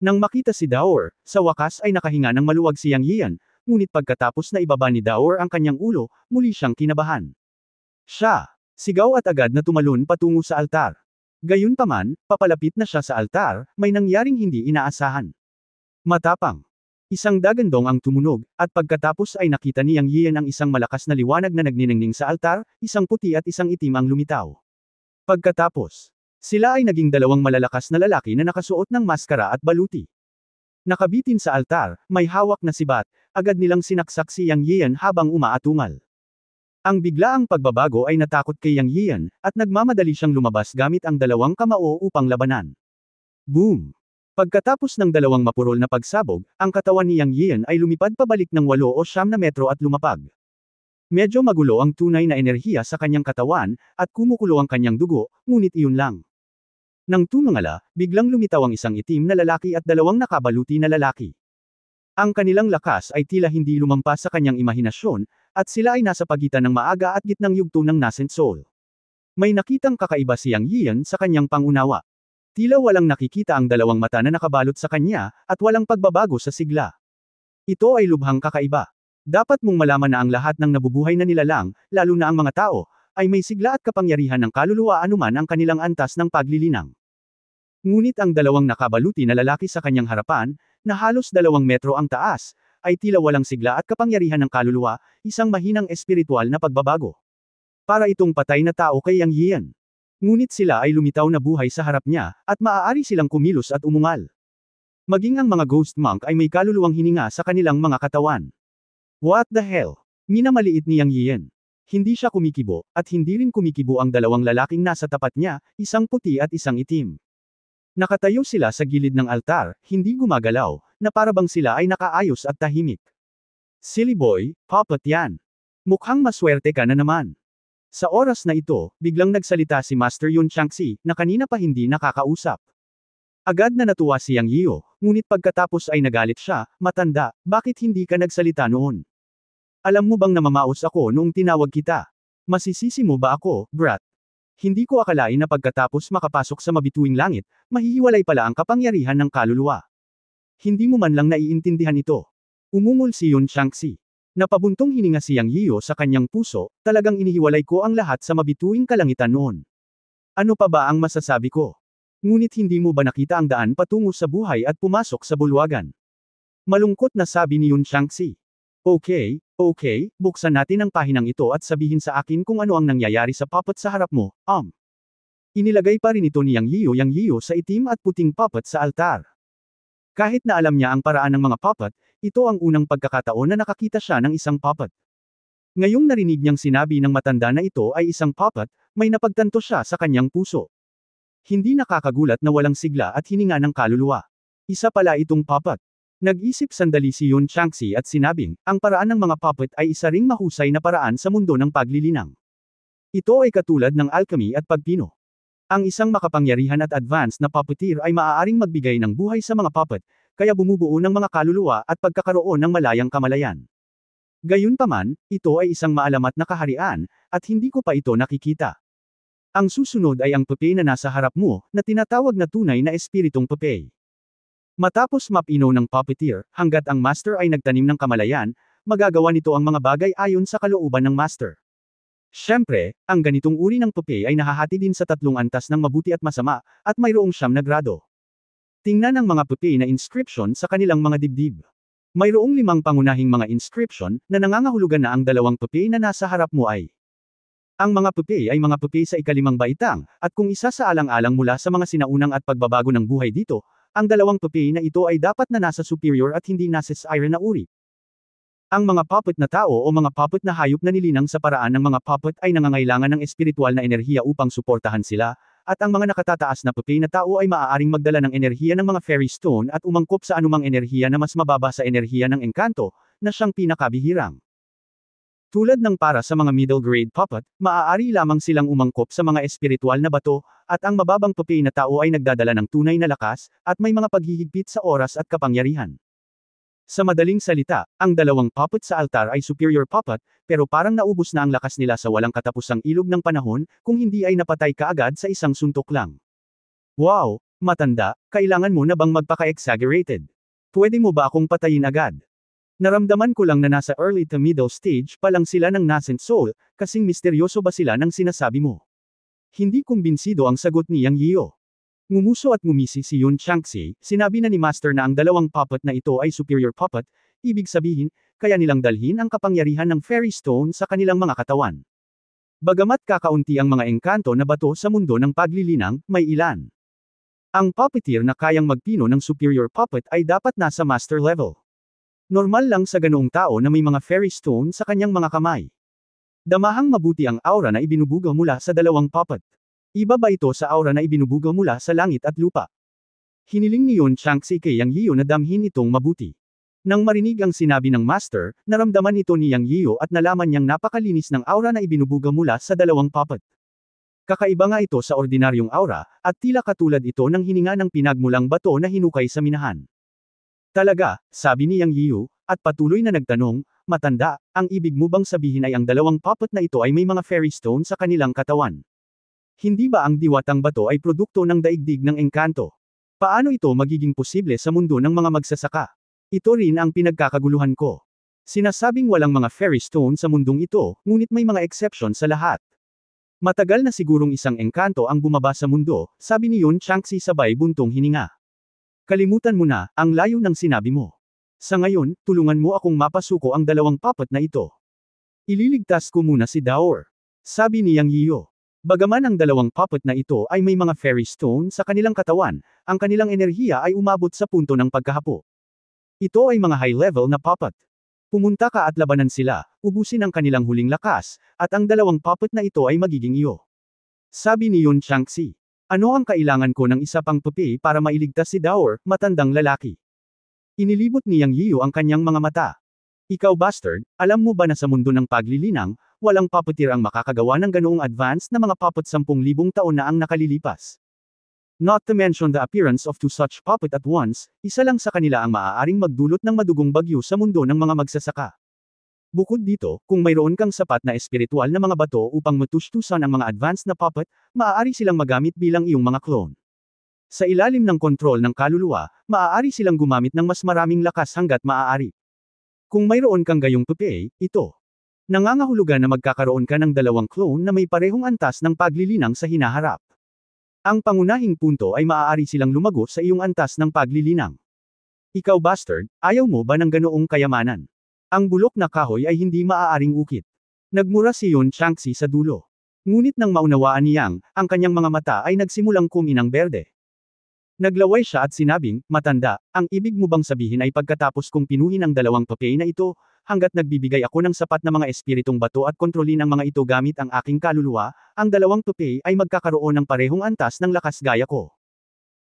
Nang makita si Daor, sa wakas ay nakahinga ng maluwag si Yang Yin, ngunit pagkatapos na ibaba ni Daor ang kanyang ulo, muli siyang kinabahan. Sigaw at agad na tumalon patungo sa altar. Gayunpaman, papalapit na siya sa altar, may nangyaring hindi inaasahan. Matapang. Isang dagandong ang tumunog, at pagkatapos ay nakita ni Yang Yian ang isang malakas na liwanag na nagniningning sa altar, isang puti at isang itim ang lumitaw. Pagkatapos, sila ay naging dalawang malalakas na lalaki na nakasuot ng maskara at baluti. Nakabitin sa altar, may hawak na sibat, agad nilang sinaksak si Yang Yian habang umaatungal. Ang biglaang pagbabago ay natakot kay Yang Yian, at nagmamadali siyang lumabas gamit ang dalawang kamao upang labanan. Boom! Pagkatapos ng dalawang mapurol na pagsabog, ang katawan ni Yang Yian ay lumipad pabalik ng 8 o 9 na metro at lumapag. Medyo magulo ang tunay na enerhiya sa kanyang katawan, at kumukulo ang kanyang dugo, ngunit iyon lang. Nang tumangala, biglang lumitaw ang isang itim na lalaki at dalawang nakabaluti na lalaki. Ang kanilang lakas ay tila hindi lumampas sa kanyang imahinasyon, at sila ay nasa pagitan ng maaga at gitnang yugto ng nascent soul. May nakitang kakaiba si Yang Yian sa kanyang pangunawa. Tila walang nakikita ang dalawang mata na nakabalot sa kanya, at walang pagbabago sa sigla. Ito ay lubhang kakaiba. Dapat mong malaman na ang lahat ng nabubuhay na nilalang, lalo na ang mga tao, ay may sigla at kapangyarihan ng kaluluwa anuman ang kanilang antas ng paglilinang. Ngunit ang dalawang nakabaluti na lalaki sa kanyang harapan, na halos 2 metro ang taas, ay tila walang sigla at kapangyarihan ng kaluluwa, isang mahinang espiritual na pagbabago. Para itong patay na tao kay Yang Yian. Ngunit sila ay lumitaw na buhay sa harap niya, at maaari silang kumilos at umungal. Maging ang mga ghost monk ay may kaluluwang hininga sa kanilang mga katawan. What the hell? Minamaliit ni Yang Yian. Hindi siya kumikibo, at hindi rin kumikibo ang dalawang lalaking nasa tapat niya, isang puti at isang itim. Nakatayo sila sa gilid ng altar, hindi gumagalaw, na parabang sila ay nakaayos at tahimik. Silly boy, puppet yan. Mukhang maswerte ka na naman. Sa oras na ito, biglang nagsalita si Master Yun Changxi, na kanina pa hindi nakakausap. Agad na natuwa si Yang Yio, ngunit pagkatapos ay nagalit siya, matanda, bakit hindi ka nagsalita noon? Alam mo bang namamaos ako noong tinawag kita? Masisisi mo ba ako, brat? Hindi ko akalain na pagkatapos makapasok sa mabituing langit, mahihiwalay pala ang kapangyarihan ng kaluluwa. Hindi mo man lang naiintindihan ito. Umungol si Yun Changxi. Napabuntong hininga si Yang Yio sa kanyang puso, talagang inihiwalay ko ang lahat sa mabituing kalangitan noon. Ano pa ba ang masasabi ko? Ngunit hindi mo ba nakita ang daan patungo sa buhay at pumasok sa bulwagan? Malungkot na sabi ni Yun Changxi. Okay, buksan natin ang pahinang ito at sabihin sa akin kung ano ang nangyayari sa puppet sa harap mo, Inilagay pa rin ito ni Yang Yio sa itim at puting puppet sa altar. Kahit na alam niya ang paraan ng mga puppet, ito ang unang pagkakataon na nakakita siya ng isang puppet. Ngayong narinig niyang sinabi ng matanda na ito ay isang puppet, may napagtanto siya sa kanyang puso. Hindi nakakagulat na walang sigla at hininga ng kaluluwa. Isa pala itong puppet. Nag-isip sandali si Yun Changxi at sinabing, ang paraan ng mga puppet ay isa ring mahusay na paraan sa mundo ng paglilinang. Ito ay katulad ng alchemy at pagpino. Ang isang makapangyarihan at advanced na puppeteer ay maaaring magbigay ng buhay sa mga puppet, kaya bumubuo ng mga kaluluwa at pagkakaroon ng malayang kamalayan. Gayunpaman, ito ay isang maalamat na kaharian, at hindi ko pa ito nakikita. Ang susunod ay ang puppet na nasa harap mo, na tinatawag na tunay na espiritong puppet. Matapos mapino ng puppeteer, hanggat ang master ay nagtanim ng kamalayan, magagawa nito ang mga bagay ayon sa kalooban ng master. Siyempre, ang ganitong uri ng puppet ay nahahati din sa 3 antas ng mabuti at masama, at mayroong 9 na grado. Tingnan ang mga puppet na inscription sa kanilang mga dibdib. Mayroong 5 pangunahing mga inscription, na nangangahulugan na ang 2 puppet na nasa harap mo ay. Ang mga puppet ay mga puppet sa ika-5 baitang, at kung isa sa alang-alang mula sa mga sinaunang at pagbabago ng buhay dito, ang 2 puppet na ito ay dapat na nasa superior at hindi nasa sire na uri. Ang mga puppet na tao o mga puppet na hayop na nilinang sa paraan ng mga puppet ay nangangailangan ng espiritual na enerhiya upang suportahan sila, at ang mga nakatataas na puppet na tao ay maaaring magdala ng enerhiya ng mga fairy stone at umangkop sa anumang enerhiya na mas mababa sa enerhiya ng engkanto, na siyang pinakabihirang. Tulad ng para sa mga middle grade puppet, maaari lamang silang umangkop sa mga espiritual na bato, at ang mababang puppet na tao ay nagdadala ng tunay na lakas, at may mga paghihigpit sa oras at kapangyarihan. Sa madaling salita, ang 2 puppet sa altar ay superior puppet, pero parang naubos na ang lakas nila sa walang katapusang ilog ng panahon, kung hindi ay napatay kaagad sa isang suntok lang. Wow, matanda, kailangan mo na bang magpaka-exaggerated? Pwede mo ba akong patayin agad? Naramdaman ko lang na nasa early to middle stage pa lang sila ng nascent soul, kasing misteryoso ba sila ng sinasabi mo? Hindi kumbinsido ang sagot ni Yang Yio. Ngumuso at ngumisi si Yun Changxi, sinabi na ni Master na ang dalawang puppet na ito ay superior puppet, ibig sabihin, kaya nilang dalhin ang kapangyarihan ng Fairy Stone sa kanilang mga katawan. Bagamat kakaunti ang mga engkanto na bato sa mundo ng paglilinang, may ilan. Ang puppeteer na kayang magpino ng superior puppet ay dapat nasa master level. Normal lang sa ganoong tao na may mga Fairy Stone sa kanyang mga kamay. Damahang mabuti ang aura na ibinubuga mula sa dalawang puppet. Iba ba ito sa aura na ibinubuga mula sa langit at lupa? Hiniling ni Yun Changxi kay Yang Yiyo na damhin itong mabuti. Nang marinig ang sinabi ng master, naramdaman ito ni Yang Yiyo at nalaman niyang napakalinis ng aura na ibinubuga mula sa dalawang puppet. Kakaiba nga ito sa ordinaryong aura, at tila katulad ito ng hininga ng pinagmulang bato na hinukay sa minahan. Talaga, sabi ni Yang Yiyo, at patuloy na nagtanong, matanda, ang ibig mo bang sabihin ay ang dalawang puppet na ito ay may mga Fairy Stone sa kanilang katawan? Hindi ba ang diwatang bato ay produkto ng daigdig ng engkanto? Paano ito magiging posible sa mundo ng mga magsasaka? Ito rin ang pinagkakaguluhan ko. Sinasabing walang mga Fairy Stone sa mundong ito, ngunit may mga exception sa lahat. Matagal na sigurong isang engkanto ang bumaba sa mundo, sabi ni Yun Changxi sabay buntong hininga. Kalimutan mo na, ang layo ng sinabi mo. Sa ngayon, tulungan mo akong mapasuko ang dalawang puppet na ito. Ililigtas ko muna si Daor. Sabi ni Yang Yiyo. Bagaman ang dalawang puppet na ito ay may mga Fairy Stone sa kanilang katawan, ang kanilang enerhiya ay umabot sa punto ng pagkahapo. Ito ay mga high-level na puppet. Pumunta ka at labanan sila, ubusin ang kanilang huling lakas, at ang dalawang puppet na ito ay magiging iyo. Sabi ni Yun Changxi. Ano ang kailangan ko ng isa pang pupi para mailigtas si Daor, matandang lalaki? Inilibot ni Yang Yiyo ang kanyang mga mata. Ikaw bastard, alam mo ba na sa mundo ng paglilinang, walang puppeteer ang makakagawa ng ganoong advanced na mga puppet 10,000 taon na ang nakalilipas. Not to mention the appearance of two such puppet at once, isa lang sa kanila ang maaaring magdulot ng madugong bagyo sa mundo ng mga magsasaka. Bukod dito, kung mayroon kang sapat na espiritual na mga bato upang matustusan ang mga advanced na puppet, maaari silang magamit bilang iyong mga clone. Sa ilalim ng kontrol ng kaluluwa, maaari silang gumamit ng mas maraming lakas hanggat maaari. Kung mayroon kang gayong pupi, ito. Nangangahulugan na magkakaroon ka ng dalawang clone na may parehong antas ng paglilinang sa hinaharap. Ang pangunahing punto ay maaari silang lumago sa iyong antas ng paglilinang. Ikaw bastard, ayaw mo ba ng ganoong kayamanan? Ang bulok na kahoy ay hindi maaaring ukit. Nagmura si Yun Changxi sa dulo. Ngunit nang maunawaan niyang, ang kanyang mga mata ay nagsimulang kuminang berde. Naglaway siya at sinabing, matanda, ang ibig mo bang sabihin ay pagkatapos kong pinuhin ang dalawang papel na ito, hanggat nagbibigay ako ng sapat na mga espiritong bato at kontrolin ang mga ito gamit ang aking kaluluwa, ang dalawang papel ay magkakaroon ng parehong antas ng lakas gaya ko.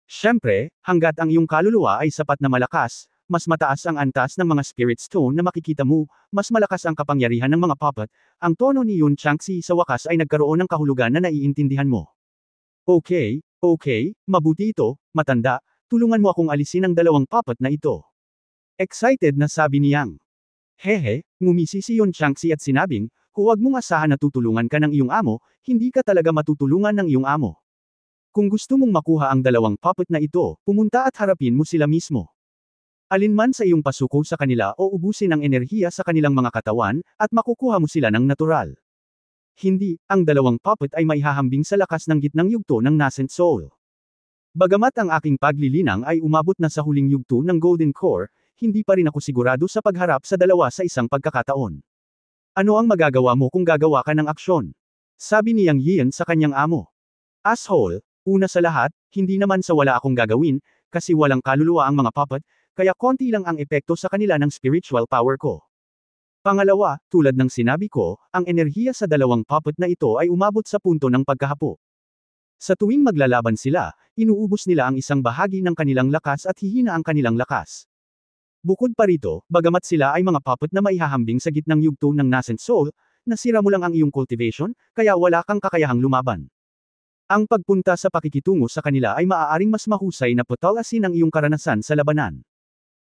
Siyempre, hanggat ang iyong kaluluwa ay sapat na malakas, mas mataas ang antas ng mga spirit stone na makikita mo, mas malakas ang kapangyarihan ng mga puppet, ang tono ni Yun Changxi sa wakas ay nagkaroon ng kahulugan na naiintindihan mo. Okay, mabuti ito, matanda, tulungan mo akong alisin ang dalawang puppet na ito. Excited na sabi ni Yang. Hehe, ngumisi si Yun Changxi at sinabing, huwag mong asahan na tutulungan ka ng iyong amo, hindi ka talaga matutulungan ng iyong amo. Kung gusto mong makuha ang dalawang puppet na ito, pumunta at harapin mo sila mismo. Alinman sa iyong pasuko sa kanila o ubusin ang enerhiya sa kanilang mga katawan, at makukuha mo sila ng natural. Hindi, ang dalawang puppet ay maihahambing sa lakas ng gitnang yugto ng Nascent Soul. Bagamat ang aking paglilinang ay umabot na sa huling yugto ng Golden Core, hindi pa rin ako sigurado sa pagharap sa dalawa sa isang pagkakataon. Ano ang magagawa mo kung gagawa ka ng aksyon? Sabi ni Yang Yian sa kanyang amo. Asshole, una sa lahat, hindi naman sa wala akong gagawin, kasi walang kaluluwa ang mga puppet, kaya konti lang ang epekto sa kanila ng spiritual power ko. Pangalawa, tulad ng sinabi ko, ang enerhiya sa dalawang puppet na ito ay umabot sa punto ng pagkahapo. Sa tuwing maglalaban sila, inuubos nila ang isang bahagi ng kanilang lakas at hihina ang kanilang lakas. Bukod pa rito, bagamat sila ay mga puppet na maihahambing sa gitnang yugto ng Nascent Soul, nasira mo lang ang iyong cultivation, kaya wala kang kakayahang lumaban. Ang pagpunta sa pakikitungo sa kanila ay maaaring mas mahusay na putalasin ang iyong karanasan sa labanan.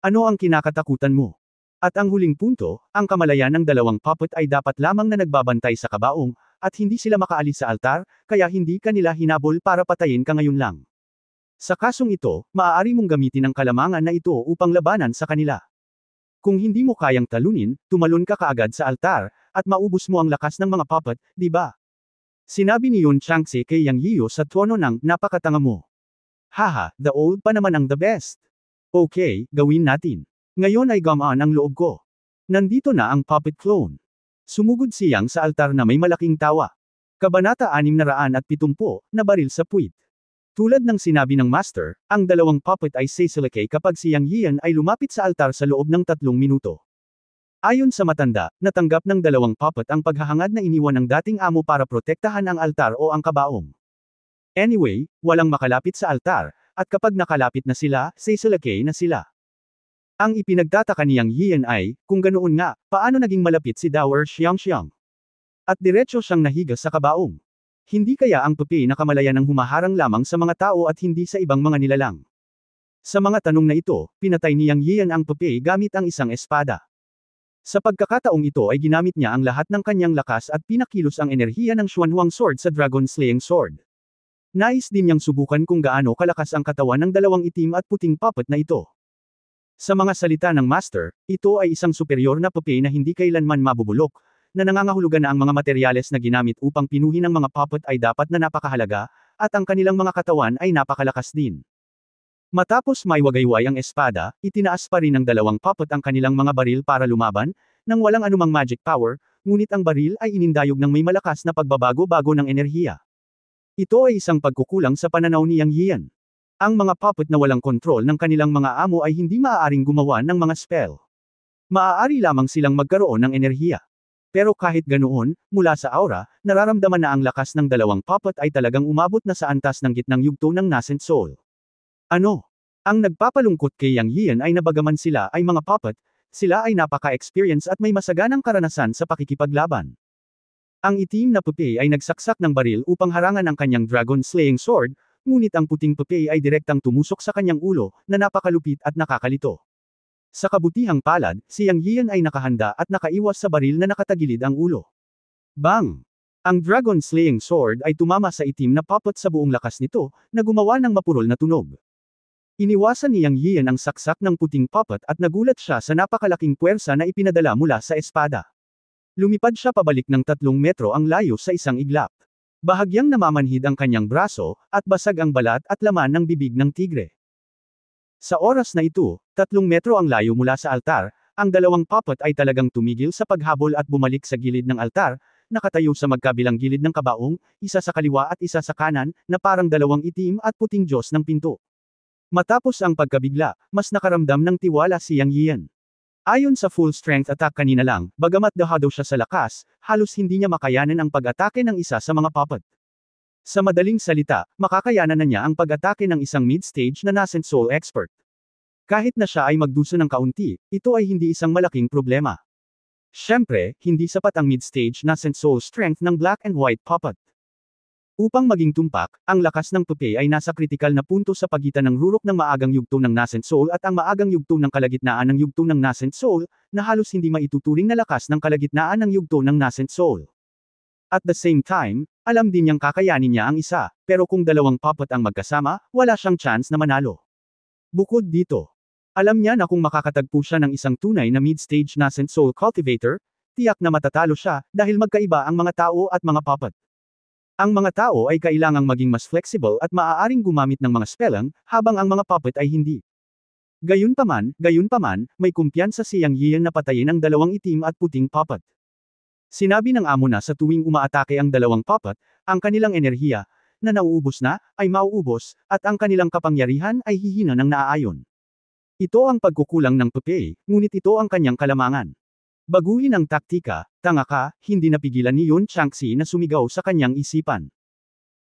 Ano ang kinakatakutan mo? At ang huling punto, ang kamalayan ng dalawang puppet ay dapat lamang na nagbabantay sa kabaong, at hindi sila makaalis sa altar, kaya hindi kanila hinabol para patayin ka ngayon lang. Sa kasong ito, maaari mong gamitin ang kalamangan na ito upang labanan sa kanila. Kung hindi mo kayang talunin, tumalon ka kaagad sa altar, at maubos mo ang lakas ng mga puppet, di ba? Sinabi ni Yun Changxi kay Yang Yiyo sa tono ng, napakatanga mo. Haha, the old pa naman ang the best. Okay, gawin natin. Ngayon ay gamaan ang loob ko. Nandito na ang puppet clone. Sumugod siyang sa altar na may malaking tawa. Kabanata 670, na baril sa puwit. Tulad ng sinabi ng master, ang dalawang puppet ay sisilake kapag si Yang Yian ay lumapit sa altar sa loob ng 3 minuto. Ayon sa matanda, natanggap ng dalawang puppet ang paghahangad na iniwan ng dating amo para protektahan ang altar o ang kabaong. Anyway, walang makalapit sa altar, at kapag nakalapit na sila, sisilake na sila. Ang ipinagtataka ni Yang Yian ay, kung ganoon nga, paano naging malapit si Dower Xiangxiang? At diretso siyang nahiga sa kabaong. Hindi kaya ang Pepe nakamalayan ng humaharang lamang sa mga tao at hindi sa ibang mga nilalang? Sa mga tanong na ito, pinatay ni Yang Yian ang Pepe gamit ang isang espada. Sa pagkakataong ito ay ginamit niya ang lahat ng kanyang lakas at pinakilos ang enerhiya ng Xuanhuang Sword sa Dragon Slaying Sword. Nais din niyang subukan kung gaano kalakas ang katawan ng dalawang itim at puting puppet na ito. Sa mga salita ng master, ito ay isang superior na Pepe na hindi kailanman mabubulok, na nangangahulugan na ang mga materyales na ginamit upang pinuhin ang mga puppet ay dapat na napakahalaga, at ang kanilang mga katawan ay napakalakas din. Matapos maiwagayway ang espada, itinaas pa rin ng dalawang puppet ang kanilang mga baril para lumaban, nang walang anumang magic power, ngunit ang baril ay inindayog ng may malakas na pagbabago-bago ng enerhiya. Ito ay isang pagkukulang sa pananaw ni Yang Yian. Ang mga puppet na walang kontrol ng kanilang mga amo ay hindi maaaring gumawa ng mga spell. Maaari lamang silang magkaroon ng enerhiya. Pero kahit ganoon, mula sa aura, nararamdaman na ang lakas ng dalawang puppet ay talagang umabot na sa antas ng gitnang yugto ng nascent soul. Ano? Ang nagpapalungkot kay Yang Yian ay nabagaman sila ay mga puppet, sila ay napaka-experience at may masaganang karanasan sa pakikipaglaban. Ang itim na Pepe ay nagsaksak ng baril upang harangan ang kanyang Dragon Slaying Sword, ngunit ang puting Pepe ay direktang tumusok sa kanyang ulo, na napakalupit at nakakalito. Sa kabutihang palad, si Yang Yian ay nakahanda at nakaiwas sa baril na nakatagilid ang ulo. Bang! Ang Dragon Slaying Sword ay tumama sa itim na puppet sa buong lakas nito, na gumawa ng mapurol na tunog. Iniwasan ni Yang Yian ang saksak ng puting puppet at nagulat siya sa napakalaking puwersa na ipinadala mula sa espada. Lumipad siya pabalik ng 3 metro ang layo sa isang iglap. Bahagyang namamanhid ang kanyang braso, at basag ang balat at laman ng bibig ng tigre. Sa oras na ito, 3 metro ang layo mula sa altar, ang dalawang puppet ay talagang tumigil sa paghabol at bumalik sa gilid ng altar, nakatayo sa magkabilang gilid ng kabaong, isa sa kaliwa at isa sa kanan, na parang dalawang itim at puting Diyos ng pinto. Matapos ang pagkabigla, mas nakaramdam ng tiwala si Yang Yian. Ayon sa full strength attack kanina lang, bagamat dahado siya sa lakas, halos hindi niya makayanan ang pag-atake ng isa sa mga puppet. Sa madaling salita, makakayanan na niya ang pag-atake ng isang mid-stage na nascent soul expert. Kahit na siya ay magduso ng kaunti, ito ay hindi isang malaking problema. Siyempre, hindi sapat ang mid-stage nascent soul strength ng black and white puppet. Upang maging tumpak, ang lakas ng Pepe ay nasa kritikal na punto sa pagitan ng rurok ng maagang yugto ng nascent soul at ang maagang yugto ng kalagitnaan ng yugto ng nascent soul, na halos hindi maituturing na lakas ng kalagitnaan ng yugto ng nascent soul. At the same time, alam din niyang kakayanin niya ang isa, pero kung dalawang puppet ang magkasama, wala siyang chance na manalo. Bukod dito, alam niya na kung makakatagpo siya ng isang tunay na mid-stage nascent soul cultivator, tiyak na matatalo siya, dahil magkaiba ang mga tao at mga puppet. Ang mga tao ay kailangang maging mas flexible at maaaring gumamit ng mga spelling, habang ang mga puppet ay hindi. Gayunpaman, may kumpiyansa si Yang Yian na patayin ang dalawang itim at puting puppet. Sinabi ng amo na sa tuwing umaatake ang dalawang puppet, ang kanilang enerhiya, na nauubos na, ay mauubos, at ang kanilang kapangyarihan ay hihina ng naaayon. Ito ang pagkukulang ng Pepe, ngunit ito ang kanyang kalamangan. Baguhin ang taktika, tanga ka, hindi napigilan ni Yun Changxi na sumigaw sa kanyang isipan.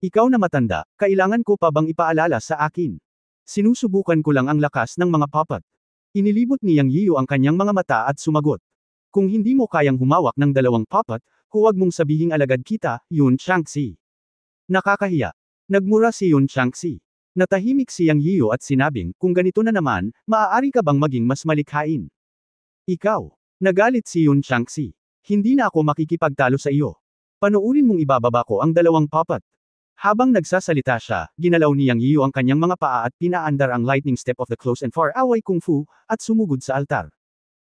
Ikaw na matanda, kailangan ko pa bang ipaalala sa akin? Sinusubukan ko lang ang lakas ng mga puppet. Inilibot ni Yang Yiu ang kanyang mga mata at sumagot. Kung hindi mo kayang humawak ng dalawang puppet, huwag mong sabihing alagad kita, Yun Changxi. Nakakahiya. Nagmura si Yun Changxi. Natahimik si Yang Yiu at sinabing, kung ganito na naman, maaari ka bang maging mas malikhain? Ikaw. Nagalit si Yun Changxi. Hindi na ako makikipagtalo sa iyo. Panoorin mong ibababa ko ang dalawang puppet. Habang nagsasalita siya, ginalaw ni Yang Yiu ang kanyang mga paa at pinaandar ang lightning step of the close and far away kung fu, at sumugod sa altar.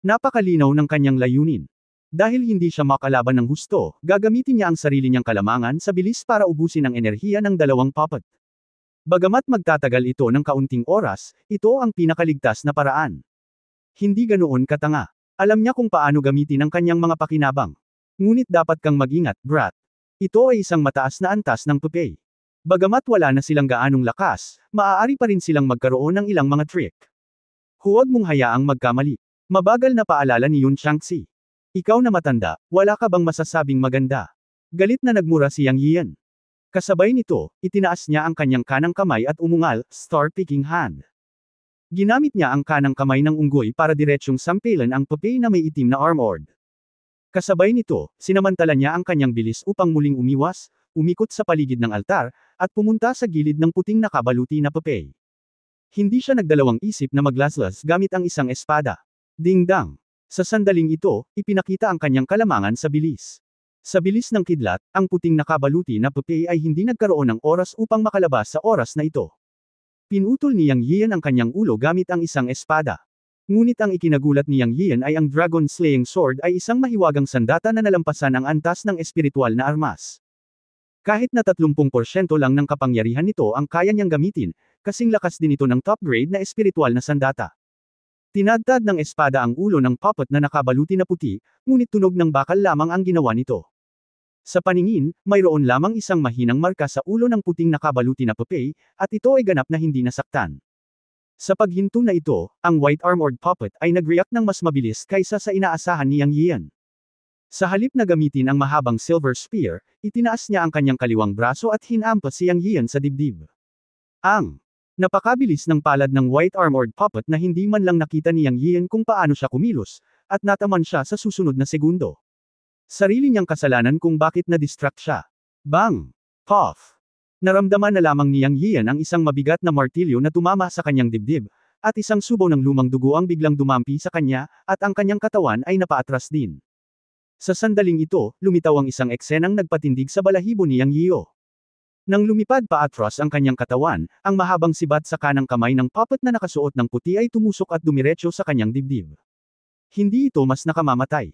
Napakalinaw ng kanyang layunin. Dahil hindi siya makalaban ng husto, gagamitin niya ang sarili niyang kalamangan sa bilis para ubusin ang enerhiya ng dalawang puppet. Bagamat magtatagal ito ng kaunting oras, ito ang pinakaligtas na paraan. Hindi ganoon katanga. Alam niya kung paano gamitin ang kanyang mga pakinabang. Ngunit dapat kang mag-ingat, brat. Ito ay isang mataas na antas ng pupay. Bagamat wala na silang gaanong lakas, maaari pa rin silang magkaroon ng ilang mga trick. Huwag mong hayaang magkamali. Mabagal na paalala ni Yun Changxi. Ikaw na matanda, wala ka bang masasabing maganda? Galit na nagmura si Yang Yian. Kasabay nito, itinaas niya ang kanyang kanang kamay at umungal, star-picking hand. Ginamit niya ang kanang kamay ng unggoy para diretsyong sampilan ang pupay na may itim na armored. Kasabay nito, sinamantala niya ang kanyang bilis upang muling umiwas, umikot sa paligid ng altar, at pumunta sa gilid ng puting nakabaluti na pupay. Hindi siya nagdalawang isip na maglaslas gamit ang isang espada. Ding-dang! Sa sandaling ito, ipinakita ang kanyang kalamangan sa bilis. Sa bilis ng kidlat, ang puting nakabaluti na pupay ay hindi nagkaroon ng oras upang makalabas sa oras na ito. Pinutol ni Yang Yian ang kanyang ulo gamit ang isang espada. Ngunit ang ikinagulat ni Yang Yian ay ang Dragon Slaying Sword ay isang mahiwagang sandata na nalampasan ang antas ng espiritual na armas. Kahit na 30% lang ng kapangyarihan nito ang kaya niyang gamitin, kasing lakas din ito ng top grade na espiritual na sandata. Tinadtad ng espada ang ulo ng puppet na nakabaluti na puti, ngunit tunog ng bakal lamang ang ginawa nito. Sa paningin, mayroon lamang isang mahinang marka sa ulo ng puting nakabaluti na pupay, at ito ay ganap na hindi nasaktan. Sa paghinto na ito, ang white armored puppet ay nag-react ng mas mabilis kaysa sa inaasahan ni Yang Yian. Sa halip na gamitin ang mahabang silver spear, itinaas niya ang kanyang kaliwang braso at hinampas si Yang Yian sa dibdib. Ang napakabilis ng palad ng white armored puppet na hindi man lang nakita ni Yang Yian kung paano siya kumilos, at nataman siya sa susunod na segundo. Sarili niyang kasalanan kung bakit na-distract siya. Bang! Puff! Naramdaman na lamang ni Yang Yian ang isang mabigat na martilyo na tumama sa kanyang dibdib, at isang subaw ng lumang dugo ang biglang dumampi sa kanya, at ang kanyang katawan ay napaatras din. Sa sandaling ito, lumitaw ang isang eksenang nagpatindig sa balahibo ni Yang Yian. Nang lumipad paatras ang kanyang katawan, ang mahabang sibat sa kanang kamay ng puppet na nakasuot ng puti ay tumusok at dumiretso sa kanyang dibdib. Hindi ito mas nakamamatay.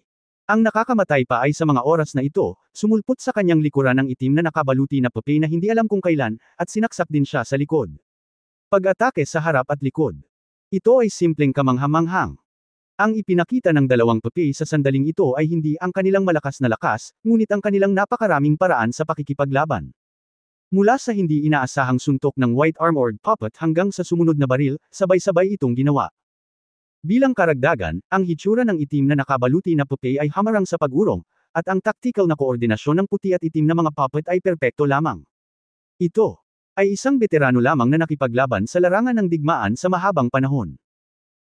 Ang nakakamatay pa ay sa mga oras na ito, sumulpot sa kanyang likuran ang itim na nakabaluti na pupay na hindi alam kung kailan, at sinaksak din siya sa likod. Pag-atake sa harap at likod. Ito ay simpleng kamanghamanghang. Ang ipinakita ng dalawang pupay sa sandaling ito ay hindi ang kanilang malakas na lakas, ngunit ang kanilang napakaraming paraan sa pakikipaglaban. Mula sa hindi inaasahang suntok ng white armored puppet hanggang sa sumunod na baril, sabay-sabay itong ginawa. Bilang karagdagan, ang hitsura ng itim na nakabaluti na pupay ay hamarang sa pag-urong, at ang tactical na koordinasyon ng puti at itim na mga puppet ay perpekto lamang. Ito ay isang veterano lamang na nakipaglaban sa larangan ng digmaan sa mahabang panahon.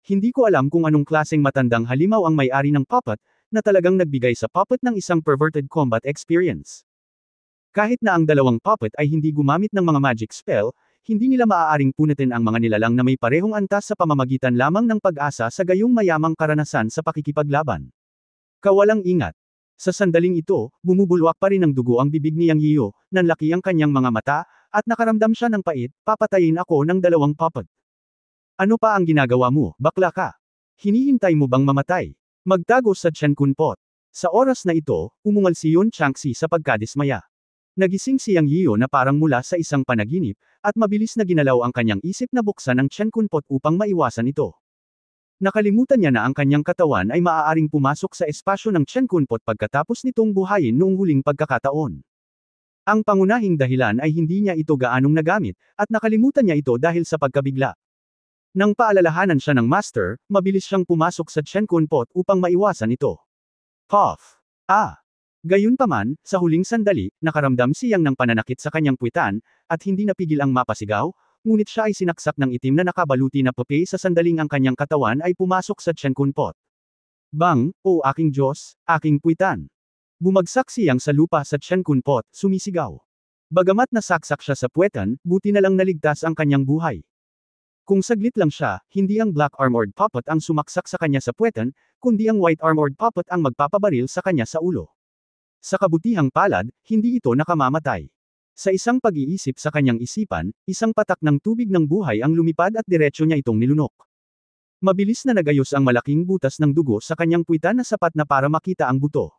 Hindi ko alam kung anong klaseng matandang halimaw ang may-ari ng puppet, na talagang nagbigay sa puppet ng isang perverted combat experience. Kahit na ang dalawang puppet ay hindi gumamit ng mga magic spell, hindi nila maaaring punitin ang mga nilalang na may parehong antas sa pamamagitan lamang ng pag-asa sa gayong mayamang karanasan sa pakikipaglaban. Kawalang ingat. Sa sandaling ito, bumubulwak pa rin ng dugo ang bibig ni Yang Yian, nanlaki ang kanyang mga mata, at nakaramdam siya ng pait, papatayin ako ng dalawang puppet. Ano pa ang ginagawa mo, bakla ka? Hinihintay mo bang mamatay? Magtago sa Chen Kun Pot. Sa oras na ito, umungal si Yun Changxi sa pagkadismaya. Nagising si Yang Yian na parang mula sa isang panaginip, at mabilis na ginalaw ang kanyang isip na buksan ang Chen Kun Pot upang maiwasan ito. Nakalimutan niya na ang kanyang katawan ay maaaring pumasok sa espasyo ng Chen Kun Pot pagkatapos nitong buhayin noong huling pagkakataon. Ang pangunahing dahilan ay hindi niya ito gaanong nagamit, at nakalimutan niya ito dahil sa pagkabigla. Nang paalalahanan siya ng master, mabilis siyang pumasok sa Chen Kun Pot upang maiwasan ito. Puff! Gayunpaman, sa huling sandali, nakaramdam si Yang ng pananakit sa kanyang puwitan, at hindi napigil ang mapasigaw, ngunit siya ay sinaksak ng itim na nakabaluti na pupay sa sandaling ang kanyang katawan ay pumasok sa Chen Kun Pot. Bang! O aking Diyos, aking puwitan! Bumagsak si Yang sa lupa sa Chen Kun Pot, sumisigaw. Bagamat nasaksak siya sa puwetan, buti na lang naligtas ang kanyang buhay. Kung saglit lang siya, hindi ang black armored puppet ang sumaksak sa kanya sa puwetan, kundi ang white armored puppet ang magpapabaril sa kanya sa ulo. Sa kabutihang palad, hindi ito nakamamatay. Sa isang pag-iisip sa kanyang isipan, isang patak ng tubig ng buhay ang lumipad at diretso niya itong nilunok. Mabilis na nagayos ang malaking butas ng dugo sa kanyang puwitan na sapat na para makita ang buto.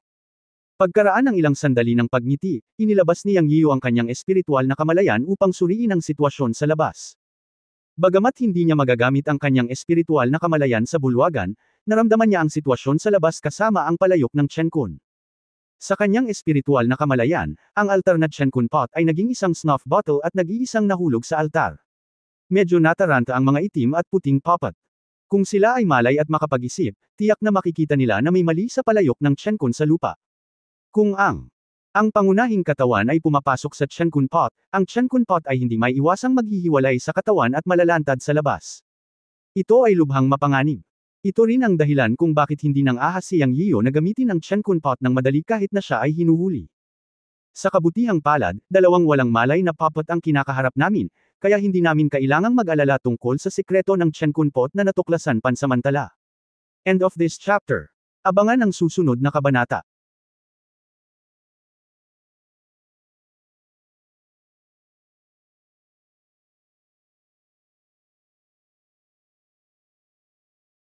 Pagkaraan ng ilang sandali ng pagngiti, inilabas ni Yang Yiu ang kanyang espiritual na kamalayan upang suriin ang sitwasyon sa labas. Bagamat hindi niya magagamit ang kanyang espiritual na kamalayan sa bulwagan, naramdaman niya ang sitwasyon sa labas kasama ang palayok ng Chen Kun. Sa kanyang espiritual na kamalayan, ang altar na Chen Kun pot ay naging isang snuff bottle at nag-iisang nahulog sa altar. Medyo nataranta ang mga itim at puting puppet. Kung sila ay malay at makapag-isip, tiyak na makikita nila na may mali sa palayok ng Chen Kun sa lupa. Kung ang pangunahing katawan ay pumapasok sa Chen Kun pot, ang Chen Kun pot ay hindi may iwasang maghihiwalay sa katawan at malalantad sa labas. Ito ay lubhang mapanganib. Ito rin ang dahilan kung bakit hindi nang ahas si Yang Yiu na gamitin ang Chen Kun pot ng madali kahit na siya ay hinuhuli. Sa kabutihang palad, dalawang walang malay na puppet ang kinakaharap namin, kaya hindi namin kailangang mag-alala tungkol sa sikreto ng Chen Kun pot na natuklasan pansamantala. End of this chapter. Abangan ang susunod na kabanata.